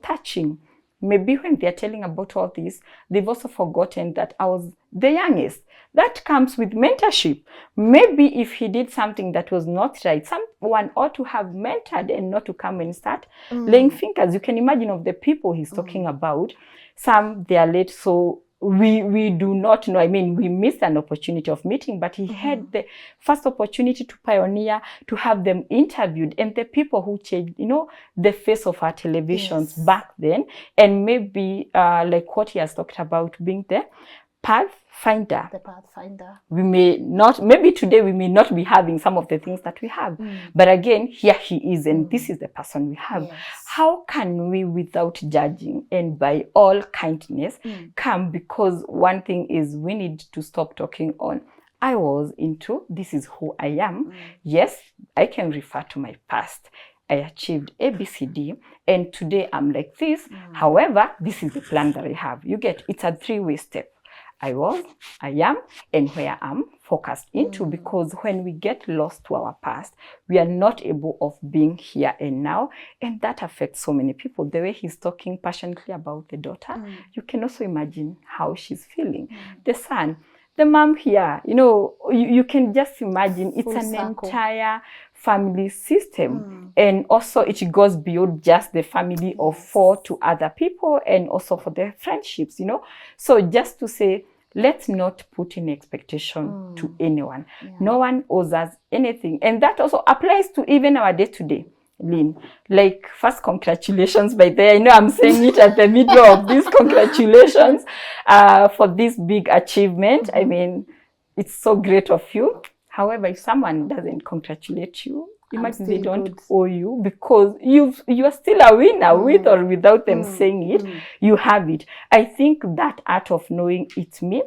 touching. Maybe when they're telling about all this, they've also forgotten that I was the youngest. That comes with mentorship. Maybe if he did something that was not right, someone ought to have mentored and not to come and start laying fingers. You can imagine of the people he's talking about. Some, they are late, so we do not know. I mean, we missed an opportunity of meeting, but he had the first opportunity to pioneer, to have them interviewed, and the people who changed, the face of our televisions back then, and maybe like what he has talked about, being the pathfinder. The pathfinder. We may not, maybe today we may not be having some of the things that we have, but again, here he is, and this is the person we have. Yes. How can we, without judging and by all kindness, come? Because one thing is, we need to stop talking on, I was into, this is who I am. Yes, I can refer to my past. I achieved ABCD, and today I'm like this. However, this is the plan that I have. You get, it's a three-way step. I was, I am, and where I'm focused into, because when we get lost to our past, we are not able of being here and now, and that affects so many people. The way he's talking passionately about the daughter, you can also imagine how she's feeling. The son, the mom here, you know, you can just imagine it's an entire family system. And also it goes beyond just the family of 4 to other people, and also for their friendships, you know. So just to say, let's not put in expectation to anyone. No one owes us anything. And that also applies to even our day-to-day. Lynn, like, first, congratulations by there. I know I'm saying it at the middle of this. Congratulations for this big achievement. I mean, it's so great of you. However, if someone doesn't congratulate you, imagine they don't owe you, because you are still a winner with or without them saying it. You have it. I think that art of knowing it's me,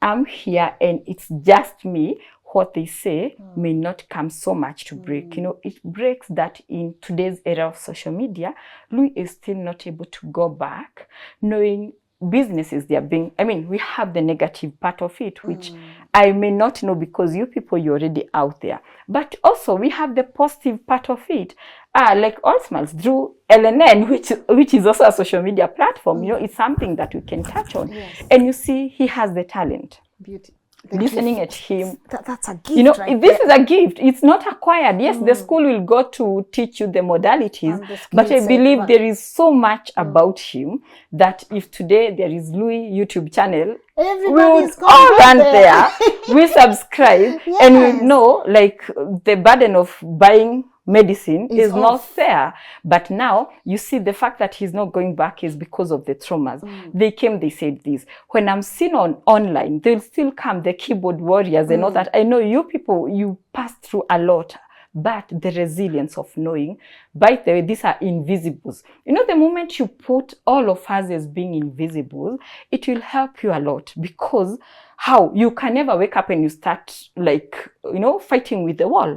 I'm here, and it's just me. What they say may not come so much to break. You know, it breaks that in today's era of social media, Louis is still not able to go back, knowing businesses they are being, I mean, we have the negative part of it, which I may not know, because you people, you're already out there. But also we have the positive part of it. Like All Smiles through LNN, which is also a social media platform. You know, it's something that we can touch on. And you see, he has the talent. Beauty. Listening at him, that's a gift. You know, right this there. is a gift. It's not acquired. Yes, the school will go to teach you the modalities, but I believe there is so much about him that if today there is Louis YouTube channel, we would all run there. We subscribe, and we know, like, the burden of buying medicine is not there. But now you see, the fact that he's not going back is because of the traumas. They came, they said this. When I'm seen online, they'll still come, the keyboard warriors and all that. I know you people, you pass through a lot, but the resilience of knowing, by the way, these are invisibles. You know, the moment you put all of us as being invisible, it will help you a lot, because how you can never wake up and you start, like, you know, fighting with the wall.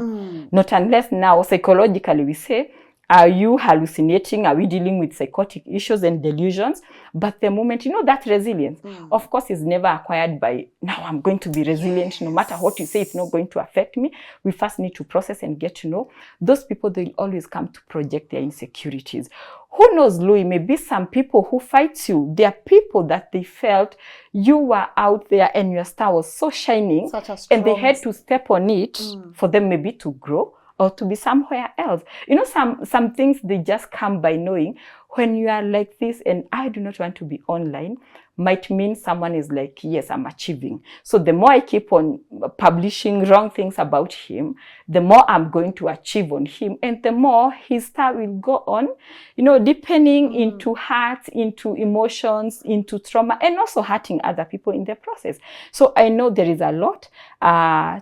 Not unless now psychologically we say, are you hallucinating? Are we dealing with psychotic issues and delusions? But the moment, you know, that resilience, of course, is never acquired by, now I'm going to be resilient. No matter what you say, it's not going to affect me. We first need to process and get to know. Those people, they'll always come to project their insecurities. Who knows, Louis, maybe some people who fight you, they are people that they felt you were out there and your star was so shining, and they had to step on it for them maybe to grow or to be somewhere else. You know, some things, they just come by knowing. When you are like this, and I do not want to be online, might mean someone is like, yes, I'm achieving. So the more I keep on publishing wrong things about him, the more I'm going to achieve on him, and the more his star will go on, you know, deepening into hurt, into emotions, into trauma, and also hurting other people in the process. So I know there is a lot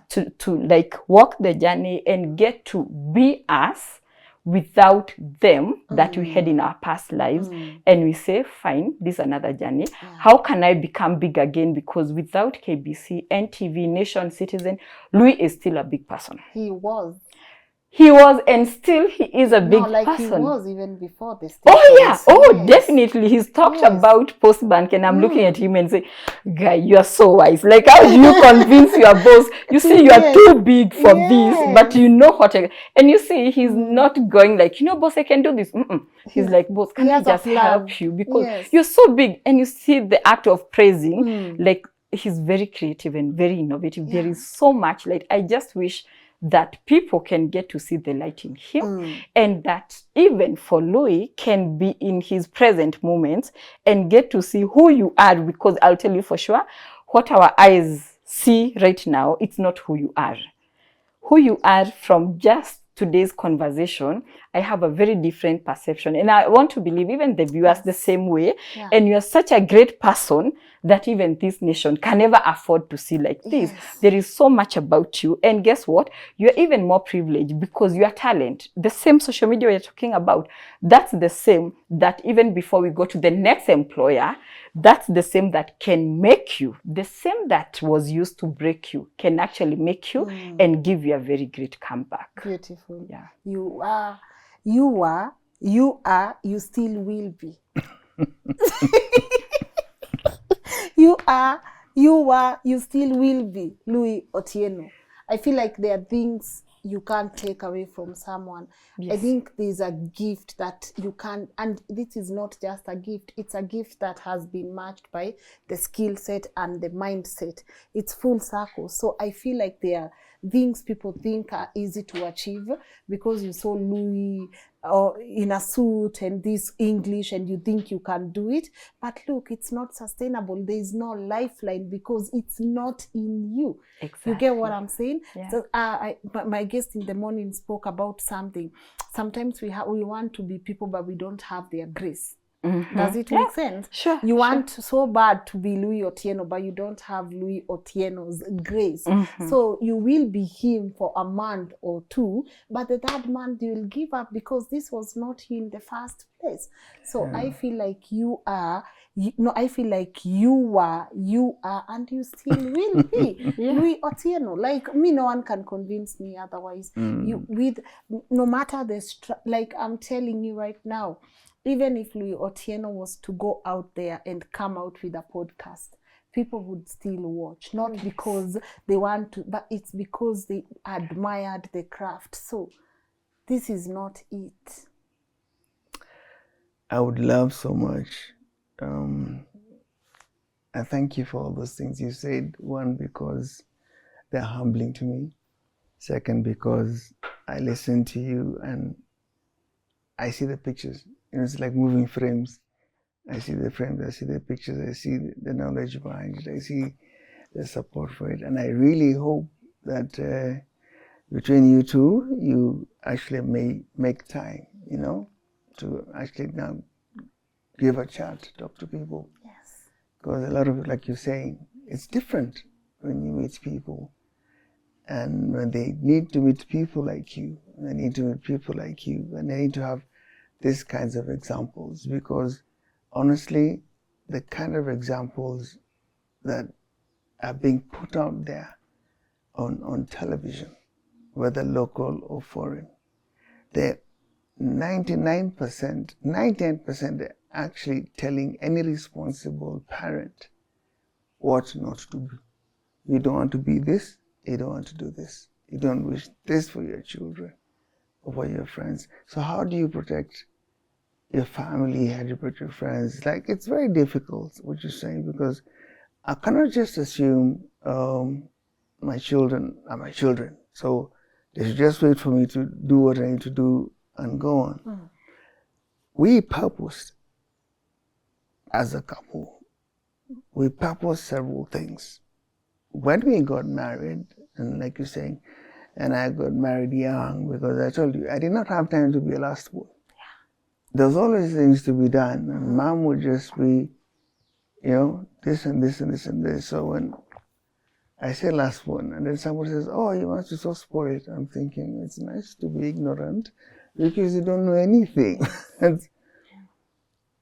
to like walk the journey and get to be us without them that we had in our past lives. And we say, fine, this is another journey. How can I become big again? Because without KBC, NTV, Nation, Citizen, Louis is still a big person. He was, and still he is a big person. He was even before this. Oh yeah, definitely. He's talked about post-bank, and I'm looking at him and say, guy, you are so wise. Like, how do you convince your boss? You see, you are too big for this, but you know what. And you see, he's not going like, you know, boss, I can do this. He's like, boss, can I just help you? Because you're so big. And you see the act of praising, like, he's very creative and very innovative. There is so much. Like, I just wish that people can get to see the light in him, and that even for Louis can be in his present moments and get to see who you are, because I'll tell you for sure, what our eyes see right now, it's not who you are. Who you are from just today's conversation, I have a very different perception, and I want to believe even the viewers the same way. And you're such a great person that even this nation can never afford to see like this. There is so much about you, and guess what? You're even more privileged because your talent, the same social media you're talking about, that's the same that even before we go to the next employer, that's the same that can make you, the same that was used to break you, can actually make you and give you a very great comeback. Beautiful. Yeah. You are, you still will be. You are, you still will be Louis Otieno. I feel like there are things you can't take away from someone. Yes. I think there's a gift that you can, and this is not just a gift, it's a gift that has been matched by the skill set and the mindset. It's full circle. So I feel like there are things people think are easy to achieve because you saw Louis in a suit and this English and you think you can do it. But look, it's not sustainable. There is no lifeline because it's not in you. Exactly. You get what I'm saying? Yeah. So my guest in the morning spoke about something. Sometimes we want to be people, but we don't have their grace. Mm-hmm. Does it make sense? Sure. You want so bad to be Louis Otieno, but you don't have Louis Otieno's grace. Mm-hmm. So you will be him for a month or two, but the third month you will give up because this was not you in the first place. So I feel like you are, I feel like you are, and you still will be Louis Otieno. Like me, no one can convince me otherwise. You with no matter the like I'm telling you right now. Even if Louis Otieno was to go out there and come out with a podcast, people would still watch. Not because they want to, but it's because they admired the craft. So this is not it. I would love so much. I thank you for all those things you said. One, because they're humbling to me. Second, because I listen to you and I see the pictures. It's like moving frames. I see the frames, I see the pictures, I see the knowledge behind it, I see the support for it. And I really hope that between you two, you actually may make time, to actually now give a chat, talk to people. Yes. Because a lot of it, like you're saying, it's different when you meet people. And when they need to meet people like you, and they need to meet people like you, and they need to have these kinds of examples, because honestly, the kind of examples that are being put out there on television, whether local or foreign, they're 99% are actually telling any responsible parent what not to do. You don't want to be this, you don't want to do this. You don't wish this for your children or for your friends. So how do you protect your family, how do you protect your friends? Like, it's very difficult what you're saying, because I cannot just assume my children are my children. So they should just wait for me to do what I need to do and go on. We purposed as a couple. We purposed several things. When we got married, and like you're saying, and I got married young, because I told you, I did not have time to be a last born. There's always things to be done, and mom would just be, this and this and this and this. So when I say last one, and then someone says, oh, you must be so spoiled, I'm thinking, it's nice to be ignorant because you don't know anything. And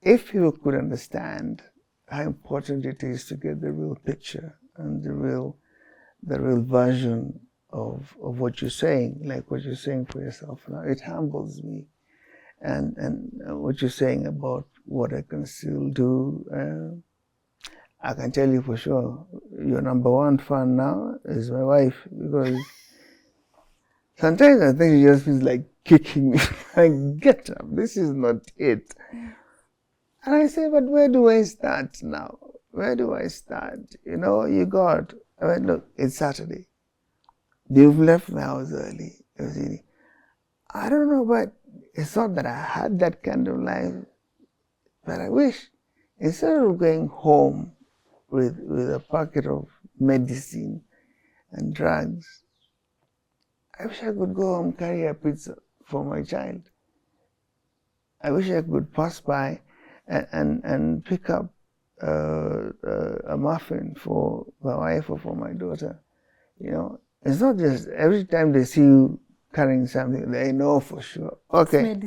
if you could understand how important it is to get the real picture and the real version of what you're saying, like what you're saying for yourself now, it humbles me. And what you're saying about what I can still do, I can tell you for sure, your number one fan now is my wife, because sometimes I think she just feels like kicking me. Like, get up, this is not it. And I say, but where do I start now? Where do I start? You got, look, it's Saturday. You've left the house early. I don't know, but it's not that I had that kind of life, but I wish, instead of going home with a packet of medicine and drugs, I wish I could go home, carry a pizza for my child. I wish I could pass by and pick up a muffin for my wife or for my daughter. It's not just every time they see you carrying something, they know for sure, okay,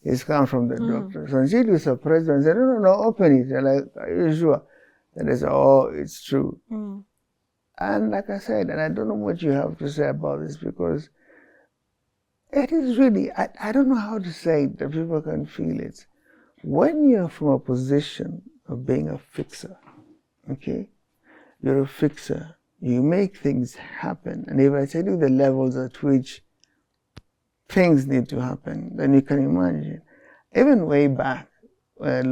it's come from the doctor. So she'd be surprised and say, no, open it. They're like, are you sure? And they say, oh, it's true. And like I said, and I don't know what you have to say about this, because It is really, I don't know how to say it, that people can feel it. When you're from a position of being a fixer, okay, you're a fixer, you make things happen. And if I tell you the levels at which things need to happen, then you can imagine. Even way back, like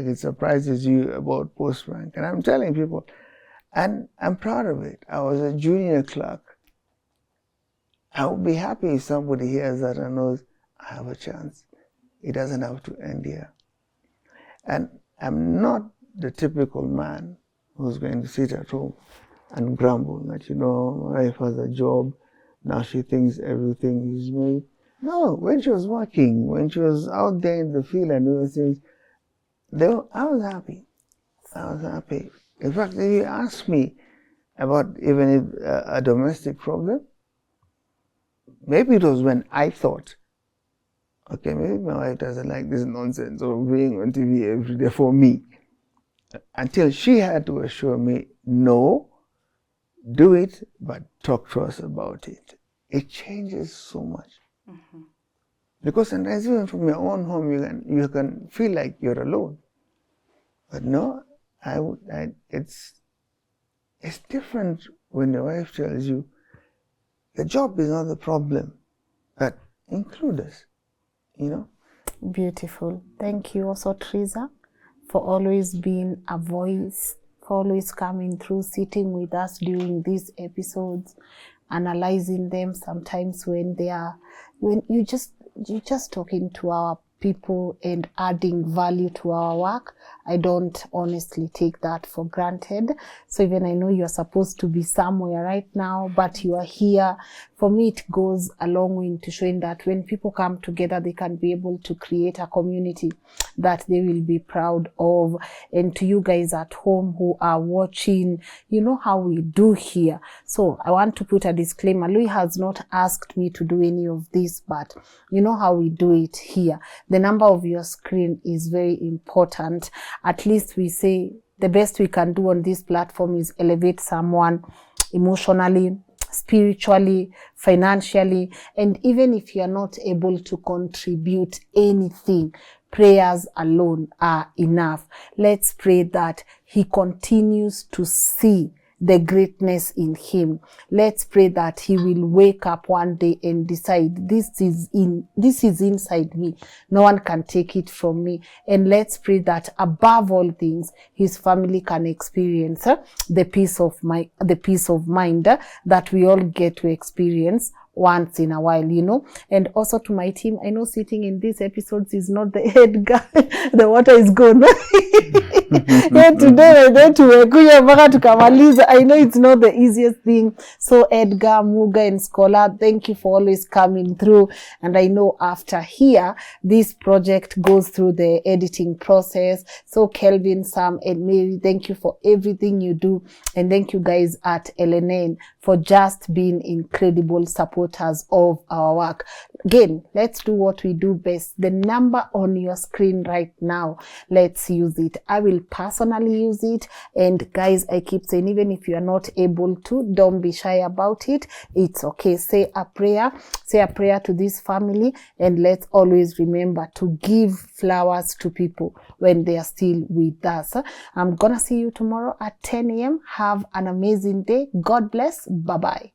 it surprises you about post-rank. And I'm telling people, and I'm proud of it. I was a junior clerk. I would be happy if somebody hears that and knows I have a chance. It doesn't have to end here. And I'm not the typical man who's going to sit at home and grumble that, my wife has a job, now she thinks everything is made. No, when she was working, when she was out there in the field and doing things, I was happy. I was happy. In fact, if you ask me about even a domestic problem, maybe it was when I thought, okay, maybe my wife doesn't like this nonsense of being on TV every day for me. Until she had to assure me, no, do it, but talk to us about it. It changes so much. Mm-hmm. Because sometimes even from your own home, you can feel like you're alone. But no, it's different when your wife tells you, the job is not the problem, but include us, Beautiful. Thank you also, Teresa, for always being a voice, for always coming through, sitting with us during these episodes, analyzing them sometimes when you're just talking to our people and adding value to our work. I don't honestly take that for granted. So even I know you're supposed to be somewhere right now, but you are here. For me, it goes a long way to showing that when people come together, they can be able to create a community that they will be proud of. And to you guys at home who are watching, you know how we do here. So I want to put a disclaimer. Louis has not asked me to do any of this, but you know how we do it here. The number of your screen is very important. At least we say the best we can do on this platform is elevate someone emotionally, spiritually, financially, and even if you are not able to contribute anything, prayers alone are enough. Let's pray that he continues to see the greatness in him. Let's pray that he will wake up one day and decide this is inside me. No one can take it from me. And let's pray that above all things, his family can experience the peace of mind that we all get to experience once in a while, And also to my team, I know sitting in these episodes is not the head guy. The water is gone. Yeah, today we're going to kuja mpaka tukamaliza. I know it's not the easiest thing. So Edgar, Muga, and Scholar, thank you for always coming through. And I know after here, this project goes through the editing process. So Kelvin, Sam, and Mary, thank you for everything you do. And thank you guys at LNN for just being incredible supporters of our work. Again, let's do what we do best. The number on your screen right now, let's use it. I will personally use it. And guys, I keep saying, even if you are not able to, don't be shy about it. It's okay. Say a prayer to this family, and let's always remember to give flowers to people when they are still with us. I'm gonna see you tomorrow at 10 a.m. Have an amazing day. God bless. Bye-bye.